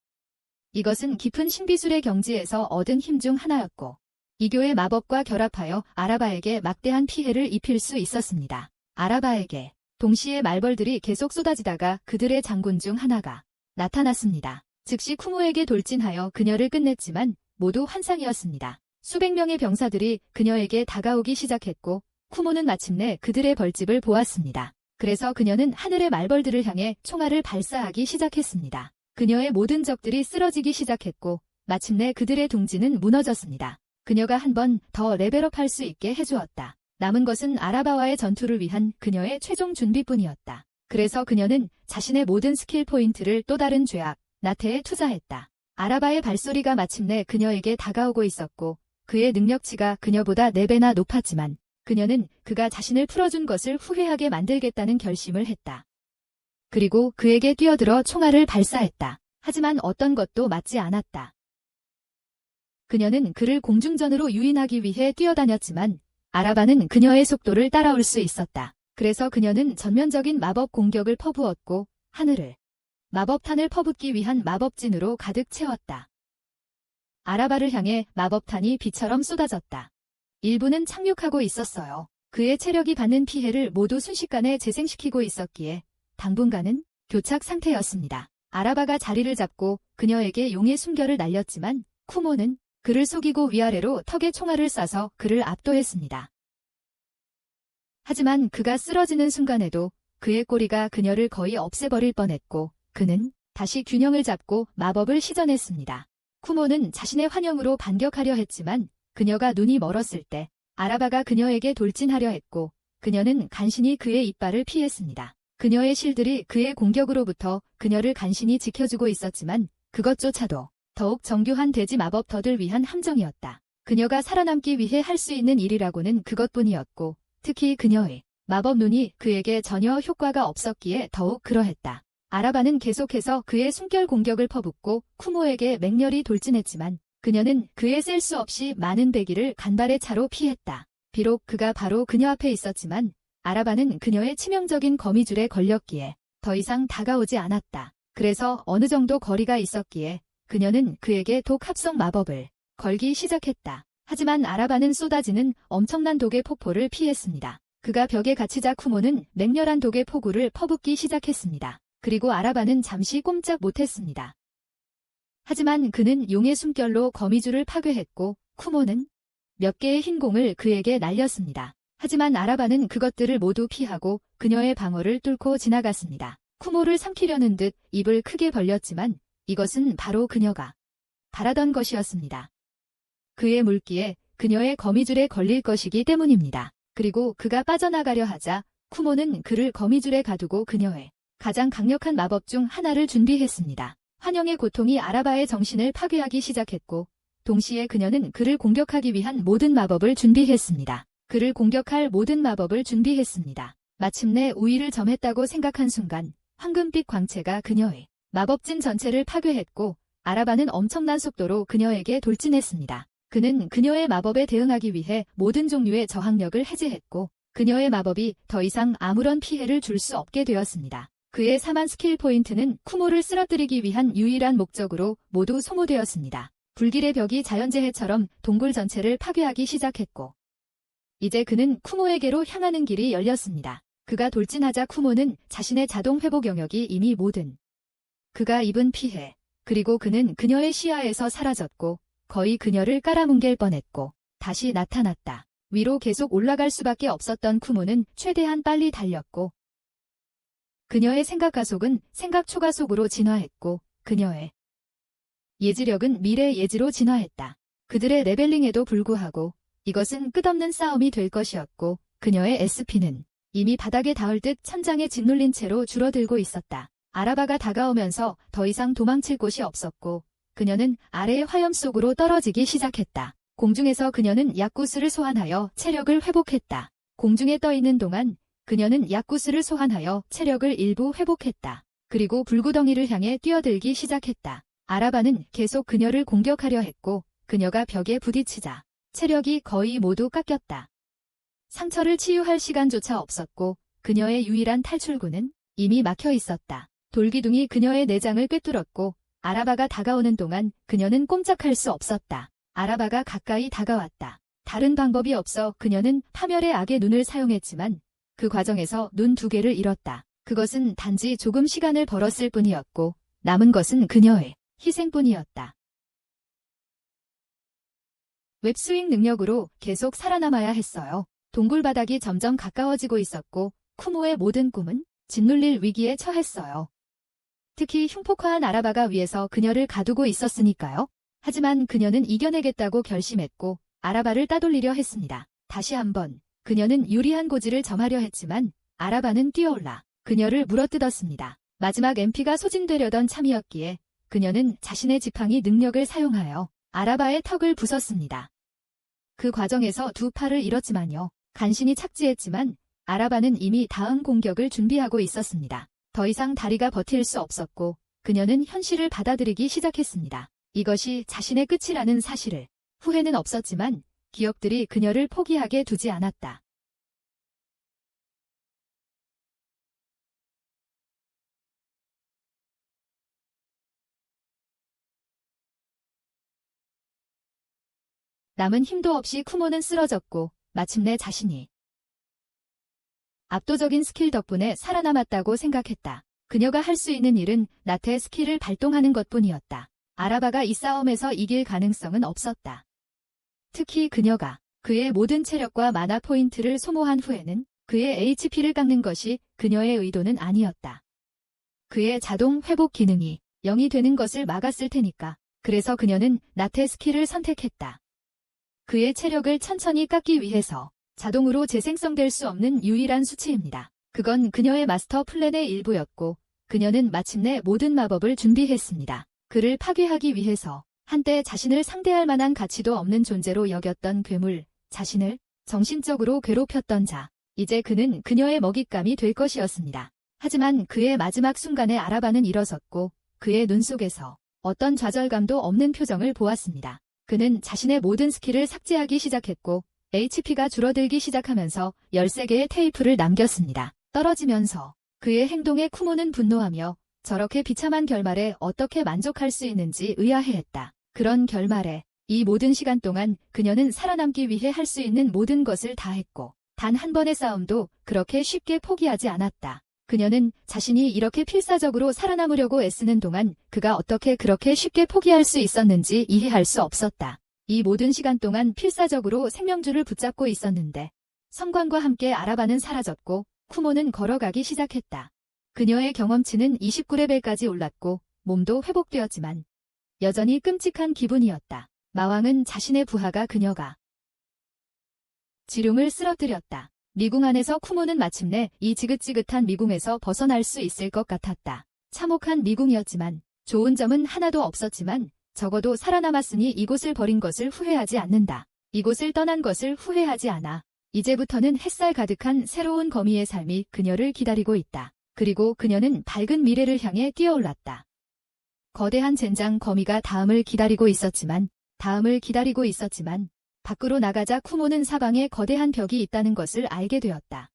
이것은 깊은 신비술의 경지에서 얻은 힘 중 하나였고 이교의 마법과 결합하여 아라바에게 막대한 피해를 입힐 수 있었습니다. 아라바에게 동시에 말벌들이 계속 쏟아지다가 그들의 장군 중 하나가 나타났습니다. 즉시 쿠모에게 돌진하여 그녀를 끝냈지만 모두 환상이었습니다. 수백 명의 병사들이 그녀에게 다가오기 시작했고 쿠모는 마침내 그들의 벌집을 보았습니다. 그래서 그녀는 하늘의 말벌들을 향해 총알을 발사하기 시작했습니다. 그녀의 모든 적들이 쓰러지기 시작했고 마침내 그들의 둥지는 무너졌습니다. 그녀가 한 번 더 레벨업할 수 있게 해주었다. 남은 것은 아라바와의 전투를 위한 그녀의 최종 준비뿐이었다. 그래서 그녀는 자신의 모든 스킬 포인트를 또 다른 죄악, 나태에 투자했다. 아라바의 발소리가 마침내 그녀에게 다가오고 있었고 그의 능력치가 그녀보다 4배나 높았지만 그녀는 그가 자신을 풀어준 것을 후회하게 만들겠다는 결심을 했다. 그리고 그에게 뛰어들어 총알을 발사했다. 하지만 어떤 것도 맞지 않았다. 그녀는 그를 공중전으로 유인하기 위해 뛰어다녔지만 아라바는 그녀의 속도를 따라올 수 있었다. 그래서 그녀는 전면적인 마법 공격을 퍼부었고 하늘을 마법탄을 퍼붓기 위한 마법진으로 가득 채웠다. 아라바를 향해 마법탄이 비처럼 쏟아졌다. 일부는 착륙하고 있었어요. 그의 체력이 받는 피해를 모두 순식간에 재생시키고 있었기에 당분간은 교착 상태였습니다. 아라바가 자리를 잡고 그녀에게 용의 숨결을 날렸지만 쿠모는 그를 속이고 위아래로 턱에 총알을 쏴서 그를 압도했습니다. 하지만 그가 쓰러지는 순간에도 그의 꼬리가 그녀를 거의 없애버릴 뻔했고 그는 다시 균형을 잡고 마법을 시전했습니다. 쿠모는 자신의 환영으로 반격하려 했지만 그녀가 눈이 멀었을 때 아라바가 그녀에게 돌진하려 했고 그녀는 간신히 그의 이빨을 피했습니다. 그녀의 실들이 그의 공격으로부터 그녀를 간신히 지켜주고 있었지만 그것조차도 더욱 정교한 돼지 마법터들 위한 함정이었다. 그녀가 살아남기 위해 할 수 있는 일이라고는 그것뿐이었고 특히 그녀의 마법 눈이 그에게 전혀 효과가 없었기에 더욱 그러했다. 아라바는 계속해서 그의 숨결 공격을 퍼붓고 쿠모에게 맹렬히 돌진했지만 그녀는 그의 셀 수 없이 많은 배기를 간발의 차로 피했다. 비록 그가 바로 그녀 앞에 있었지만 아라바는 그녀의 치명적인 거미줄에 걸렸기에 더 이상 다가오지 않았다. 그래서 어느 정도 거리가 있었기에 그녀는 그에게 독 합성 마법을 걸기 시작했다. 하지만 아라바는 쏟아지는 엄청난 독의 폭포를 피했습니다. 그가 벽에 갇히자 쿠모는 맹렬한 독의 폭우를 퍼붓기 시작했습니다. 그리고 아라바는 잠시 꼼짝 못했습니다. 하지만 그는 용의 숨결로 거미줄을 파괴했고 쿠모는 몇 개의 흰 공을 그에게 날렸습니다. 하지만 아라바는 그것들을 모두 피하고 그녀의 방어를 뚫고 지나갔습니다. 쿠모를 삼키려는 듯 입을 크게 벌렸지만 이것은 바로 그녀가 바라던 것이었습니다. 그의 물기에 그녀의 거미줄에 걸릴 것이기 때문입니다. 그리고 그가 빠져나가려 하자 쿠모는 그를 거미줄에 가두고 그녀의 가장 강력한 마법 중 하나를 준비했습니다. 환영의 고통이 아라바의 정신을 파괴하기 시작했고 동시에 그녀는 그를 공격하기 위한 모든 마법을 준비했습니다. 그를 공격할 모든 마법을 준비했습니다. 마침내 우위를 점했다고 생각한 순간 황금빛 광채가 그녀의 마법진 전체를 파괴했고 아라바는 엄청난 속도로 그녀에게 돌진했습니다. 그는 그녀의 마법에 대응하기 위해 모든 종류의 저항력을 해제했고 그녀의 마법이 더 이상 아무런 피해를 줄 수 없게 되었습니다. 그의 4만 스킬 포인트는 쿠모를 쓰러뜨리기 위한 유일한 목적으로 모두 소모되었습니다. 불길의 벽이 자연재해처럼 동굴 전체를 파괴하기 시작했고 이제 그는 쿠모에게로 향하는 길이 열렸습니다. 그가 돌진하자 쿠모는 자신의 자동 회복 영역이 이미 모든 그가 입은 피해 그리고 그는 그녀의 시야에서 사라졌고 거의 그녀를 깔아뭉갤 뻔했고 다시 나타났다. 위로 계속 올라갈 수밖에 없었던 쿠모는 최대한 빨리 달렸고 그녀의 생각 가속은 생각 초가속으로 진화했고 그녀의 예지력은 미래 예지로 진화했다. 그들의 레벨링에도 불구하고 이것은 끝없는 싸움이 될 것이었고 그녀의 SP는 이미 바닥에 닿을 듯 천장에 짓눌린 채로 줄어들고 있었다. 아라바가 다가오면서 더 이상 도망칠 곳이 없었고 그녀는 아래의 화염 속으로 떨어지기 시작했다. 공중에서 그녀는 약구스를 소환하여 체력을 회복했다. 공중에 떠 있는 동안 그녀는 약구스를 소환하여 체력을 일부 회복했다. 그리고 불구덩이를 향해 뛰어들기 시작했다. 아라바는 계속 그녀를 공격하려 했고 그녀가 벽에 부딪히자 체력이 거의 모두 깎였다. 상처를 치유할 시간조차 없었고 그녀의 유일한 탈출구는 이미 막혀 있었다. 돌기둥이 그녀의 내장을 꿰뚫었고 아라바가 다가오는 동안 그녀는 꼼짝할 수 없었다. 아라바가 가까이 다가왔다. 다른 방법이 없어 그녀는 파멸의 악의 눈을 사용했지만 그 과정에서 눈 2개를 잃었다. 그것은 단지 조금 시간을 벌었을 뿐이었고 남은 것은 그녀의 희생뿐이었다. 웹스윙 능력으로 계속 살아남아야 했어요. 동굴 바닥이 점점 가까워지고 있었고 쿠모의 모든 꿈은 짓눌릴 위기에 처했어요. 특히 흉폭화한 아라바가 위에서 그녀를 가두고 있었으니까요. 하지만 그녀는 이겨내겠다고 결심했고 아라바를 따돌리려 했습니다. 다시 한번 그녀는 유리한 고지를 점하려 했지만 아라바는 뛰어올라 그녀를 물어뜯었습니다. 마지막 MP가 소진되려던 참이었기에 그녀는 자신의 지팡이 능력을 사용하여 아라바의 턱을 부쉈습니다. 그 과정에서 두 팔을 잃었지만요. 간신히 착지했지만 아라바는 이미 다음 공격을 준비하고 있었습니다. 더 이상 다리가 버틸 수 없었고 그녀는 현실을 받아들이기 시작했습니다. 이것이 자신의 끝이라는 사실을. 후회는 없었지만 기억들이 그녀를 포기하게 두지 않았다. 남은 힘도 없이 쿠모는 쓰러졌고 마침내 자신이 압도적인 스킬 덕분에 살아남았다고 생각했다. 그녀가 할 수 있는 일은 나태의 스킬을 발동하는 것뿐이었다. 아라바가 이 싸움에서 이길 가능성은 없었다. 특히 그녀가 그의 모든 체력과 마나 포인트를 소모한 후에는 그의 HP를 깎는 것이 그녀의 의도는 아니었다. 그의 자동 회복 기능이 0이 되는 것을 막았을 테니까. 그래서 그녀는 나태 스킬을 선택했다. 그의 체력을 천천히 깎기 위해서 자동으로 재생성될 수 없는 유일한 수치입니다. 그건 그녀의 마스터 플랜의 일부였고 그녀는 마침내 모든 마법을 준비했습니다. 그를 파괴하기 위해서 한때 자신을 상대할 만한 가치도 없는 존재로 여겼던 괴물, 자신을 정신적으로 괴롭혔던 자. 이제 그는 그녀의 먹잇감이 될 것이었습니다. 하지만 그의 마지막 순간에 아라바는 일어섰고 그의 눈 속에서 어떤 좌절감도 없는 표정을 보았습니다. 그는 자신의 모든 스킬을 삭제하기 시작했고 HP가 줄어들기 시작하면서 13개의 테이프를 남겼습니다. 떨어지면서 그의 행동에 쿠모는 분노하며 저렇게 비참한 결말에 어떻게 만족할 수 있는지 의아해했다. 그런 결말에 이 모든 시간 동안 그녀는 살아남기 위해 할 수 있는 모든 것을 다 했고 단 한 번의 싸움도 그렇게 쉽게 포기하지 않았다. 그녀는 자신이 이렇게 필사적으로 살아남으려고 애쓰는 동안 그가 어떻게 그렇게 쉽게 포기할 수 있었는지 이해할 수 없었다. 이 모든 시간 동안 필사적으로 생명줄을 붙잡고 있었는데 성광과 함께 아라바는 사라졌고 쿠모는 걸어가기 시작했다. 그녀의 경험치는 29레벨까지 올랐고 몸도 회복되었지만 여전히 끔찍한 기분이었다. 마왕은 자신의 부하가 그녀가 지룡을 쓰러뜨렸다. 미궁 안에서 쿠모는 마침내 이 지긋지긋한 미궁에서 벗어날 수 있을 것 같았다. 참혹한 미궁이었지만 좋은 점은 하나도 없었지만 적어도 살아남았으니 이곳을 버린 것을 후회하지 않는다. 이곳을 떠난 것을 후회하지 않아. 이제부터는 햇살 가득한 새로운 거미의 삶이 그녀를 기다리고 있다. 그리고 그녀는 밝은 미래를 향해 뛰어올랐다. 거대한 젠장 거미가 다음을 기다리고 있었지만 밖으로 나가자 쿠모는 사방에 거대한 벽이 있다는 것을 알게 되었다.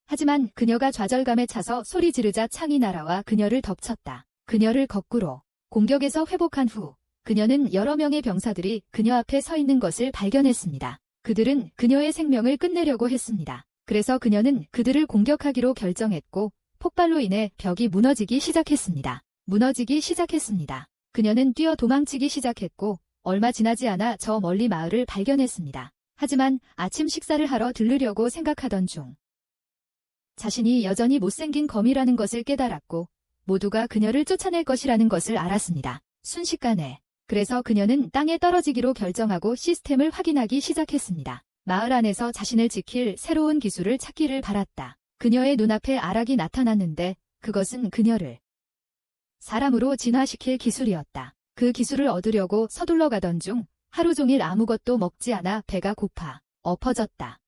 하지만 그녀가 좌절감에 차서 소리 지르자 창이 날아와 그녀를 덮쳤다. 그녀를 거꾸로 공격에서 회복한 후 그녀는 여러 명의 병사들이 그녀 앞에 서 있는 것을 발견했습니다. 그들은 그녀의 생명을 끝내려고 했습니다. 그래서 그녀는 그들을 공격하기로 결정했고 폭발로 인해 벽이 무너지기 시작했습니다. 그녀는 뛰어 도망치기 시작했고 얼마 지나지 않아 저 멀리 마을을 발견했습니다. 하지만 아침 식사를 하러 들르려고 생각하던 중 자신이 여전히 못생긴 거미라는 것을 깨달았고 모두가 그녀를 쫓아낼 것이라는 것을 알았습니다. 순식간에. 그래서 그녀는 땅에 떨어지기로 결정하고 시스템을 확인하기 시작했습니다. 마을 안에서 자신을 지킬 새로운 기술을 찾기를 바랐다. 그녀의 눈앞에 아락이 나타났는데 그것은 그녀를 사람으로 진화시킬 기술이었다. 그 기술을 얻으려고 서둘러 가던 중 하루 종일 아무것도 먹지 않아 배가 고파 엎어졌다.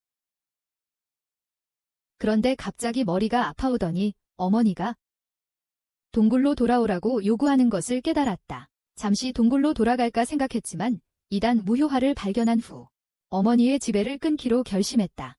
그런데 갑자기 머리가 아파오더니 어머니가 동굴로 돌아오라고 요구하는 것을 깨달았다. 잠시 동굴로 돌아갈까 생각했지만 이단 무효화를 발견한 후 어머니의 지배를 끊기로 결심했다.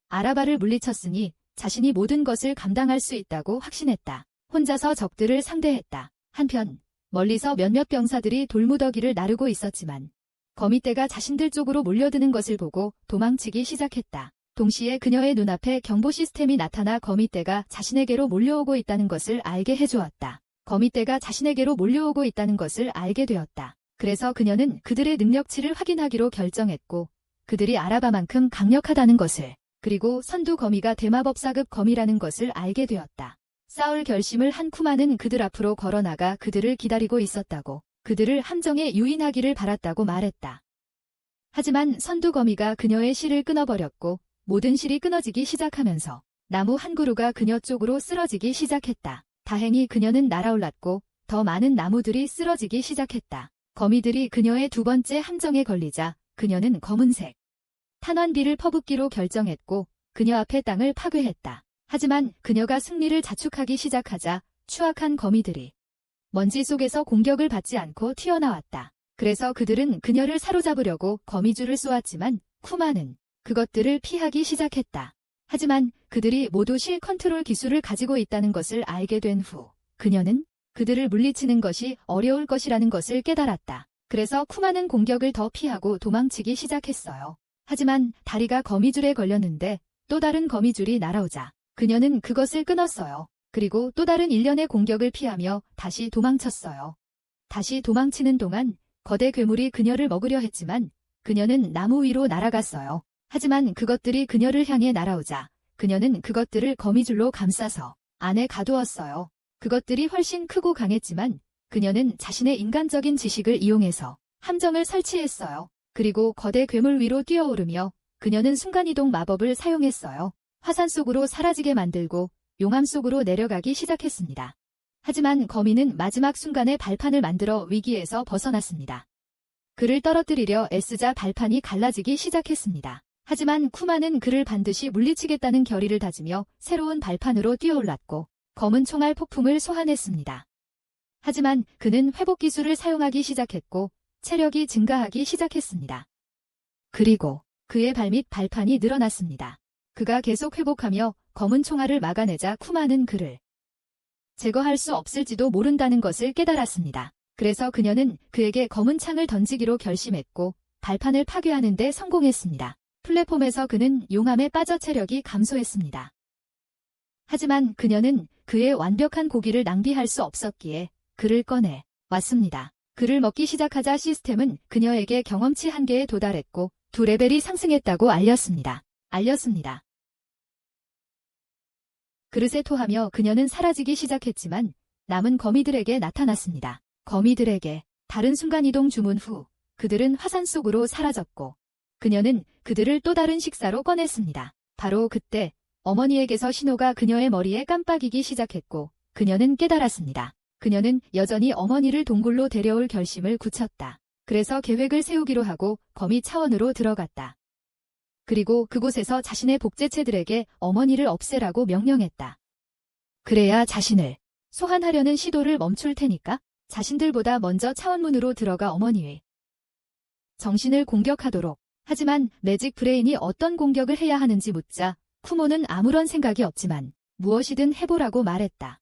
아라바를 물리쳤으니 자신이 모든 것을 감당할 수 있다고 확신했다. 혼자서 적들을 상대했다. 한편 멀리서 몇몇 병사들이 돌무더기를 나르고 있었지만 거미떼가 자신들 쪽으로 몰려드는 것을 보고 도망치기 시작했다. 동시에 그녀의 눈앞에 경보 시스템이 나타나 거미떼가 자신에게로 몰려오고 있다는 것을 알게 해주었다. 거미떼가 자신에게로 몰려오고 있다는 것을 알게 되었다. 그래서 그녀는 그들의 능력치를 확인하기로 결정했고 그들이 아라바만큼 강력하다는 것을 그리고 선두 거미가 대마법사급 거미라는 것을 알게 되었다. 싸울 결심을 한 쿠마는 그들 앞으로 걸어나가 그들을 기다리고 있었다고 그들을 함정에 유인하기를 바랐다고 말했다. 하지만 선두거미가 그녀의 실을 끊어버렸고 모든 실이 끊어지기 시작하면서 나무 한 그루가 그녀 쪽으로 쓰러지기 시작했다. 다행히 그녀는 날아올랐고 더 많은 나무들이 쓰러지기 시작했다. 거미들이 그녀의 두 번째 함정에 걸리자 그녀는 검은색 탄환비를 퍼붓기로 결정했고 그녀 앞의 땅을 파괴했다. 하지만 그녀가 승리를 자축하기 시작하자 추악한 거미들이 먼지 속에서 공격을 받지 않고 튀어나왔다. 그래서 그들은 그녀를 사로잡으려고 거미줄을 쏘았지만 쿠마는 그것들을 피하기 시작했다. 하지만 그들이 모두 실 컨트롤 기술을 가지고 있다는 것을 알게 된 후 그녀는 그들을 물리치는 것이 어려울 것이라는 것을 깨달았다. 그래서 쿠마는 공격을 더 피하고 도망치기 시작했어요. 하지만 다리가 거미줄에 걸렸는데 또 다른 거미줄이 날아오자 그녀는 그것을 끊었어요. 그리고 또 다른 일련의 공격을 피하며 다시 도망쳤어요. 다시 도망치는 동안 거대 괴물이 그녀를 먹으려 했지만 그녀는 나무 위로 날아갔어요. 하지만 그것들이 그녀를 향해 날아오자 그녀는 그것들을 거미줄로 감싸서 안에 가두었어요. 그것들이 훨씬 크고 강했지만 그녀는 자신의 인간적인 지식을 이용해서 함정을 설치했어요. 그리고 거대 괴물 위로 뛰어오르며 그녀는 순간이동 마법을 사용했어요. 화산 속으로 사라지게 만들고 용암 속으로 내려가기 시작했습니다. 하지만 거미는 마지막 순간에 발판을 만들어 위기에서 벗어났습니다. 그를 떨어뜨리려 애쓰자 발판이 갈라지기 시작했습니다. 하지만 쿠마는 그를 반드시 물리치겠다는 결의를 다지며 새로운 발판으로 뛰어올랐고 검은 총알 폭풍을 소환했습니다. 하지만 그는 회복 기술을 사용하기 시작했고 체력이 증가하기 시작했습니다. 그리고 그의 발밑 발판이 늘어났습니다. 그가 계속 회복하며 검은 총알을 막아내자 쿠마는 그를 제거할 수 없을지도 모른다는 것을 깨달았습니다. 그래서 그녀는 그에게 검은 창을 던지기로 결심했고 발판을 파괴하는 데 성공했습니다. 플랫폼에서 그는 용암에 빠져 체력이 감소했습니다. 하지만 그녀는 그의 완벽한 고기를 낭비할 수 없었기에 그를 꺼내 왔습니다. 그를 먹기 시작하자 시스템은 그녀에게 경험치 한계에 도달했고 2레벨이 상승했다고 알렸습니다. 그릇에 토하며 그녀는 사라지기 시작했지만 남은 거미들에게 나타났습니다. 거미들에게 다른 순간이동 주문 후 그들은 화산 속으로 사라졌고 그녀는 그들을 또 다른 식사로 꺼냈습니다. 바로 그때 어머니에게서 신호가 그녀의 머리에 깜빡이기 시작했고 그녀는 깨달았습니다. 그녀는 여전히 어머니를 동굴로 데려올 결심을 굳혔다. 그래서 계획을 세우기로 하고 거미 차원으로 들어갔다. 그리고 그곳에서 자신의 복제체들에게 어머니를 없애라고 명령했다. 그래야 자신을 소환하려는 시도를 멈출 테니까 자신들보다 먼저 차원문으로 들어가 어머니의 정신을 공격하도록. 하지만 매직 브레인이 어떤 공격을 해야 하는지 묻자 쿠모는 아무런 생각이 없지만 무엇이든 해보라고 말했다.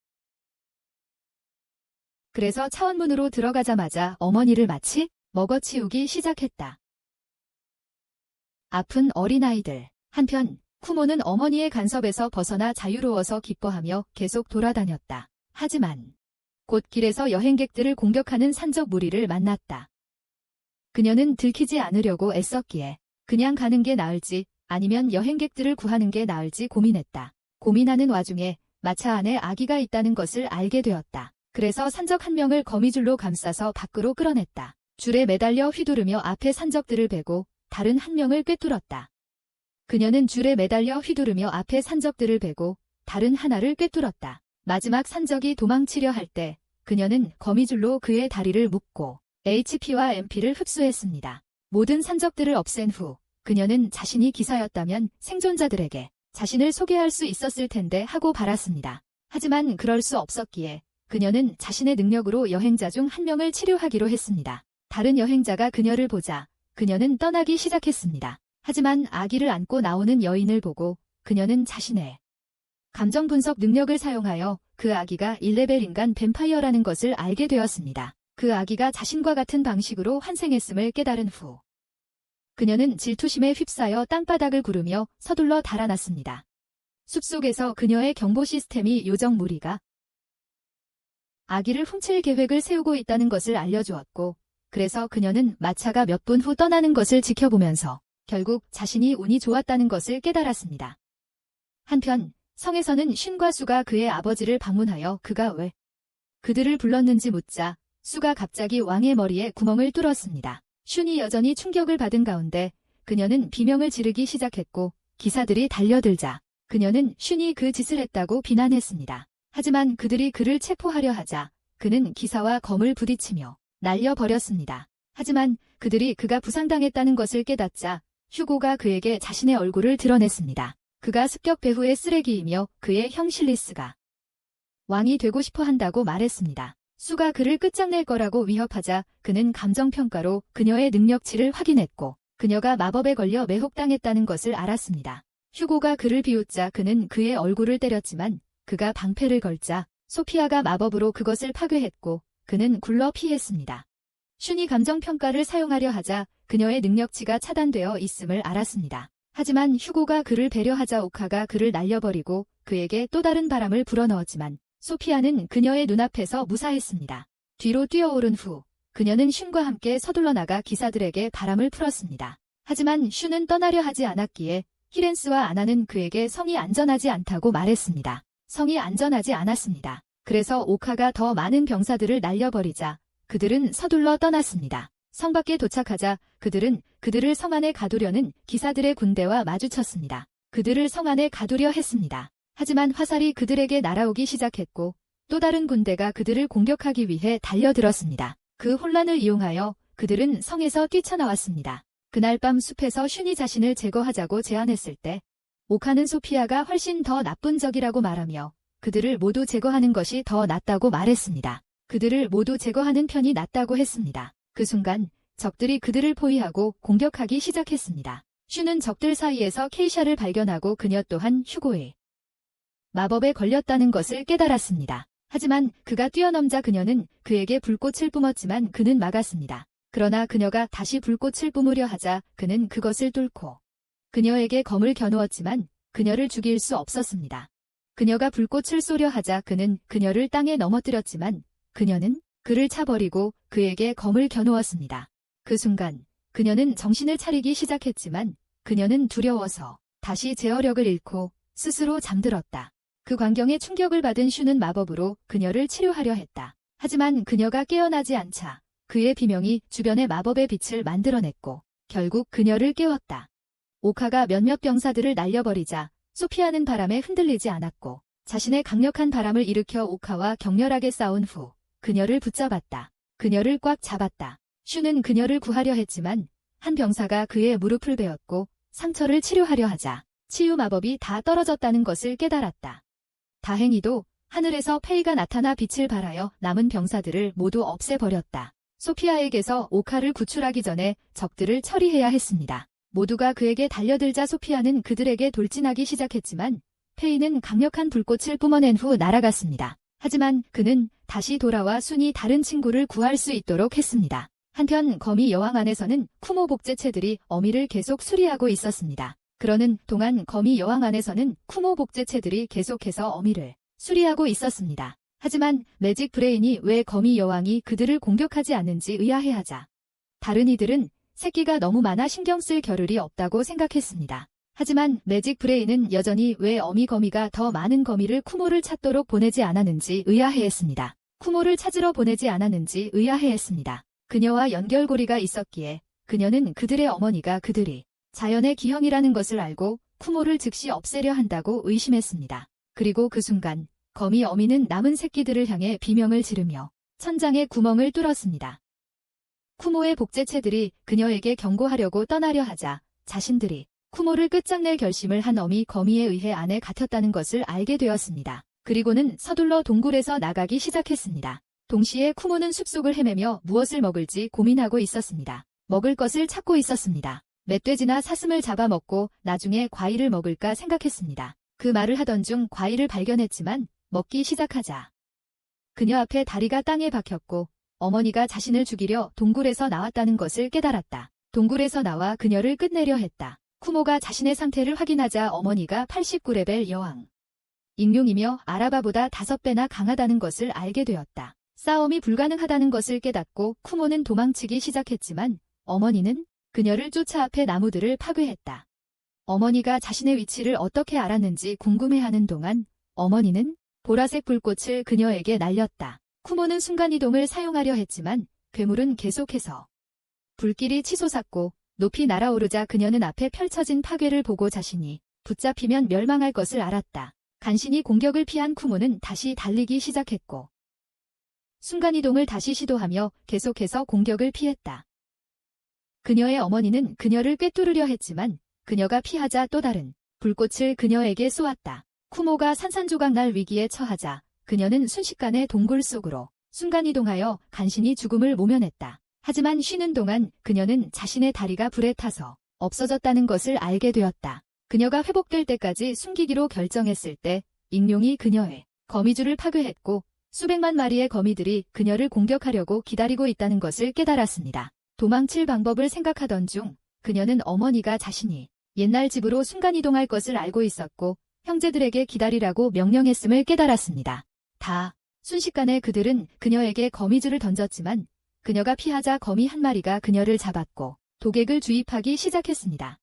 그래서 차원문으로 들어가자마자 어머니를 마치 먹어치우기 시작했다. 아픈 어린아이들. 한편 쿠모는 어머니의 간섭에서 벗어나 자유로워서 기뻐하며 계속 돌아다녔다. 하지만 곧 길에서 여행객들을 공격하는 산적 무리를 만났다. 그녀는 들키지 않으려고 애썼기에 그냥 가는 게 나을지 아니면 여행객들을 구하는 게 나을지 고민했다. 고민하는 와중에 마차 안에 아기가 있다는 것을 알게 되었다. 그래서 산적 한 명을 거미줄로 감싸서 밖으로 끌어냈다. 줄에 매달려 휘두르며 앞에 산적들을 베고 다른 한 명을 꿰뚫었다. 그녀는 줄에 매달려 휘두르며 앞에 산적들을 베고 다른 하나를 꿰뚫었다. 마지막 산적이 도망치려 할 때 그녀는 거미줄로 그의 다리를 묶고 HP와 MP를 흡수했습니다. 모든 산적들을 없앤 후 그녀는 자신이 기사였다면 생존자들에게 자신을 소개할 수 있었을 텐데 하고 바랐습니다. 하지만 그럴 수 없었기에 그녀는 자신의 능력으로 여행자 중 한 명을 치료하기로 했습니다. 다른 여행자가 그녀를 보자 그녀는 떠나기 시작했습니다. 하지만 아기를 안고 나오는 여인을 보고 그녀는 자신의 감정 분석 능력을 사용하여 그 아기가 1레벨 인간 뱀파이어라는 것을 알게 되었습니다. 그 아기가 자신과 같은 방식으로 환생했음을 깨달은 후 그녀는 질투심에 휩싸여 땅바닥을 구르며 서둘러 달아났습니다. 숲속에서 그녀의 경보 시스템이 요정 무리가 아기를 훔칠 계획을 세우고 있다는 것을 알려주었고 그래서 그녀는 마차가 몇 분 후 떠나는 것을 지켜보면서 결국 자신이 운이 좋았다는 것을 깨달았습니다. 한편 성에서는 쉰과 수가 그의 아버지를 방문하여 그가 왜 그들을 불렀는지 묻자 수가 갑자기 왕의 머리에 구멍을 뚫었습니다. 슌이 여전히 충격을 받은 가운데 그녀는 비명을 지르기 시작했고 기사들이 달려들자 그녀는 슌이 그 짓을 했다고 비난했습니다. 하지만 그들이 그를 체포하려 하자 그는 기사와 검을 부딪히며 날려버렸습니다. 하지만 그들이 그가 부상당했다는 것을 깨닫자 휴고가 그에게 자신의 얼굴을 드러냈습니다. 그가 습격 배후의 쓰레기이며 그의 형 실리스가 왕이 되고 싶어 한다고 말했습니다. 수가 그를 끝장낼 거라고 위협하자 그는 감정평가로 그녀의 능력치를 확인했고 그녀가 마법에 걸려 매혹당했다는 것을 알았습니다. 휴고가 그를 비웃자 그는 그의 얼굴을 때렸지만 그가 방패를 걸자 소피아가 마법으로 그것을 파괴했고 그는 굴러 피했습니다. 슌이 감정평가를 사용하려 하자 그녀의 능력치가 차단되어 있음을 알았습니다. 하지만 휴고가 그를 배려하자 오카가 그를 날려버리고 그에게 또 다른 바람을 불어넣었지만 소피아는 그녀의 눈앞에서 무사했습니다. 뒤로 뛰어오른 후 그녀는 슌과 함께 서둘러 나가 기사들에게 바람을 풀었습니다. 하지만 슌은 떠나려 하지 않았기에 히렌스와 아나는 그에게 성이 안전하지 않다고 말했습니다. 성이 안전하지 않았습니다. 그래서 오카가 더 많은 병사들을 날려버리자 그들은 서둘러 떠났습니다. 성 밖에 도착하자 그들은 그들을 성 안에 가두려는 기사들의 군대와 마주쳤습니다. 그들을 성 안에 가두려 했습니다. 하지만 화살이 그들에게 날아오기 시작했고 또 다른 군대가 그들을 공격하기 위해 달려들었습니다. 그 혼란을 이용하여 그들은 성에서 뛰쳐나왔습니다. 그날 밤 숲에서 슌이 자신을 제거하자고 제안했을 때 오카는 소피아가 훨씬 더 나쁜 적이라고 말하며 그들을 모두 제거하는 것이 더 낫다고 말했습니다. 그들을 모두 제거하는 편이 낫다고 했습니다. 그 순간 적들이 그들을 포위하고 공격하기 시작했습니다. 슌은 적들 사이에서 케이샤를 발견하고 그녀 또한 휴고의 마법에 걸렸다는 것을 깨달았습니다. 하지만 그가 뛰어넘자 그녀는 그에게 불꽃을 뿜었지만 그는 막았습니다. 그러나 그녀가 다시 불꽃을 뿜으려 하자 그는 그것을 뚫고 그녀에게 검을 겨누었지만 그녀를 죽일 수 없었습니다. 그녀가 불꽃을 쏘려 하자 그는 그녀를 땅에 넘어뜨렸지만 그녀는 그를 차버리고 그에게 검을 겨누었습니다. 그 순간 그녀는 정신을 차리기 시작했지만 그녀는 두려워서 다시 제어력을 잃고 스스로 잠들었다. 그 광경에 충격을 받은 슌은 마법으로 그녀를 치료하려 했다. 하지만 그녀가 깨어나지 않자 그의 비명이 주변의 마법의 빛을 만들어냈고 결국 그녀를 깨웠다. 오카가 몇몇 병사들을 날려버리자 소피아는 바람에 흔들리지 않았고 자신의 강력한 바람을 일으켜 오카와 격렬하게 싸운 후 그녀를 붙잡았다. 그녀를 꽉 잡았다. 슌은 그녀를 구하려 했지만 한 병사가 그의 무릎을 베었고 상처를 치료하려 하자 치유 마법이 다 떨어졌다는 것을 깨달았다. 다행히도 하늘에서 페이가 나타나 빛을 발하여 남은 병사들을 모두 없애버렸다. 소피아에게서 오카를 구출하기 전에 적들을 처리해야 했습니다. 모두가 그에게 달려들자 소피아는 그들에게 돌진하기 시작했지만 페이는 강력한 불꽃을 뿜어낸 후 날아갔습니다. 하지만 그는 다시 돌아와 순이 다른 친구를 구할 수 있도록 했습니다. 한편 거미 여왕 안에서는 쿠모 복제체들이 어미를 계속 수리하고 있었습니다. 그러는 동안 거미 여왕 안에서는 쿠모 복제체들이 계속해서 어미를 수리하고 있었습니다. 하지만 매직 브레인이 왜 거미 여왕이 그들을 공격하지 않는지 의아해하자 다른 이들은 새끼가 너무 많아 신경 쓸 겨를이 없다고 생각했습니다. 하지만 매직 브레인은 여전히 왜 어미 거미가 더 많은 거미를 쿠모를 찾도록 보내지 않았는지 의아해했습니다. 쿠모를 찾으러 보내지 않았는지 의아해했습니다. 그녀와 연결고리가 있었기에 그녀는 그들의 어머니가 그들이 자연의 기형이라는 것을 알고 쿠모를 즉시 없애려 한다고 의심했습니다. 그리고 그 순간 거미 어미는 남은 새끼들을 향해 비명을 지르며 천장에 구멍을 뚫었습니다. 쿠모의 복제체들이 그녀에게 경고하려고 떠나려 하자 자신들이 쿠모를 끝장낼 결심을 한 어미 거미에 의해 안에 갇혔다는 것을 알게 되었습니다. 그리고는 서둘러 동굴에서 나가기 시작했습니다. 동시에 쿠모는 숲속을 헤매며 무엇을 먹을지 고민하고 있었습니다. 먹을 것을 찾고 있었습니다. 멧돼지나 사슴을 잡아먹고 나중에 과일을 먹을까 생각했습니다. 그 말을 하던 중 과일을 발견했지만 먹기 시작하자 그녀 앞에 다리가 땅에 박혔고 어머니가 자신을 죽이려 동굴에서 나왔다는 것을 깨달았다. 동굴에서 나와 그녀를 끝내려 했다. 쿠모가 자신의 상태를 확인하자 어머니가 89레벨 여왕 익룡이며 아라바보다 5배나 강하다는 것을 알게 되었다. 싸움이 불가능하다는 것을 깨닫고 쿠모는 도망치기 시작했지만 어머니는 그녀를 쫓아 앞에 나무들을 파괴했다. 어머니가 자신의 위치를 어떻게 알았는지 궁금해하는 동안 어머니는 보라색 불꽃을 그녀에게 날렸다. 쿠모는 순간이동을 사용하려 했지만 괴물은 계속해서 불길이 치솟았고 높이 날아오르자 그녀는 앞에 펼쳐진 파괴를 보고 자신이 붙잡히면 멸망할 것을 알았다. 간신히 공격을 피한 쿠모는 다시 달리기 시작했고 순간이동을 다시 시도하며 계속해서 공격을 피했다. 그녀의 어머니는 그녀를 꿰뚫으려 했지만 그녀가 피하자 또 다른 불꽃을 그녀에게 쏘았다. 쿠모가 산산조각 날 위기에 처하자 그녀는 순식간에 동굴 속으로 순간이동하여 간신히 죽음을 모면했다. 하지만 쉬는 동안 그녀는 자신의 다리가 불에 타서 없어졌다는 것을 알게 되었다. 그녀가 회복될 때까지 숨기기로 결정했을 때 익룡이 그녀의 거미줄을 파괴했고 수백만 마리의 거미들이 그녀를 공격하려고 기다리고 있다는 것을 깨달았습니다. 도망칠 방법을 생각하던 중 그녀는 어머니가 자신이 옛날 집으로 순간이동할 것을 알고 있었고 형제들에게 기다리라고 명령했음을 깨달았습니다. 다 순식간에 그들은 그녀에게 거미줄을 던졌지만 그녀가 피하자 거미 한 마리가 그녀를 잡았고 독액을 주입하기 시작했습니다.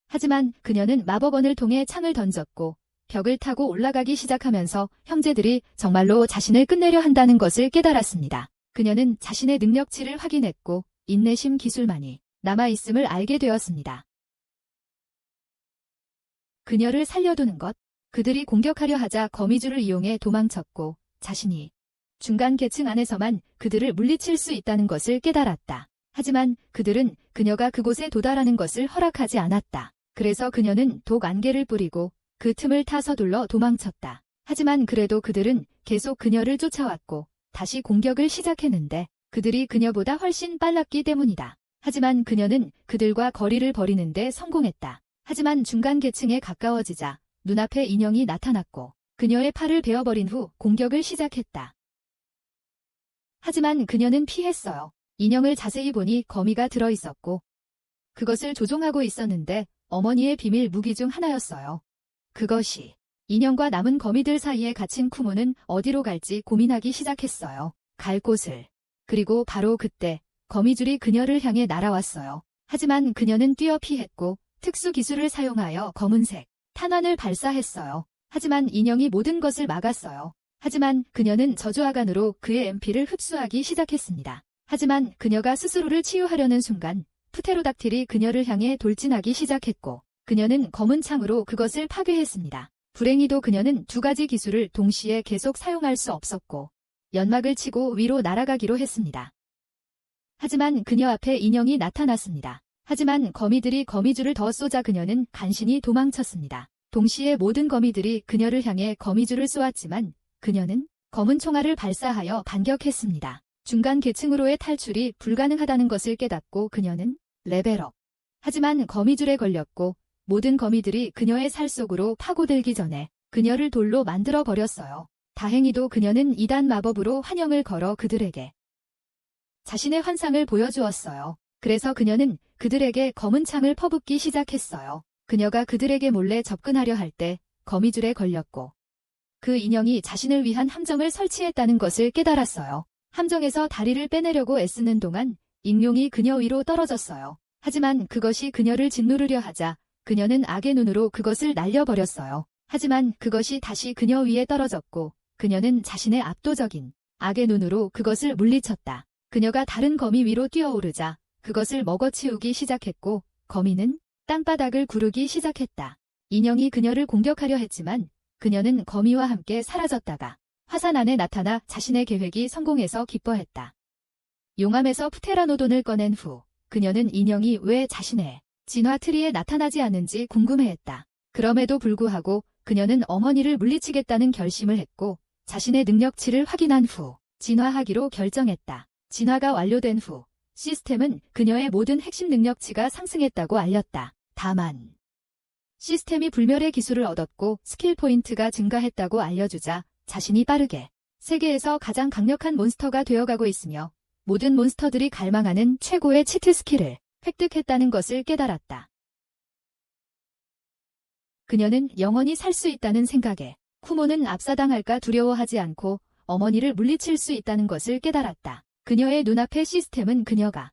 하지만 그녀는 마법원을 통해 창을 던졌고 벽을 타고 올라가기 시작하면서 형제들이 정말로 자신을 끝내려 한다는 것을 깨달았습니다. 그녀는 자신의 능력치를 확인했고 인내심 기술만이 남아있음을 알게 되었습니다. 그녀를 살려두는 것. 그들이 공격하려 하자 거미줄을 이용해 도망쳤고 자신이 중간 계층 안에서만 그들을 물리칠 수 있다는 것을 깨달았다. 하지만 그들은 그녀가 그곳에 도달하는 것을 허락하지 않았다. 그래서 그녀는 독 안개를 뿌리고 그 틈을 타 서둘러 도망쳤다. 하지만 그래도 그들은 계속 그녀를 쫓아왔고 다시 공격을 시작했는데 그들이 그녀보다 훨씬 빨랐기 때문이다. 하지만 그녀는 그들과 거리를 벌이는데 성공했다. 하지만 중간 계층에 가까워지자 눈앞에 인형이 나타났고 그녀의 팔을 베어버린 후 공격을 시작했다. 하지만 그녀는 피했어요. 인형을 자세히 보니 거미가 들어있었고 그것을 조종하고 있었는데 어머니의 비밀 무기 중 하나였어요. 그것이 인형과 남은 거미들 사이에 갇힌 쿠모는 어디로 갈지 고민하기 시작했어요. 갈 곳을. 그리고 바로 그때 거미줄이 그녀를 향해 날아왔어요. 하지만 그녀는 뛰어 피했고 특수 기술을 사용하여 검은색 탄환을 발사했어요. 하지만 인형이 모든 것을 막았어요. 하지만 그녀는 저주아간으로 그의 MP를 흡수하기 시작했습니다. 하지만 그녀가 스스로를 치유하려는 순간 프테로닥틸이 그녀를 향해 돌진하기 시작했고 그녀는 검은 창으로 그것을 파괴했습니다. 불행히도 그녀는 두 가지 기술을 동시에 계속 사용할 수 없었고 연막을 치고 위로 날아가기로 했습니다. 하지만 그녀 앞에 인형이 나타났습니다. 하지만 거미들이 거미줄을 더 쏘자 그녀는 간신히 도망쳤습니다. 동시에 모든 거미들이 그녀를 향해 거미줄을 쏘았지만 그녀는 검은 총알을 발사하여 반격했습니다. 중간 계층으로의 탈출이 불가능하다는 것을 깨닫고 그녀는 레벨업. 하지만 거미줄에 걸렸고 모든 거미들이 그녀의 살 속으로 파고들기 전에 그녀를 돌로 만들어 버렸어요. 다행히도 그녀는 2단 마법으로 환영을 걸어 그들에게 자신의 환상을 보여주었어요. 그래서 그녀는 그들에게 검은 창을 퍼붓기 시작했어요. 그녀가 그들에게 몰래 접근하려 할 때 거미줄에 걸렸고 그 인형이 자신을 위한 함정을 설치했다는 것을 깨달았어요. 함정에서 다리를 빼내려고 애쓰는 동안 익룡이 그녀 위로 떨어졌어요. 하지만 그것이 그녀를 짓누르려 하자 그녀는 악의 눈으로 그것을 날려버렸어요. 하지만 그것이 다시 그녀 위에 떨어졌고 그녀는 자신의 압도적인 악의 눈으로 그것을 물리쳤다. 그녀가 다른 거미 위로 뛰어오르자 그것을 먹어치우기 시작했고 거미는 땅바닥을 구르기 시작했다. 인형이 그녀를 공격하려 했지만 그녀는 거미와 함께 사라졌다가 화산 안에 나타나 자신의 계획이 성공해서 기뻐했다. 용암에서 프테라노돈을 꺼낸 후 그녀는 인형이 왜 자신의 진화 트리에 나타나지 않는지 궁금해했다. 그럼에도 불구하고 그녀는 어머니를 물리치겠다는 결심을 했고 자신의 능력치를 확인한 후 진화하기로 결정했다. 진화가 완료된 후 시스템은 그녀의 모든 핵심 능력치가 상승했다고 알렸다. 다만 시스템이 불멸의 기술을 얻었고 스킬 포인트가 증가했다고 알려주자 자신이 빠르게 세계에서 가장 강력한 몬스터가 되어가고 있으며 모든 몬스터들이 갈망하는 최고의 치트 스킬을 획득했다는 것을 깨달았다. 그녀는 영원히 살 수 있다는 생각에 쿠모는 압사당할까 두려워하지 않고 어머니를 물리칠 수 있다는 것을 깨달았다. 그녀의 눈앞의 시스템은 그녀가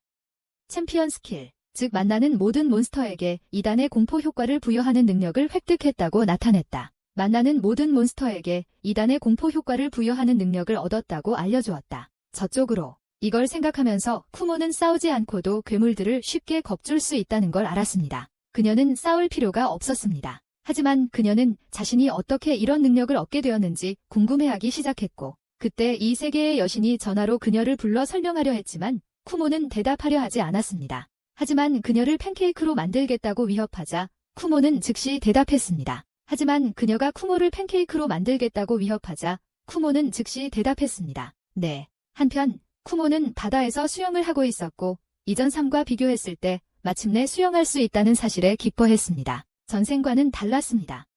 챔피언 스킬, 즉 만나는 모든 몬스터에게 2단의 공포 효과를 부여하는 능력을 획득했다고 나타냈다. 만나는 모든 몬스터에게 2단의 공포 효과를 부여하는 능력을 얻었다고 알려주었다. 저쪽으로 이걸 생각하면서 쿠모는 싸우지 않고도 괴물들을 쉽게 겁줄 수 있다는 걸 알았습니다. 그녀는 싸울 필요가 없었습니다. 하지만 그녀는 자신이 어떻게 이런 능력을 얻게 되었는지 궁금해하기 시작했고, 그때 이 세계의 여신이 전화로 그녀를 불러 설명하려 했지만 쿠모는 대답하려 하지 않았습니다. 하지만 그녀를 팬케이크로 만들겠다고 위협하자 쿠모는 즉시 대답했습니다. 하지만 그녀가 쿠모를 팬케이크로 만들겠다고 위협하자 쿠모는 즉시 대답했습니다. 네. 한편 쿠모는 바다에서 수영을 하고 있었고 이전 삶과 비교했을 때 마침내 수영할 수 있다는 사실에 기뻐했습니다. 전생과는 달랐습니다.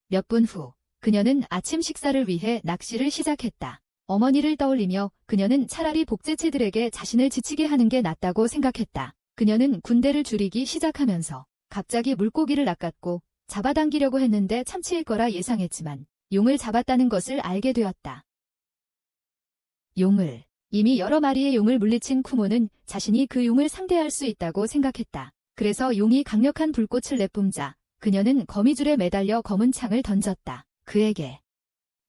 몇 분 후 그녀는 아침 식사를 위해 낚시를 시작했다. 어머니를 떠올리며 그녀는 차라리 복제체들에게 자신을 지치게 하는 게 낫다고 생각했다. 그녀는 군대를 줄이기 시작하면서 갑자기 물고기를 낚았고 잡아당기려고 했는데 참치일 거라 예상했지만 용을 잡았다는 것을 알게 되었다. 용을. 이미 여러 마리의 용을 물리친 쿠모는 자신이 그 용을 상대할 수 있다고 생각했다. 그래서 용이 강력한 불꽃을 내뿜자 그녀는 거미줄에 매달려 검은 창을 던졌다. 그에게.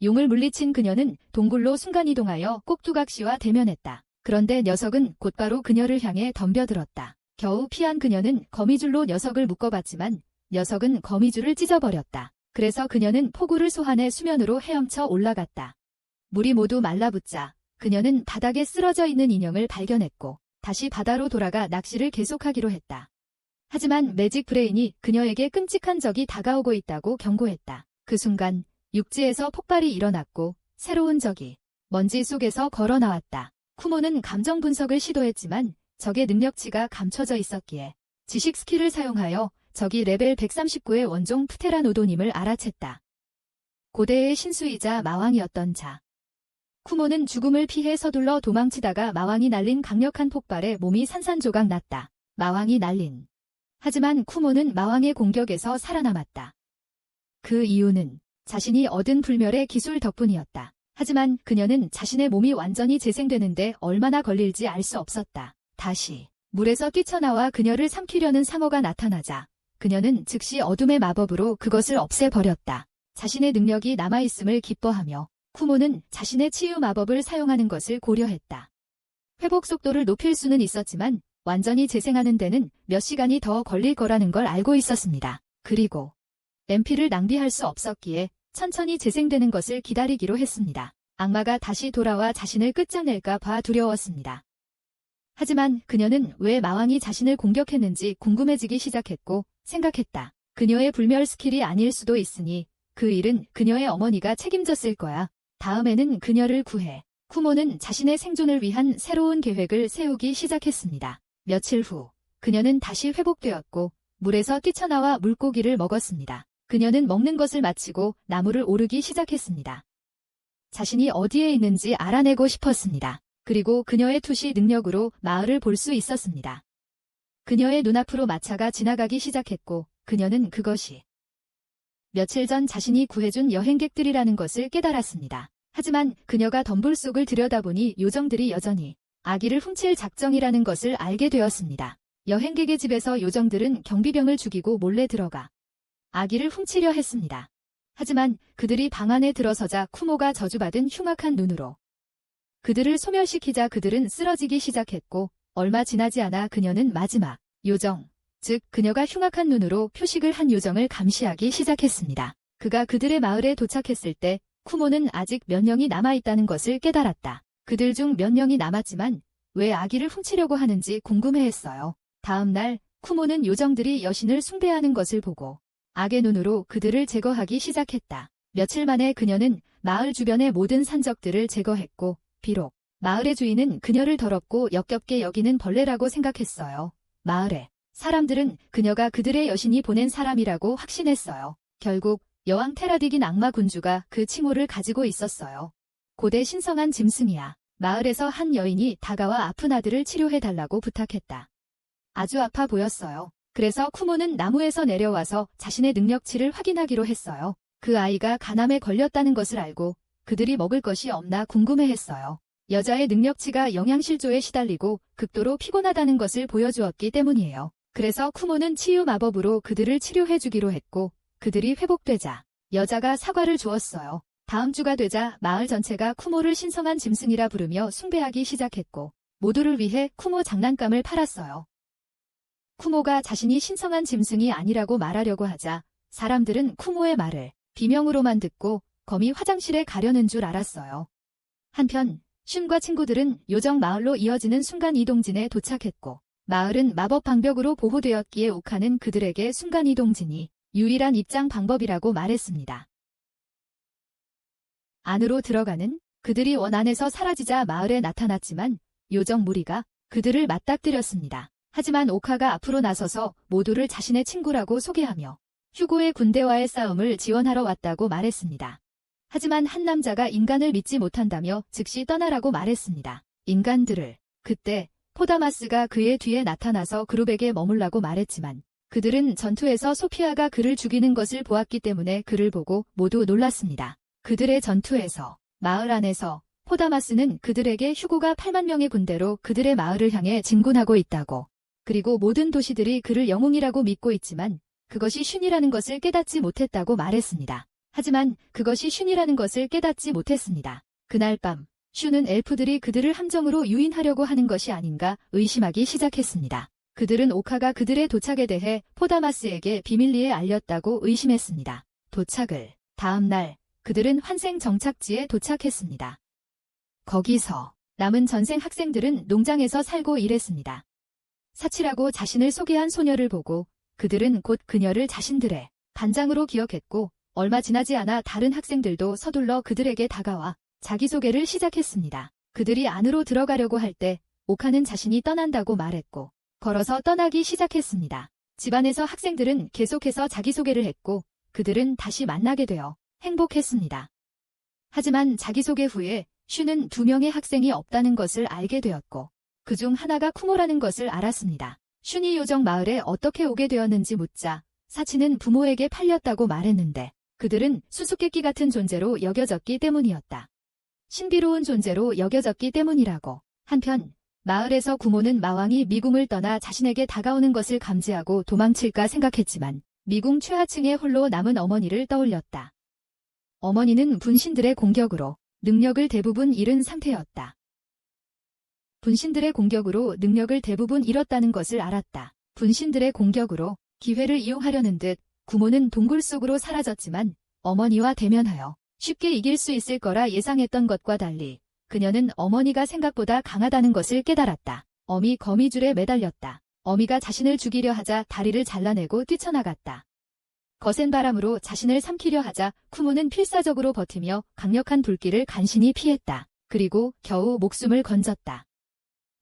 용을 물리친 그녀는 동굴로 순간이동하여 꼭두각시와 대면했다. 그런데 녀석은 곧바로 그녀를 향해 덤벼들었다. 겨우 피한 그녀는 거미줄로 녀석을 묶어봤지만 녀석은 거미줄을 찢어버렸다. 그래서 그녀는 폭우를 소환해 수면으로 헤엄쳐 올라갔다. 물이 모두 말라붙자 그녀는 바닥에 쓰러져 있는 인형을 발견했고 다시 바다로 돌아가 낚시를 계속하기로 했다. 하지만 매직 브레인이 그녀에게 끔찍한 적이 다가오고 있다고 경고했다. 그 순간 육지에서 폭발이 일어났고 새로운 적이 먼지 속에서 걸어 나왔다. 쿠모는 감정 분석을 시도했지만 적의 능력치가 감춰져 있었기에 지식 스킬을 사용하여 적이 레벨 139의 원종 프테라노돈임을 알아챘다. 고대의 신수이자 마왕이었던 자. 쿠모는 죽음을 피해 서둘러 도망치다가 마왕이 날린 강력한 폭발에 몸이 산산조각 났다. 마왕이 날린. 하지만 쿠모는 마왕의 공격에서 살아남았다. 그 이유는 자신이 얻은 불멸의 기술 덕분이었다. 하지만 그녀는 자신의 몸이 완전히 재생되는데 얼마나 걸릴지 알 수 없었다. 다시 물에서 뛰쳐나와 그녀를 삼키려는 상어가 나타나자 그녀는 즉시 어둠의 마법으로 그것을 없애버렸다. 자신의 능력이 남아있음을 기뻐하며 쿠모는 자신의 치유 마법을 사용하는 것을 고려했다. 회복 속도를 높일 수는 있었지만 완전히 재생하는 데는 몇 시간이 더 걸릴 거라는 걸 알고 있었습니다. 그리고 MP를 낭비할 수 없었기에 천천히 재생되는 것을 기다리기로 했습니다. 악마가 다시 돌아와 자신을 끝장낼까 봐 두려웠습니다. 하지만 그녀는 왜 마왕이 자신을 공격했는지 궁금해지기 시작했고 생각했다. 그녀의 불멸 스킬이 아닐 수도 있으니 그 일은 그녀의 어머니가 책임졌을 거야. 다음에는 그녀를 구해. 쿠모는 자신의 생존을 위한 새로운 계획을 세우기 시작했습니다. 며칠 후 그녀는 다시 회복되었고 물에서 뛰쳐나와 물고기를 먹었습니다. 그녀는 먹는 것을 마치고 나무를 오르기 시작했습니다. 자신이 어디에 있는지 알아내고 싶었습니다. 그리고 그녀의 투시 능력으로 마을을 볼 수 있었습니다. 그녀의 눈앞으로 마차가 지나가기 시작했고 그녀는 그것이 며칠 전 자신이 구해준 여행객들이라는 것을 깨달았습니다. 하지만 그녀가 덤불 속을 들여다보니 요정들이 여전히 아기를 훔칠 작정이라는 것을 알게 되었습니다. 여행객의 집에서 요정들은 경비병을 죽이고 몰래 들어가 아기를 훔치려 했습니다. 하지만 그들이 방 안에 들어서자 쿠모가 저주받은 흉악한 눈으로 그들을 소멸시키자 그들은 쓰러지기 시작했고 얼마 지나지 않아 그녀는 마지막 요정, 즉 그녀가 흉악한 눈으로 표식을 한 요정을 감시하기 시작했습니다. 그가 그들의 마을에 도착했을 때 쿠모는 아직 몇 명이 남아있다는 것을 깨달았다. 그들 중 몇 명이 남았지만 왜 아기를 훔치려고 하는지 궁금해했어요. 다음 날 쿠모는 요정들이 여신을 숭배하는 것을 보고 악의 눈으로 그들을 제거하기 시작했다. 며칠 만에 그녀는 마을 주변의 모든 산적들을 제거했고 비록 마을의 주인은 그녀를 더럽고 역겹게 여기는 벌레라고 생각했어요. 마을의 사람들은 그녀가 그들의 여신이 보낸 사람이라고 확신했어요. 결국 여왕 테라딕인 악마 군주가 그 칭호를 가지고 있었어요. 고대 신성한 짐승이야. 마을에서 한 여인이 다가와 아픈 아들을 치료해달라고 부탁했다. 아주 아파 보였어요. 그래서 쿠모는 나무에서 내려와서 자신의 능력치를 확인하기로 했어요. 그 아이가 간암에 걸렸다는 것을 알고 그들이 먹을 것이 없나 궁금해했어요. 여자의 능력치가 영양실조에 시달리고 극도로 피곤하다는 것을 보여주었기 때문이에요. 그래서 쿠모는 치유 마법으로 그들을 치료해주기로 했고 그들이 회복되자 여자가 사과를 주었어요. 다음 주가 되자 마을 전체가 쿠모를 신성한 짐승이라 부르며 숭배하기 시작했고 모두를 위해 쿠모 장난감을 팔았어요. 쿠모가 자신이 신성한 짐승이 아니라고 말하려고 하자 사람들은 쿠모의 말을 비명으로만 듣고 거미 화장실에 가려는 줄 알았어요. 한편 슌과 친구들은 요정 마을로 이어지는 순간이동진에 도착했고 마을은 마법 방벽으로 보호되었기에 옥하는 그들에게 순간이동진이 유일한 입장 방법이라고 말했습니다. 안으로 들어가는 그들이 원 안에서 사라지자 마을에 나타났지만 요정 무리가 그들을 맞닥뜨렸습니다. 하지만 옥하가 앞으로 나서서 모두를 자신의 친구라고 소개하며 휴고의 군대와의 싸움을 지원하러 왔다고 말했습니다. 하지만 한 남자가 인간을 믿지 못한다며 즉시 떠나라고 말했습니다. 인간들을. 그때 포다마스가 그의 뒤에 나타나서 그룹에게 머물라고 말했지만 그들은 전투에서 소피아가 그를 죽이는 것을 보았기 때문에 그를 보고 모두 놀랐습니다. 그들의 전투에서 마을 안에서 포다마스는 그들에게 휴고가 8만 명의 군대로 그들의 마을을 향해 진군하고 있다고, 그리고 모든 도시들이 그를 영웅이라고 믿고 있지만 그것이 슌이라는 것을 깨닫지 못했다고 말했습니다. 하지만 그것이 슌이라는 것을 깨닫지 못했습니다. 그날 밤 슌은 엘프들이 그들을 함정으로 유인하려고 하는 것이 아닌가 의심하기 시작했습니다. 그들은 옥하가 그들의 도착에 대해 포다마스에게 비밀리에 알렸다고 의심했습니다. 도착을. 다음 날 그들은 환생 정착지에 도착했습니다. 거기서 남은 전생 학생들은 농장에서 살고 일했습니다. 사치라고 자신을 소개한 소녀를 보고 그들은 곧 그녀를 자신들의 반장으로 기억했고 얼마 지나지 않아 다른 학생들도 서둘러 그들에게 다가와 자기소개를 시작했습니다. 그들이 안으로 들어가려고 할 때 옥하는 자신이 떠난다고 말했고 걸어서 떠나기 시작했습니다. 집안에서 학생들은 계속해서 자기소개를 했고 그들은 다시 만나게 되어 행복했습니다. 하지만 자기소개 후에 슌은 2명의 학생이 없다는 것을 알게 되었고 그중 하나가 쿠모라는 것을 알았습니다. 슌이 요정 마을에 어떻게 오게 되었는지 묻자 사치는 부모에게 팔렸다고 말했는데 그들은 수수께끼 같은 존재로 여겨졌기 때문이었다. 신비로운 존재로 여겨졌기 때문이라고. 한편 마을에서 구모는 마왕이 미궁을 떠나 자신에게 다가오는 것을 감지하고 도망칠까 생각했지만 미궁 최하층에 홀로 남은 어머니를 떠올렸다. 어머니는 분신들의 공격으로 능력을 대부분 잃은 상태였다. 분신들의 공격으로 능력을 대부분 잃었다는 것을 알았다. 분신들의 공격으로 기회를 이용하려는 듯 구모는 동굴 속으로 사라졌지만 어머니와 대면하여 쉽게 이길 수 있을 거라 예상했던 것과 달리 그녀는 어머니가 생각보다 강하다는 것을 깨달았다. 어미 거미줄에 매달렸다. 어미가 자신을 죽이려 하자 다리를 잘라내고 뛰쳐나갔다. 거센 바람으로 자신을 삼키려 하자 쿠모는 필사적으로 버티며 강력한 불길을 간신히 피했다. 그리고 겨우 목숨을 건졌다.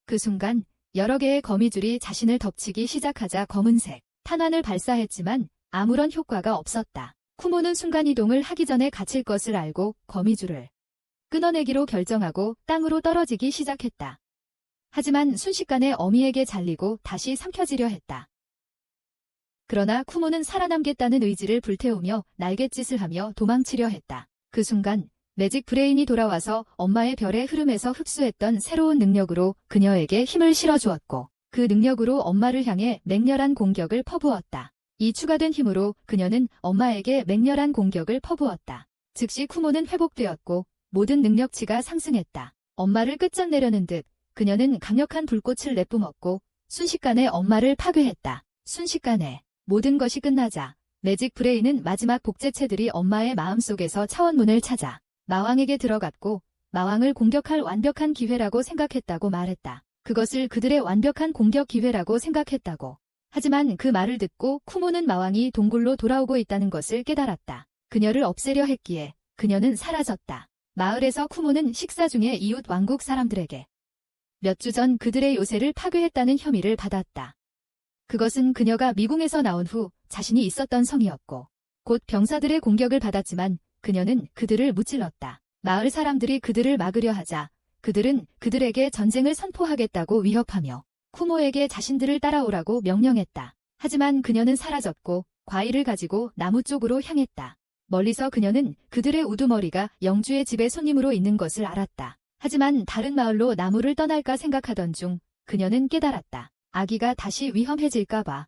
그 순간 여러 개의 거미줄이 자신을 덮치기 시작하자 검은색 탄환을 발사했지만 아무런 효과가 없었다. 쿠모는 순간이동을 하기 전에 갇힐 것을 알고 거미줄을 끊어내기로 결정하고 땅으로 떨어지기 시작했다. 하지만 순식간에 어미에게 잘리고 다시 삼켜지려 했다. 그러나 쿠모는 살아남겠다는 의지를 불태우며 날갯짓을 하며 도망치려 했다. 그 순간 매직 브레인이 돌아와서 엄마의 별의 흐름에서 흡수했던 새로운 능력으로 그녀에게 힘을 실어주었고 그 능력으로 엄마를 향해 맹렬한 공격을 퍼부었다. 이 추가된 힘으로 그녀는 엄마에게 맹렬한 공격을 퍼부었다. 즉시 쿠모는 회복되었고 모든 능력치가 상승했다. 엄마를 끝장내려는 듯 그녀는 강력한 불꽃을 내뿜었고 순식간에 엄마를 파괴했다. 순식간에 모든 것이 끝나자 매직 브레인은 마지막 복제체들이 엄마의 마음속에서 차원문을 찾아 마왕에게 들어갔고 마왕을 공격할 완벽한 기회라고 생각했다고 말했다. 그것을 그들의 완벽한 공격 기회라고 생각했다고. 하지만 그 말을 듣고 쿠모는 마왕이 동굴로 돌아오고 있다는 것을 깨달았다. 그녀를 없애려 했기에 그녀는 사라졌다. 마을에서 쿠모는 식사 중에 이웃 왕국 사람들에게 몇 주 전 그들의 요새를 파괴했다는 혐의를 받았다. 그것은 그녀가 미궁에서 나온 후 자신이 있었던 성이었고 곧 병사들의 공격을 받았지만 그녀는 그들을 무찔렀다. 마을 사람들이 그들을 막으려 하자 그들은 그들에게 전쟁을 선포하겠다고 위협하며 쿠모에게 자신들을 따라오라고 명령했다. 하지만 그녀는 사라졌고 과일을 가지고 나무 쪽으로 향했다. 멀리서 그녀는 그들의 우두머리가 영주의 집에 손님으로 있는 것을 알았다. 하지만 다른 마을로 나무를 떠날까 생각하던 중 그녀는 깨달았다. 아기가 다시 위험해질까봐.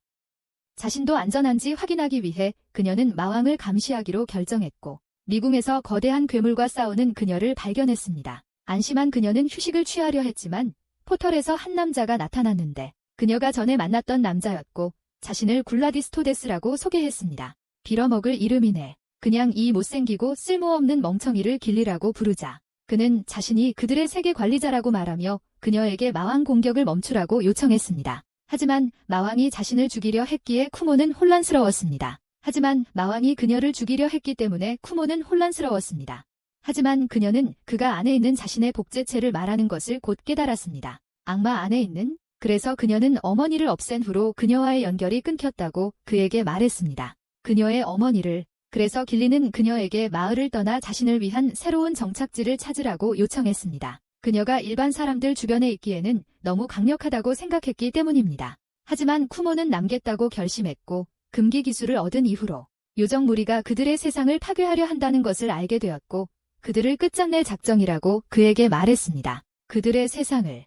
자신도 안전한지 확인하기 위해 그녀는 마왕을 감시하기로 결정했고 미궁에서 거대한 괴물과 싸우는 그녀를 발견했습니다. 안심한 그녀는 휴식을 취하려 했지만 포털에서 한 남자가 나타났는데 그녀가 전에 만났던 남자였고 자신을 글라디스토데스라고 소개했습니다. 빌어먹을 이름이네. 그냥 이 못생기고 쓸모없는 멍청이를 길리라고 부르자. 그는 자신이 그들의 세계 관리자라고 말하며 그녀에게 마왕 공격을 멈추라고 요청했습니다. 하지만 마왕이 자신을 죽이려 했기에 쿠모는 혼란스러웠습니다. 하지만 마왕이 그녀를 죽이려 했기 때문에 쿠모는 혼란스러웠습니다. 하지만 그녀는 그가 안에 있는 자신의 복제체를 말하는 것을 곧 깨달았습니다. 악마 안에 있는? 그래서 그녀는 어머니를 없앤 후로 그녀와의 연결이 끊겼다고 그에게 말했습니다. 그녀의 어머니를. 그래서 길리는 그녀에게 마을을 떠나 자신을 위한 새로운 정착지를 찾으라고 요청했습니다. 그녀가 일반 사람들 주변에 있기에는 너무 강력하다고 생각했기 때문입니다. 하지만 쿠모는 남겠다고 결심했고 금기 기술을 얻은 이후로 요정 무리가 그들의 세상을 파괴하려 한다는 것을 알게 되었고 그들을 끝장낼 작정이라고 그에게 말했습니다. 그들의 세상을.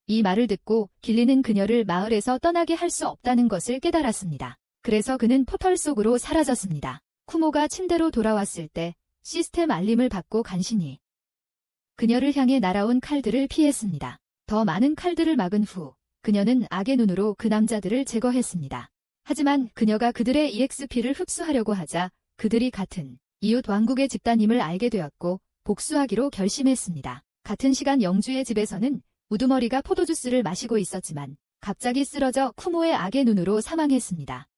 이 말을 듣고 길리는 그녀를 마을에서 떠나게 할 수 없다는 것을 깨달았습니다. 그래서 그는 포털 속으로 사라졌습니다. 쿠모가 침대로 돌아왔을 때 시스템 알림을 받고 간신히 그녀를 향해 날아온 칼들을 피했습니다. 더 많은 칼들을 막은 후 그녀는 악의 눈으로 그 남자들을 제거했습니다. 하지만 그녀가 그들의 EXP를 흡수하려고 하자 그들이 같은 이웃 왕국의 집단임을 알게 되었고 복수하기로 결심했습니다. 같은 시간 영주의 집에서는 우두머리가 포도주스를 마시고 있었지만 갑자기 쓰러져 쿠모의 악의 눈으로 사망했습니다.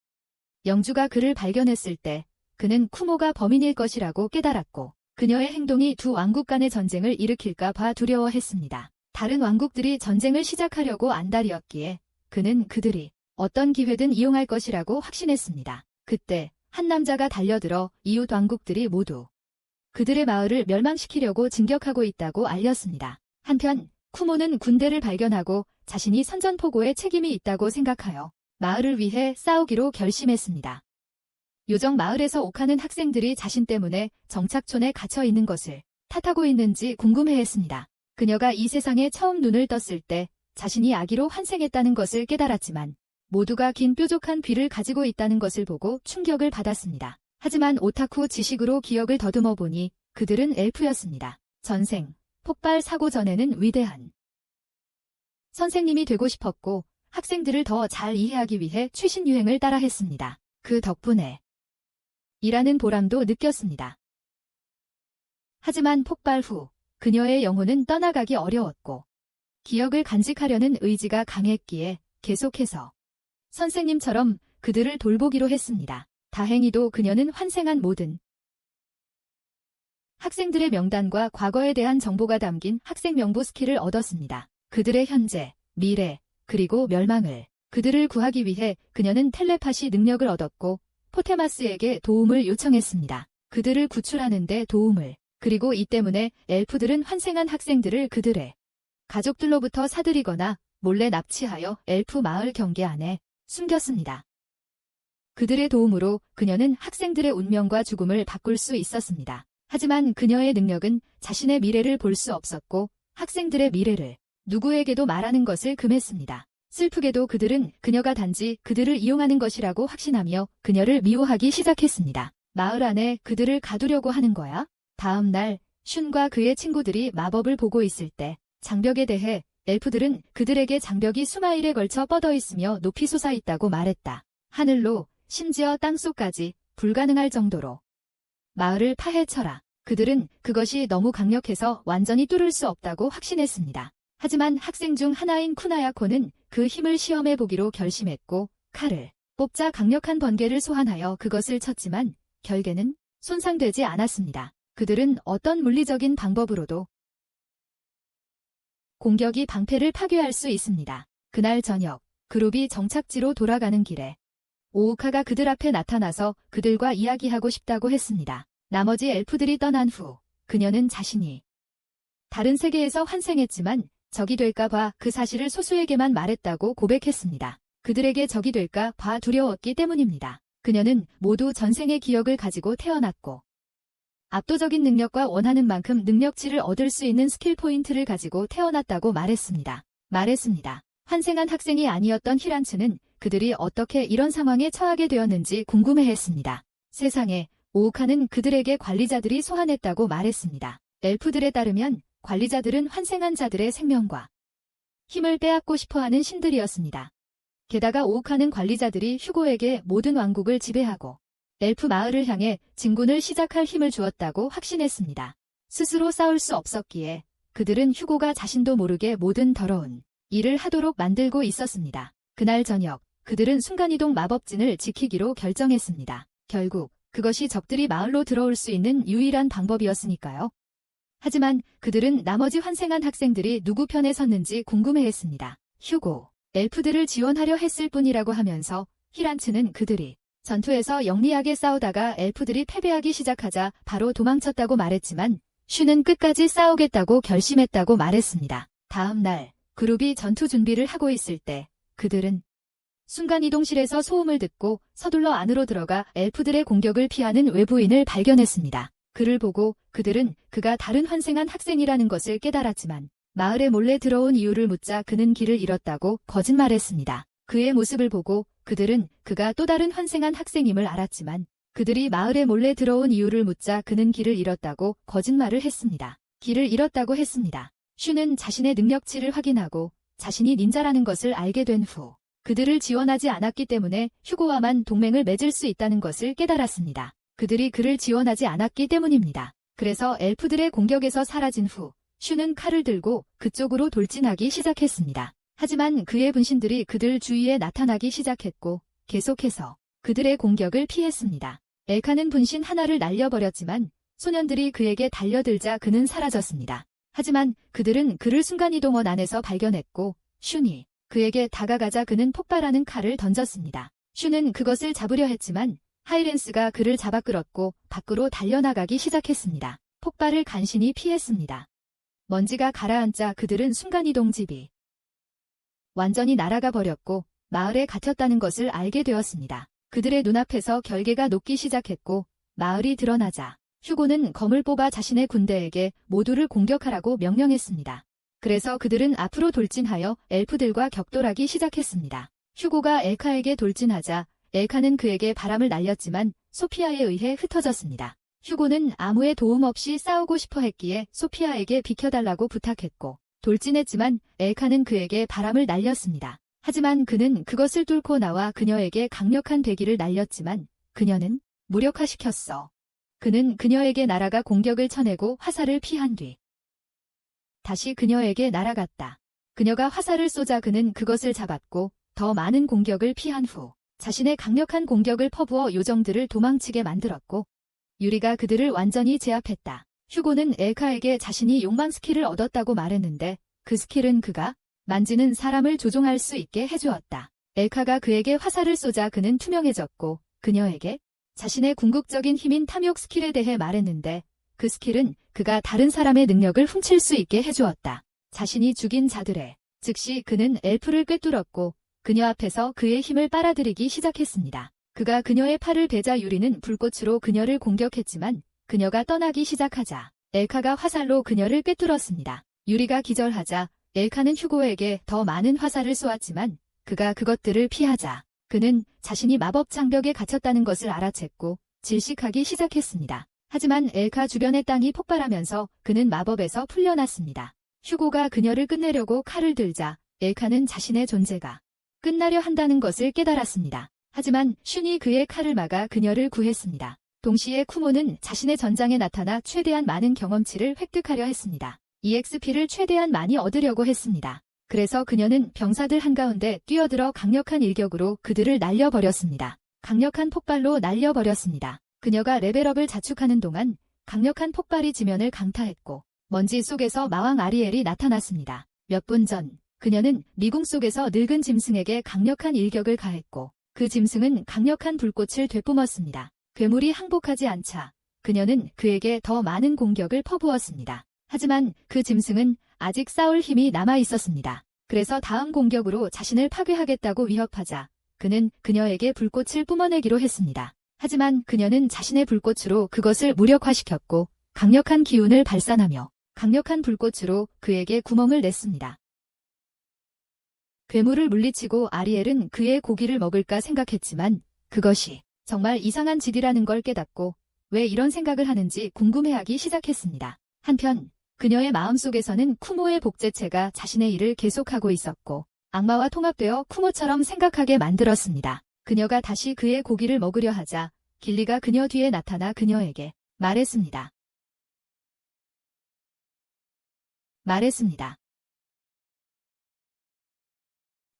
영주가 그를 발견했을 때 그는 쿠모가 범인일 것이라고 깨달았고 그녀의 행동이 두 왕국 간의 전쟁을 일으킬까 봐 두려워했습니다. 다른 왕국들이 전쟁을 시작하려고 안달이었기에 그는 그들이 어떤 기회든 이용할 것이라고 확신했습니다. 그때 한 남자가 달려들어 이웃 왕국들이 모두 그들의 마을을 멸망시키려고 진격하고 있다고 알렸습니다. 한편 쿠모는 군대를 발견하고 자신이 선전포고에 책임이 있다고 생각하여 마을을 위해 싸우기로 결심했습니다. 요정 마을에서 옥하는 학생들이 자신 때문에 정착촌에 갇혀 있는 것을 탓하고 있는지 궁금해했습니다. 그녀가 이 세상에 처음 눈을 떴을 때 자신이 아기로 환생했다는 것을 깨달았지만 모두가 긴 뾰족한 귀를 가지고 있다는 것을 보고 충격을 받았습니다. 하지만 오타쿠 지식으로 기억을 더듬어 보니 그들은 엘프였습니다. 전생, 폭발 사고 전에는 위대한 선생님이 되고 싶었고 학생들을 더 잘 이해하기 위해 최신 유행을 따라했습니다. 그 덕분에 일하는 보람도 느꼈습니다. 하지만 폭발 후 그녀의 영혼은 떠나가기 어려웠고 기억을 간직하려는 의지가 강했기에 계속해서 선생님처럼 그들을 돌보기로 했습니다. 다행히도 그녀는 환생한 모든 학생들의 명단과 과거에 대한 정보가 담긴 학생 명부 스킬을 얻었습니다. 그들의 현재, 미래, 그리고 멸망을 그들을 구하기 위해 그녀는 텔레파시 능력을 얻었고 포테마스에게 도움을 요청했습니다. 그들을 구출하는 데 도움을. 그리고 이 때문에 엘프들은 환생한 학생들을 그들의 가족들로부터 사들이거나 몰래 납치하여 엘프 마을 경계 안에 숨겼습니다. 그들의 도움으로 그녀는 학생들의 운명과 죽음을 바꿀 수 있었습니다. 하지만 그녀의 능력은 자신의 미래를 볼 수 없었고 학생들의 미래를 누구에게도 말하는 것을 금했습니다. 슬프게도 그들은 그녀가 단지 그들을 이용하는 것이라고 확신하며 그녀를 미워하기 시작했습니다. 마을 안에 그들을 가두려고 하는 거야? 다음 날 슌과 그의 친구들이 마법을 보고 있을 때 장벽에 대해 엘프들은 그들에게 장벽이 수마일에 걸쳐 뻗어 있으며 높이 솟아 있다고 말했다. 하늘로 심지어 땅속까지 불가능할 정도로 마을을 파헤쳐라. 그들은 그것이 너무 강력해서 완전히 뚫을 수 없다고 확신했습니다. 하지만 학생 중 하나인 쿠나야코는 그 힘을 시험해 보기로 결심했고 칼을 뽑자 강력한 번개를 소환하여 그것을 쳤지만 결계는 손상되지 않았습니다. 그들은 어떤 물리적인 방법으로도 공격이 방패를 파괴할 수 있습니다. 그날 저녁 그룹이 정착지로 돌아가는 길에 오우카가 그들 앞에 나타나서 그들과 이야기하고 싶다고 했습니다. 나머지 엘프들이 떠난 후 그녀는 자신이 다른 세계에서 환생했지만 적이 될까 봐 그 사실을 소수에게만 말했다고 고백했습니다. 그들에게 적이 될까 봐 두려웠기 때문입니다. 그녀는 모두 전생의 기억을 가지고 태어났고 압도적인 능력과 원하는 만큼 능력치를 얻을 수 있는 스킬 포인트를 가지고 태어났다고 말했습니다. 환생한 학생이 아니었던 히란츠는 그들이 어떻게 이런 상황에 처하게 되었는지 궁금해했습니다. 세상에, 오우카는 그들에게 관리자들이 소환했다고 말했습니다. 엘프들에 따르면 관리자들은 환생한 자들의 생명과 힘을 빼앗고 싶어하는 신들이었습니다. 게다가 오크하는 관리자들이 휴고에게 모든 왕국을 지배하고 엘프 마을을 향해 진군을 시작할 힘을 주었다고 확신했습니다. 스스로 싸울 수 없었기에 그들은 휴고가 자신도 모르게 모든 더러운 일을 하도록 만들고 있었습니다. 그날 저녁 그들은 순간이동 마법진을 지키기로 결정했습니다. 결국 그것이 적들이 마을로 들어올 수 있는 유일한 방법이었으니까요. 하지만 그들은 나머지 환생한 학생들이 누구 편에 섰는지 궁금해했습니다. 휴고, 엘프들을 지원하려 했을 뿐이라고 하면서 히란츠는 그들이 전투에서 영리하게 싸우다가 엘프들이 패배하기 시작하자 바로 도망쳤다고 말했지만 슈는 끝까지 싸우겠다고 결심했다고 말했습니다. 다음 날 그룹이 전투 준비를 하고 있을 때 그들은 순간이동실에서 소음을 듣고 서둘러 안으로 들어가 엘프들의 공격을 피하는 외부인을 발견했습니다. 그를 보고 그들은 그가 다른 환생한 학생이라는 것을 깨달았지만 마을에 몰래 들어온 이유를 묻자 그는 길을 잃었다고 거짓말했습니다. 그의 모습을 보고 그들은 그가 또 다른 환생한 학생임을 알았지만 그들이 마을에 몰래 들어온 이유를 묻자 그는 길을 잃었다고 거짓말을 했습니다. 길을 잃었다고 했습니다. 슈는 자신의 능력치를 확인하고 자신이 닌자라는 것을 알게 된 후 그들을 지원하지 않았기 때문에 휴고와만 동맹을 맺을 수 있다는 것을 깨달았습니다. 그들이 그를 지원하지 않았기 때문입니다. 그래서 엘프들의 공격에서 사라진 후 슈는 칼을 들고 그쪽으로 돌진하기 시작했습니다. 하지만 그의 분신들이 그들 주위에 나타나기 시작했고 계속해서 그들의 공격을 피했습니다. 엘카는 분신 하나를 날려버렸지만 소년들이 그에게 달려들자 그는 사라졌습니다. 하지만 그들은 그를 순간이동원 안에서 발견했고 슈니 그에게 다가가자 그는 폭발하는 칼을 던졌습니다. 슈는 그것을 잡으려 했지만 하이렌스가 그를 잡아 끌었고 밖으로 달려나가기 시작했습니다. 폭발을 간신히 피했습니다. 먼지가 가라앉자 그들은 순간이동집이 완전히 날아가 버렸고 마을에 갇혔다는 것을 알게 되었습니다. 그들의 눈앞에서 결계가 녹기 시작했고 마을이 드러나자 휴고는 검을 뽑아 자신의 군대에게 모두를 공격하라고 명령했습니다. 그래서 그들은 앞으로 돌진하여 엘프들과 격돌하기 시작했습니다. 휴고가 엘카에게 돌진하자 엘카는 그에게 바람을 날렸지만 소피아에 의해 흩어졌습니다. 휴고는 아무의 도움 없이 싸우고 싶어 했기에 소피아에게 비켜달라고 부탁했고 돌진했지만 엘카는 그에게 바람을 날렸습니다. 하지만 그는 그것을 뚫고 나와 그녀에게 강력한 배기를 날렸지만 그녀는 무력화시켰어. 그는 그녀에게 날아가 공격을 쳐내고 화살을 피한 뒤 다시 그녀에게 날아갔다. 그녀가 화살을 쏘자 그는 그것을 잡았고 더 많은 공격을 피한 후 자신의 강력한 공격을 퍼부어 요정들을 도망치게 만들었고 유리가 그들을 완전히 제압했다. 휴고는 엘카에게 자신이 욕망 스킬을 얻었다고 말했는데 그 스킬은 그가 만지는 사람을 조종할 수 있게 해주었다. 엘카가 그에게 화살을 쏘자 그는 투명해졌고 그녀에게 자신의 궁극적인 힘인 탐욕 스킬에 대해 말했는데 그 스킬은 그가 다른 사람의 능력을 훔칠 수 있게 해주었다. 자신이 죽인 자들의 즉시 그는 엘프를 꿰뚫었고 그녀 앞에서 그의 힘을 빨아들이기 시작했습니다. 그가 그녀의 팔을 베자 유리는 불꽃으로 그녀를 공격했지만 그녀가 떠나기 시작하자 엘카가 화살로 그녀를 꿰뚫었습니다. 유리가 기절하자 엘카는 휴고에게 더 많은 화살을 쏘았지만 그가 그것들을 피하자 그는 자신이 마법 장벽에 갇혔다는 것을 알아챘고 질식하기 시작했습니다. 하지만 엘카 주변의 땅이 폭발하면서 그는 마법에서 풀려났습니다. 휴고가 그녀를 끝내려고 칼을 들자 엘카는 자신의 존재가 끝나려 한다는 것을 깨달았습니다. 하지만 슌이 그의 칼을 막아 그녀를 구했습니다. 동시에 쿠모는 자신의 전장에 나타나 최대한 많은 경험치를 획득하려 했습니다. EXP를 최대한 많이 얻으려고 했습니다. 그래서 그녀는 병사들 한가운데 뛰어들어 강력한 일격으로 그들을 날려버렸습니다. 강력한 폭발로 날려버렸습니다. 그녀가 레벨업을 자축하는 동안 강력한 폭발이 지면을 강타했고 먼지 속에서 마왕 아리엘이 나타났습니다. 몇 분 전 그녀는 미궁 속에서 늙은 짐승에게 강력한 일격을 가했고 그 짐승은 강력한 불꽃을 되뿜었습니다. 괴물이 항복하지 않자 그녀는 그에게 더 많은 공격을 퍼부었습니다. 하지만 그 짐승은 아직 싸울 힘이 남아 있었습니다. 그래서 다음 공격으로 자신을 파괴하겠다고 위협하자 그는 그녀에게 불꽃을 뿜어내기로 했습니다. 하지만 그녀는 자신의 불꽃으로 그것을 무력화시켰고 강력한 기운을 발산하며 강력한 불꽃으로 그에게 구멍을 냈습니다. 괴물을 물리치고 아리엘은 그의 고기를 먹을까 생각했지만 그것이 정말 이상한 짓이라는 걸 깨닫고 왜 이런 생각을 하는지 궁금해하기 시작했습니다. 한편 그녀의 마음속에서는 쿠모의 복제체가 자신의 일을 계속하고 있었고 악마와 통합되어 쿠모처럼 생각하게 만들었습니다. 그녀가 다시 그의 고기를 먹으려 하자 길리가 그녀 뒤에 나타나 그녀에게 말했습니다.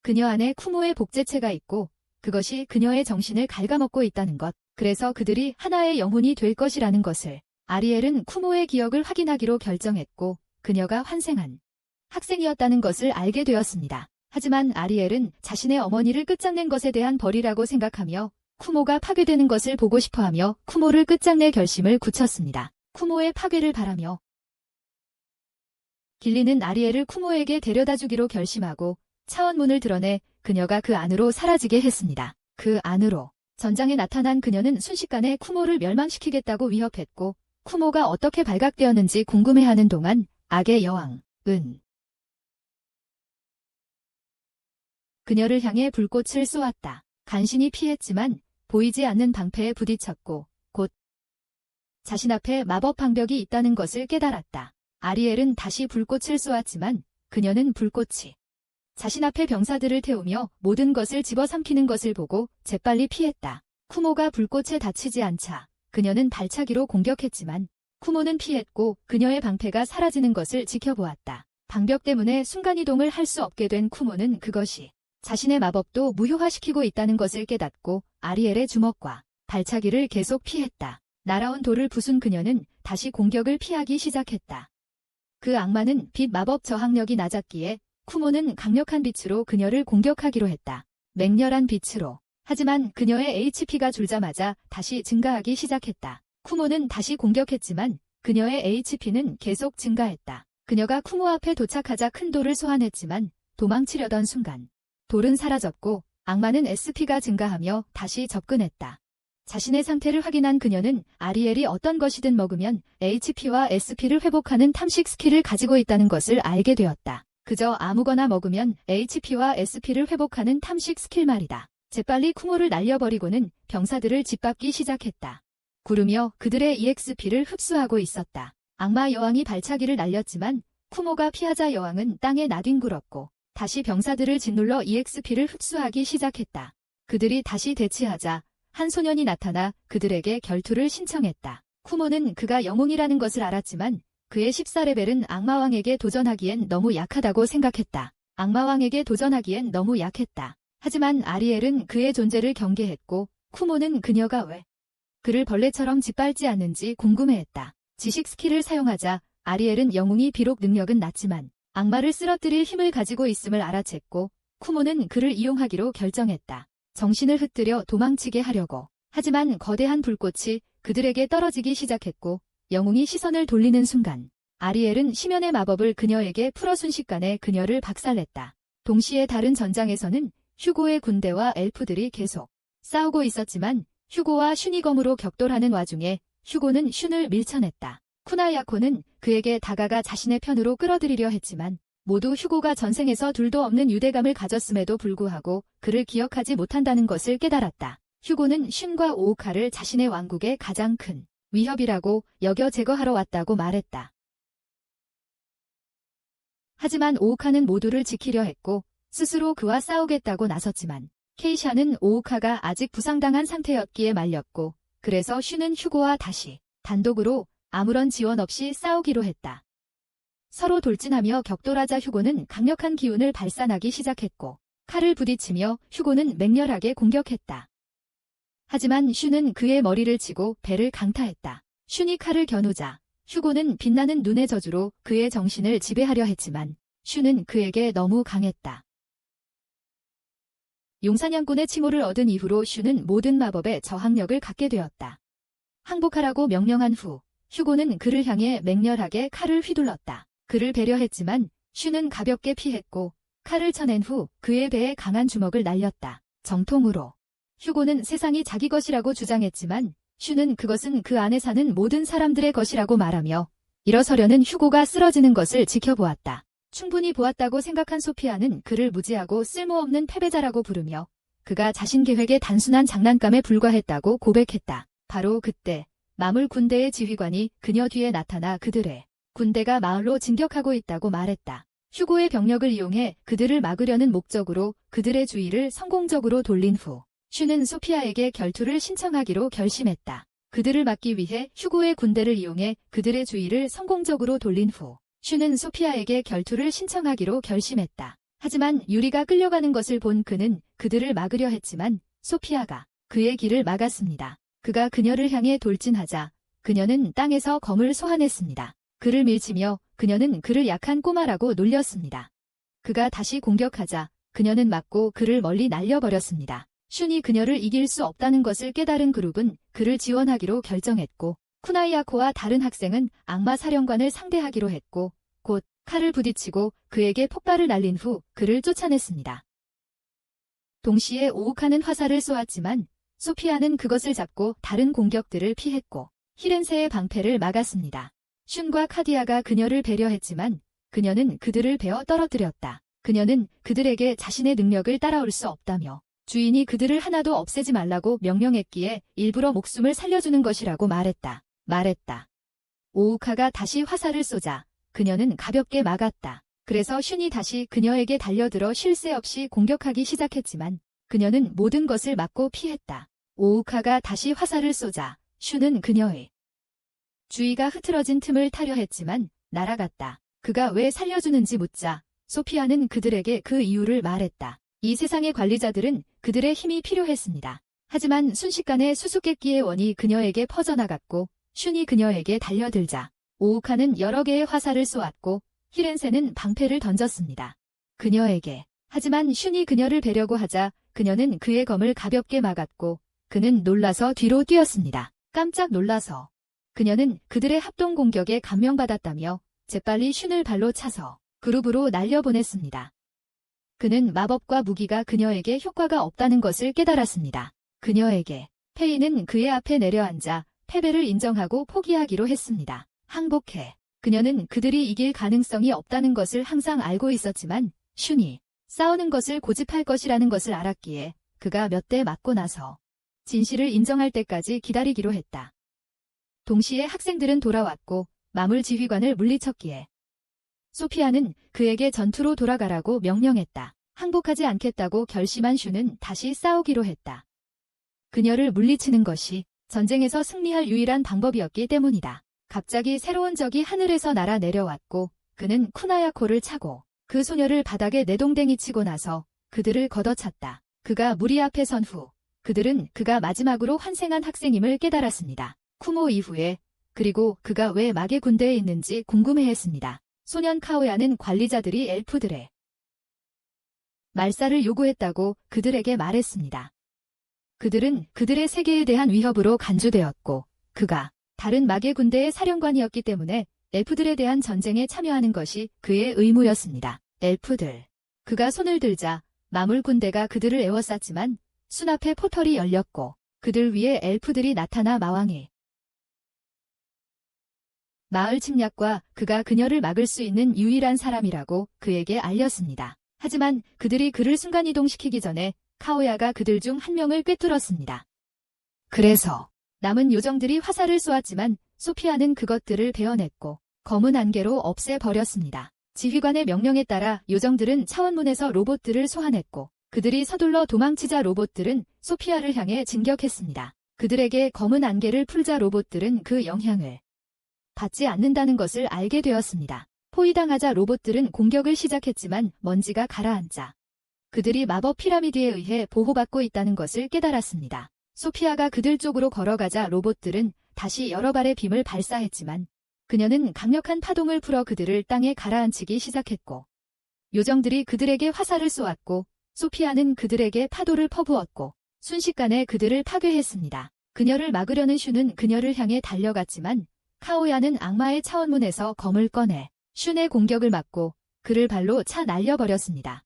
그녀 안에 쿠모의 복제체가 있고 그것이 그녀의 정신을 갉아먹고 있다는 것, 그래서 그들이 하나의 영혼이 될 것이라는 것을. 아리엘은 쿠모의 기억을 확인하기로 결정했고 그녀가 환생한 학생이었다는 것을 알게 되었습니다. 하지만 아리엘은 자신의 어머니를 끝장낸 것에 대한 벌이라고 생각하며 쿠모가 파괴되는 것을 보고 싶어하며 쿠모를 끝장낼 결심을 굳혔습니다. 쿠모의 파괴를 바라며 길리는 아리엘을 쿠모에게 데려다 주기로 결심하고 차원문을 드러내 그녀가 그 안으로 사라지게 했습니다. 그 안으로 전장에 나타난 그녀는 순식간에 쿠모를 멸망시키겠다고 위협했고 쿠모가 어떻게 발각되었는지 궁금해하는 동안 악의 여왕은 그녀를 향해 불꽃을 쏘았다. 간신히 피했지만 보이지 않는 방패에 부딪혔고 곧 자신 앞에 마법 방벽이 있다는 것을 깨달았다. 아리엘은 다시 불꽃을 쏘았지만 그녀는 불꽃이 자신 앞에 병사들을 태우며 모든 것을 집어삼키는 것을 보고 재빨리 피했다. 쿠모가 불꽃에 다치지 않자 그녀는 발차기로 공격했지만 쿠모는 피했고 그녀의 방패가 사라지는 것을 지켜보았다. 방벽 때문에 순간이동을 할 수 없게 된 쿠모는 그것이 자신의 마법도 무효화시키고 있다는 것을 깨닫고 아리엘의 주먹과 발차기를 계속 피했다. 날아온 돌을 부순 그녀는 다시 공격을 피하기 시작했다. 그 악마는 빛 마법 저항력이 낮았기에 쿠모는 강력한 빛으로 그녀를 공격하기로 했다. 맹렬한 빛으로. 하지만 그녀의 HP가 줄자마자 다시 증가하기 시작했다. 쿠모는 다시 공격했지만 그녀의 HP는 계속 증가했다. 그녀가 쿠모 앞에 도착하자 큰 돌을 소환했지만 도망치려던 순간 돌은 사라졌고 악마는 SP가 증가하며 다시 접근했다. 자신의 상태를 확인한 그녀는 아리엘이 어떤 것이든 먹으면 HP와 SP를 회복하는 탐식 스킬을 가지고 있다는 것을 알게 되었다. 그저 아무거나 먹으면 HP와 SP를 회복하는 탐식 스킬 말이다. 재빨리 쿠모를 날려버리고는 병사들을 짓밟기 시작했다. 구르며 그들의 EXP를 흡수하고 있었다. 악마 여왕이 발차기를 날렸지만 쿠모가 피하자 여왕은 땅에 나뒹굴었고 다시 병사들을 짓눌러 EXP를 흡수하기 시작했다. 그들이 다시 대치하자 한 소년이 나타나 그들에게 결투를 신청했다. 쿠모는 그가 영웅이라는 것을 알았지만 그의 14레벨은 악마왕에게 도전하기엔 너무 약하다고 생각했다. 악마왕에게 도전하기엔 너무 약했다. 하지만 아리엘은 그의 존재를 경계했고 쿠모는 그녀가 왜 그를 벌레처럼 짓밟지 않는지 궁금해했다. 지식 스킬을 사용하자 아리엘은 영웅이 비록 능력은 낮지만 악마를 쓰러뜨릴 힘을 가지고 있음을 알아챘고 쿠모는 그를 이용하기로 결정했다. 정신을 흩뜨려 도망치게 하려고. 하지만 거대한 불꽃이 그들에게 떨어지기 시작했고 영웅이 시선을 돌리는 순간 아리엘은 심연의 마법을 그녀에게 풀어 순식간에 그녀를 박살냈다. 동시에 다른 전장에서는 휴고의 군대와 엘프들이 계속 싸우고 있었지만 휴고와 슌이 검으로 격돌하는 와중에 휴고는 슌을 밀쳐냈다. 쿠나야코는 그에게 다가가 자신의 편으로 끌어들이려 했지만 모두 휴고가 전생에서 둘도 없는 유대감을 가졌음에도 불구하고 그를 기억하지 못한다는 것을 깨달았다. 휴고는 슌과 오우카를 자신의 왕국의 가장 큰 위협이라고 여겨 제거하러 왔다고 말했다. 하지만 오우카는 모두를 지키려 했고 스스로 그와 싸우겠다고 나섰지만 케이샤는 오우카가 아직 부상당한 상태였기에 말렸고 그래서 슌은 휴고와 다시 단독으로 아무런 지원 없이 싸우기로 했다. 서로 돌진하며 격돌하자 휴고는 강력한 기운을 발산하기 시작했고 칼을 부딪히며 휴고는 맹렬하게 공격했다. 하지만 슌은 그의 머리를 치고 배를 강타했다. 슌이 칼을 겨누자 휴고는 빛나는 눈의 저주로 그의 정신을 지배하려 했지만 슌은 그에게 너무 강했다. 용사냥꾼의 칭호를 얻은 이후로 슌은 모든 마법에 저항력을 갖게 되었다. 항복하라고 명령한 후 휴고는 그를 향해 맹렬하게 칼을 휘둘렀다. 그를 배려했지만 슌은 가볍게 피했고 칼을 쳐낸 후 그의 배에 강한 주먹을 날렸다. 정통으로. 휴고는 세상이 자기 것이라고 주장했지만 슌은 그것은 그 안에 사는 모든 사람들의 것이라고 말하며 일어서려는 휴고가 쓰러지는 것을 지켜보았다. 충분히 보았다고 생각한 소피아는 그를 무지하고 쓸모없는 패배자라고 부르며 그가 자신 계획의 단순한 장난감에 불과했다고 고백했다. 바로 그때 마물 군대의 지휘관이 그녀 뒤에 나타나 그들의 군대가 마을로 진격하고 있다고 말했다. 휴고의 병력을 이용해 그들을 막으려는 목적으로 그들의 주의를 성공적으로 돌린 후 슈는 소피아에게 결투를 신청하기로 결심했다. 그들을 막기 위해 휴고의 군대를 이용해 그들의 주의를 성공적으로 돌린 후 슈는 소피아에게 결투를 신청하기로 결심했다. 하지만 유리가 끌려가는 것을 본 그는 그들을 막으려 했지만 소피아가 그의 길을 막았습니다. 그가 그녀를 향해 돌진하자 그녀는 땅에서 검을 소환했습니다. 그를 밀치며 그녀는 그를 약한 꼬마라고 놀렸습니다. 그가 다시 공격하자 그녀는 맞고 그를 멀리 날려버렸습니다. 슌이 그녀를 이길 수 없다는 것을 깨달은 그룹은 그를 지원하기로 결정했고 쿠나이아코와 다른 학생은 악마 사령관을 상대하기로 했고 곧 칼을 부딪히고 그에게 폭발을 날린 후 그를 쫓아냈습니다. 동시에 오우카는 화살을 쏘았지만 소피아는 그것을 잡고 다른 공격들을 피했고 히렌세의 방패를 막았습니다. 슌과 카디아가 그녀를 배려했지만 그녀는 그들을 베어 떨어뜨렸다. 그녀는 그들에게 자신의 능력을 따라올 수 없다며 주인이 그들을 하나도 없애지 말라고 명령했기에 일부러 목숨을 살려주는 것이라고 말했다. 오우카가 다시 화살을 쏘자 그녀는 가볍게 막았다. 그래서 슌이 다시 그녀에게 달려들어 쉴 새 없이 공격하기 시작했지만 그녀는 모든 것을 막고 피했다. 오우카가 다시 화살을 쏘자 슌은 그녀의 주의가 흐트러진 틈을 타려 했지만 날아갔다. 그가 왜 살려주는지 묻자 소피아는 그들에게 그 이유를 말했다. 이 세상의 관리자들은 그들의 힘이 필요했습니다. 하지만 순식간에 수수께끼의 원이 그녀에게 퍼져나갔고 슌이 그녀에게 달려들자 오우카는 여러 개의 화살을 쏘았고 히렌세는 방패를 던졌습니다. 그녀에게. 하지만 슌이 그녀를 베려고 하자 그녀는 그의 검을 가볍게 막았고 그는 놀라서 뒤로 뛰었습니다. 깜짝 놀라서 그녀는 그들의 합동 공격에 감명받았다며 재빨리 슌을 발로 차서 그룹으로 날려보냈습니다. 그는 마법과 무기가 그녀에게 효과가 없다는 것을 깨달았습니다. 그녀에게 페이는 그의 앞에 내려앉아 패배를 인정하고 포기하기로 했습니다. 항복해. 그녀는 그들이 이길 가능성이 없다는 것을 항상 알고 있었지만 슌이 싸우는 것을 고집할 것이라는 것을 알았기에 그가 몇 대 맞고 나서 진실을 인정할 때까지 기다리기로 했다. 동시에 학생들은 돌아왔고 마물 지휘관을 물리쳤기에 소피아는 그에게 전투로 돌아가라고 명령했다. 항복하지 않겠다고 결심한 슌은 다시 싸우기로 했다. 그녀를 물리치는 것이 전쟁에서 승리할 유일한 방법이었기 때문이다. 갑자기 새로운 적이 하늘에서 날아 내려왔고 그는 쿠나야코를 차고 그 소녀를 바닥에 내동댕이 치고 나서 그들을 걷어찼다. 그가 무리 앞에 선 후 그들은 그가 마지막으로 환생한 학생임을 깨달았습니다. 쿠모 이후에 그리고 그가 왜 마계 군대에 있는지 궁금해했습니다. 소년 카오야는 관리자들이 엘프들의 말살을 요구했다고 그들에게 말했습니다. 그들은 그들의 세계에 대한 위협으로 간주되었고 그가 다른 마계 군대의 사령관이었기 때문에 엘프들에 대한 전쟁에 참여하는 것이 그의 의무였습니다. 엘프들. 그가 손을 들자 마물 군대가 그들을 에워쌌지만 순앞에 포털이 열렸고 그들 위에 엘프들이 나타나 마왕이 마을 침략과 그가 그녀를 막을 수 있는 유일한 사람이라고 그에게 알렸습니다. 하지만 그들이 그를 순간이동시키기 전에 카오야가 그들 중 한 명을 꿰뚫었습니다. 그래서 남은 요정들이 화살을 쏘았지만 소피아는 그것들을 베어냈고 검은 안개로 없애버렸습니다. 지휘관의 명령에 따라 요정들은 차원문에서 로봇들을 소환했고 그들이 서둘러 도망치자 로봇들은 소피아를 향해 진격했습니다. 그들에게 검은 안개를 풀자 로봇들은 그 영향을 받지 않는다는 것을 알게 되었습니다. 포위당하자 로봇들은 공격을 시작했지만 먼지가 가라앉자 그들이 마법 피라미드에 의해 보호받고 있다는 것을 깨달았습니다. 소피아가 그들 쪽으로 걸어가자 로봇들은 다시 여러 발의 빔을 발사했지만 그녀는 강력한 파동을 풀어 그들을 땅에 가라앉히기 시작했고 요정들이 그들에게 화살을 쏘았고 소피아는 그들에게 파도를 퍼부었고 순식간에 그들을 파괴했습니다. 그녀를 막으려는 슌은 그녀를 향해 달려갔지만 카오야는 악마의 차원문에서 검을 꺼내 슌의 공격을 막고 그를 발로 차 날려버렸습니다.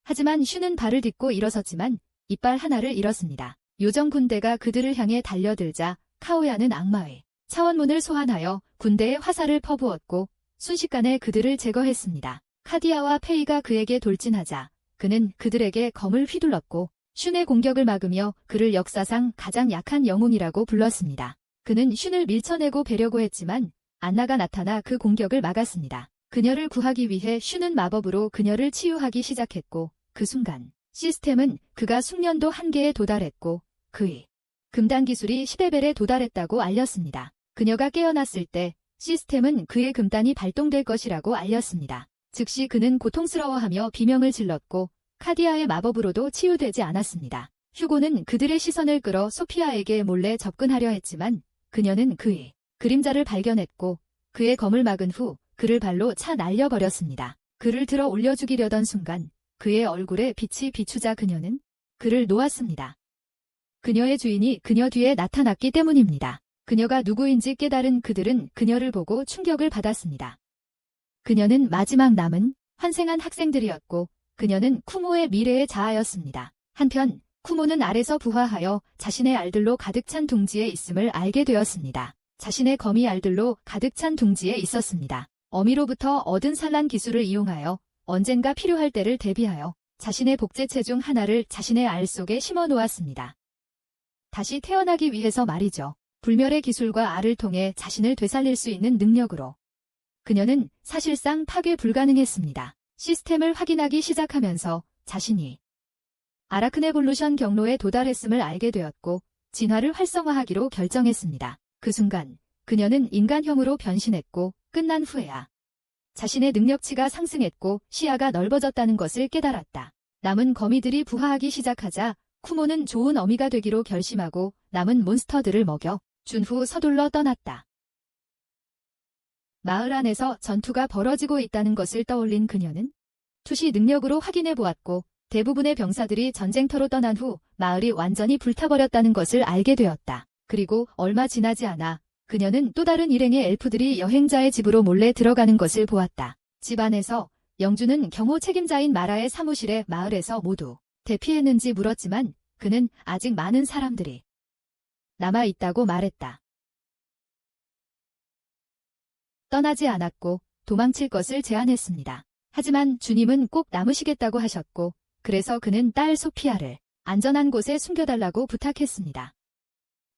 하지만 슌은 발을 딛고 일어섰지만 이빨 하나를 잃었습니다. 요정 군대가 그들을 향해 달려들자 카오야는 악마의 차원문을 소환하여 군대에 화살을 퍼부었고 순식간에 그들을 제거했습니다. 카디아와 페이가 그에게 돌진하자 그는 그들에게 검을 휘둘렀고 슌의 공격을 막으며 그를 역사상 가장 약한 영웅이라고 불렀습니다. 그는 슌을 밀쳐내고 베려고 했지만 안나가 나타나 그 공격을 막았습니다. 그녀를 구하기 위해 슈는 마법으로 그녀를 치유하기 시작했고 그 순간 시스템은 그가 숙련도 한계에 도달했고 그의 금단 기술이 10레벨에 도달했다고 알렸습니다. 그녀가 깨어났을 때 시스템은 그의 금단이 발동될 것이라고 알렸습니다. 즉시 그는 고통스러워하며 비명을 질렀고 카디아의 마법으로도 치유되지 않았습니다. 휴고는 그들의 시선을 끌어 소피아에게 몰래 접근하려 했지만 그녀는 그의 그림자를 발견했고 그의 검을 막은 후 그를 발로 차 날려버렸습니다. 그를 들어 올려 죽이려던 순간 그의 얼굴에 빛이 비추자 그녀는 그를 놓았습니다. 그녀의 주인이 그녀 뒤에 나타났기 때문입니다. 그녀가 누구인지 깨달은 그들은 그녀를 보고 충격을 받았습니다. 그녀는 마지막 남은 환생한 학생들이었고 그녀는 쿠모의 미래의 자아였습니다. 한편 쿠모는 알에서 부화하여 자신의 알들로 가득 찬 둥지에 있음을 알게 되었습니다. 자신의 검이 알들로 가득 찬 둥지에 있었습니다. 어미로부터 얻은 산란 기술을 이용하여 언젠가 필요할 때를 대비하여 자신의 복제체 중 하나를 자신의 알 속에 심어 놓았습니다. 다시 태어나기 위해서 말이죠. 불멸의 기술과 알을 통해 자신을 되살릴 수 있는 능력으로 그녀는 사실상 파괴 불가능했습니다. 시스템을 확인하기 시작하면서 자신이 아라크네볼루션 경로에 도달했음을 알게 되었고 진화를 활성화하기로 결정했습니다. 그 순간 그녀는 인간형으로 변신했고 끝난 후에야 자신의 능력치가 상승했고 시야가 넓어졌다는 것을 깨달았다. 남은 거미들이 부화하기 시작하자 쿠모는 좋은 어미가 되기로 결심하고 남은 몬스터들을 먹여 준 후 서둘러 떠났다. 마을 안에서 전투가 벌어지고 있다는 것을 떠올린 그녀는 투시 능력으로 확인해 보았고 대부분의 병사들이 전쟁터로 떠난 후 마을이 완전히 불타버렸다는 것을 알게 되었다. 그리고 얼마 지나지 않아 그녀는 또 다른 일행의 엘프들이 여행자의 집으로 몰래 들어가는 것을 보았다. 집 안에서 영주는 경호 책임자인 마라의 사무실에 마을에서 모두 대피했는지 물었지만 그는 아직 많은 사람들이 남아있다고 말했다. 떠나지 않았고 도망칠 것을 제안했습니다. 하지만 주님은 꼭 남으시겠다고 하셨고 그래서 그는 딸 소피아를 안전한 곳에 숨겨달라고 부탁했습니다.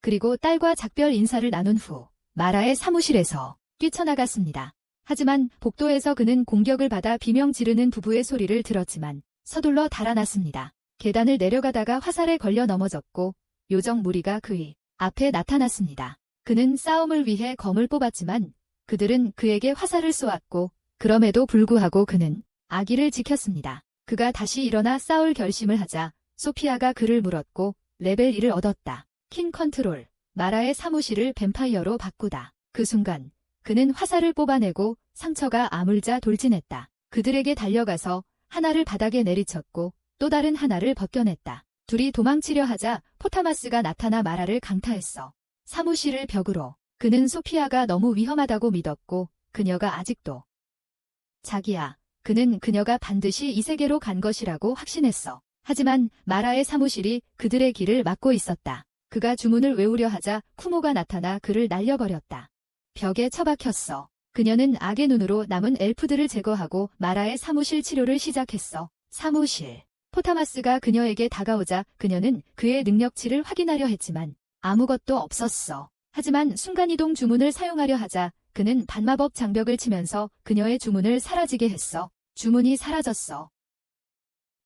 그리고 딸과 작별 인사를 나눈 후 마라의 사무실에서 뛰쳐나갔습니다. 하지만 복도에서 그는 공격을 받아 비명 지르는 부부의 소리를 들었지만 서둘러 달아났습니다. 계단을 내려가다가 화살에 걸려 넘어졌고 요정 무리가 그의 앞에 나타났습니다. 그는 싸움을 위해 검을 뽑았지만 그들은 그에게 화살을 쏘았고 그럼에도 불구하고 그는 아기를 지켰습니다. 그가 다시 일어나 싸울 결심을 하자 소피아가 그를 물었고 레벨 1을 얻었다. 킹 컨트롤, 마라의 사무실을 뱀파이어로 바꾸다. 그 순간 그는 화살을 뽑아내고 상처가 아물자 돌진했다. 그들에게 달려가서 하나를 바닥에 내리쳤고 또 다른 하나를 벗겨냈다. 둘이 도망치려 하자 포타마스가 나타나 마라를 강타했어. 사무실을 벽으로. 그는 소피아가 너무 위험하다고 믿었고 그녀가 아직도 자기야. 그는 그녀가 반드시 이 세계로 간 것이라고 확신했어. 하지만 마라의 사무실이 그들의 길을 막고 있었다. 그가 주문을 외우려 하자 쿠모가 나타나 그를 날려버렸다. 벽에 처박혔어. 그녀는 악의 눈으로 남은 엘프들을 제거하고 마라의 사무실 치료를 시작했어. 사무실. 포타마스가 그녀에게 다가오자 그녀는 그의 능력치를 확인하려 했지만 아무것도 없었어. 하지만 순간이동 주문을 사용하려 하자 그는 반마법 장벽을 치면서 그녀의 주문을 사라지게 했어. 주문이 사라졌어.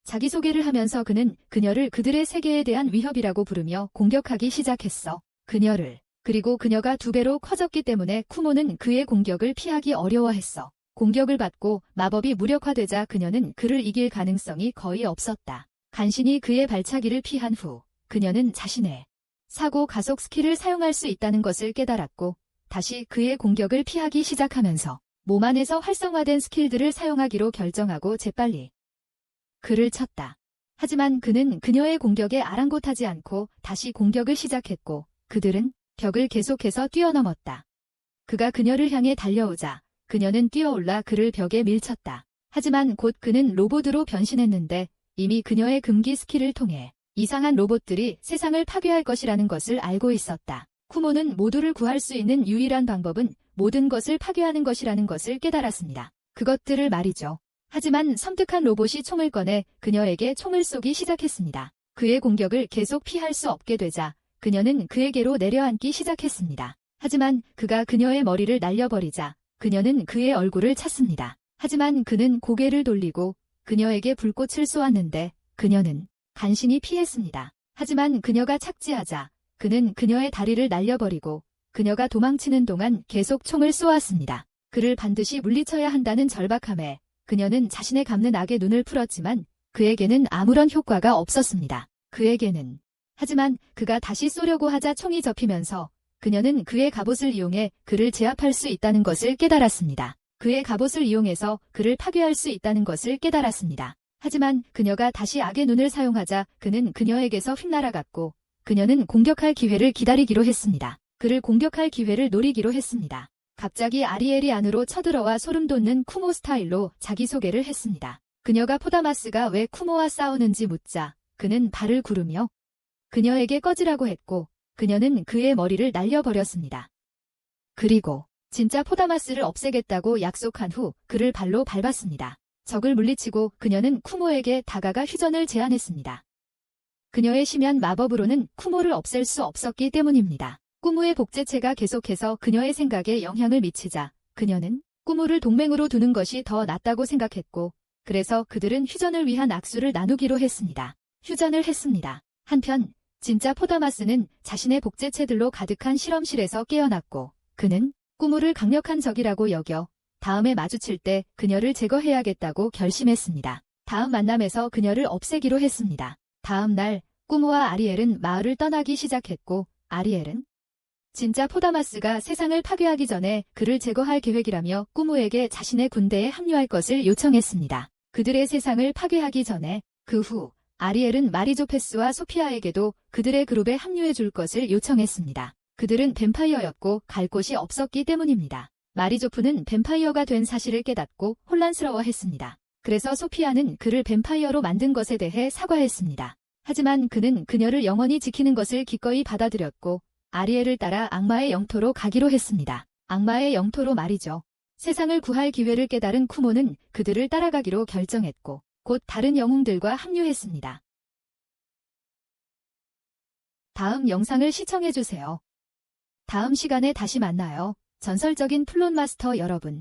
자기소개를 하면서 그는 그녀를 그들의 세계에 대한 위협이라고 부르며 공격하기 시작했어. 그녀를. 그리고 그녀가 2배로 커졌기 때문에 쿠모는 그의 공격을 피하기 어려워했어. 공격을 받고 마법이 무력화되자 그녀는 그를 이길 가능성이 거의 없었다. 간신히 그의 발차기를 피한 후 그녀는 자신의 사고 가속 스킬을 사용할 수 있다는 것을 깨달았고 다시 그의 공격을 피하기 시작하면서 몸 안에서 활성화된 스킬들을 사용하기로 결정하고 재빨리 그를 쳤다. 하지만 그는 그녀의 공격에 아랑곳하지 않고 다시 공격을 시작했고 그들은 벽을 계속해서 뛰어넘었다. 그가 그녀를 향해 달려오자 그녀는 뛰어올라 그를 벽에 밀쳤다. 하지만 곧 그는 로봇으로 변신했는데 이미 그녀의 금기 스킬을 통해 이상한 로봇들이 세상을 파괴할 것이라는 것을 알고 있었다. 쿠모는 모두를 구할 수 있는 유일한 방법은 모든 것을 파괴하는 것이라는 것을 깨달았습니다. 그것들을 말이죠. 하지만 섬뜩한 로봇이 총을 꺼내 그녀에게 총을 쏘기 시작했습니다. 그의 공격을 계속 피할 수 없게 되자 그녀는 그에게로 내려앉기 시작했습니다. 하지만 그가 그녀의 머리를 날려버리자 그녀는 그의 얼굴을 찾습니다. 하지만 그는 고개를 돌리고 그녀에게 불꽃을 쏘았는데 그녀는 간신히 피했습니다. 하지만 그녀가 착지하자 그는 그녀의 다리를 날려버리고 그녀가 도망치는 동안 계속 총을 쏘았습니다. 그를 반드시 물리쳐야 한다는 절박함에 그녀는 자신의 감는 악의 눈을 풀었지만 그에게는 아무런 효과가 없었습니다. 하지만 그가 다시 쏘려고 하자 총이 접히면서 그녀는 그의 갑옷을 이용해 그를 제압할 수 있다는 것을 깨달았습니다. 그의 갑옷을 이용해서 그를 파괴할 수 있다는 것을 깨달았습니다. 하지만 그녀가 다시 악의 눈을 사용하자 그는 그녀에게서 휙날아갔고 그녀는 공격할 기회를 기다리기로 했습니다. 그를 공격할 기회를 노리기로 했습니다. 갑자기 아리엘이 안으로 쳐들어와 소름 돋는 쿠모 스타일로 자기소개를 했습니다. 그녀가 포다마스가 왜 쿠모와 싸우는지 묻자 그는 발을 구르며 그녀에게 꺼지라고 했고 그녀는 그의 머리를 날려버렸습니다. 그리고 진짜 포다마스를 없애겠다고 약속한 후 그를 발로 밟았습니다. 적을 물리치고 그녀는 쿠모에게 다가가 휴전을 제안했습니다. 그녀의 심연 마법으로는 쿠모를 없앨 수 없었기 때문입니다. 꾸무의 복제체가 계속해서 그녀의 생각에 영향을 미치자 그녀는 꾸무를 동맹으로 두는 것이 더 낫다고 생각했고 그래서 그들은 휴전을 위한 악수를 나누기로 했습니다. 휴전을 했습니다. 한편 진짜 포다마스는 자신의 복제체들로 가득한 실험실에서 깨어났고 그는 꾸무를 강력한 적이라고 여겨 다음에 마주칠 때 그녀를 제거해야겠다고 결심했습니다. 다음 만남에서 그녀를 없애기로 했습니다. 다음 날 꾸무와 아리엘은 마을을 떠나기 시작했고 아리엘은 진짜 포다마스가 세상을 파괴하기 전에 그를 제거할 계획이라며 꾸무에게 자신의 군대에 합류할 것을 요청했습니다. 그들의 세상을 파괴하기 전에 그 후 아리엘은 마리조페스와 소피아에게도 그들의 그룹에 합류해 줄 것을 요청했습니다. 그들은 뱀파이어였고 갈 곳이 없었기 때문입니다. 마리조프는 뱀파이어가 된 사실을 깨닫고 혼란스러워했습니다. 그래서 소피아는 그를 뱀파이어로 만든 것에 대해 사과했습니다. 하지만 그는 그녀를 영원히 지키는 것을 기꺼이 받아들였고 아리엘을 따라 악마의 영토로 가기로 했습니다. 악마의 영토로 말이죠. 세상을 구할 기회를 깨달은 쿠모는 그들을 따라가기로 결정했고 곧 다른 영웅들과 합류했습니다. 다음 영상을 시청해주세요. 다음 시간에 다시 만나요. 전설적인 플롯 마스터 여러분.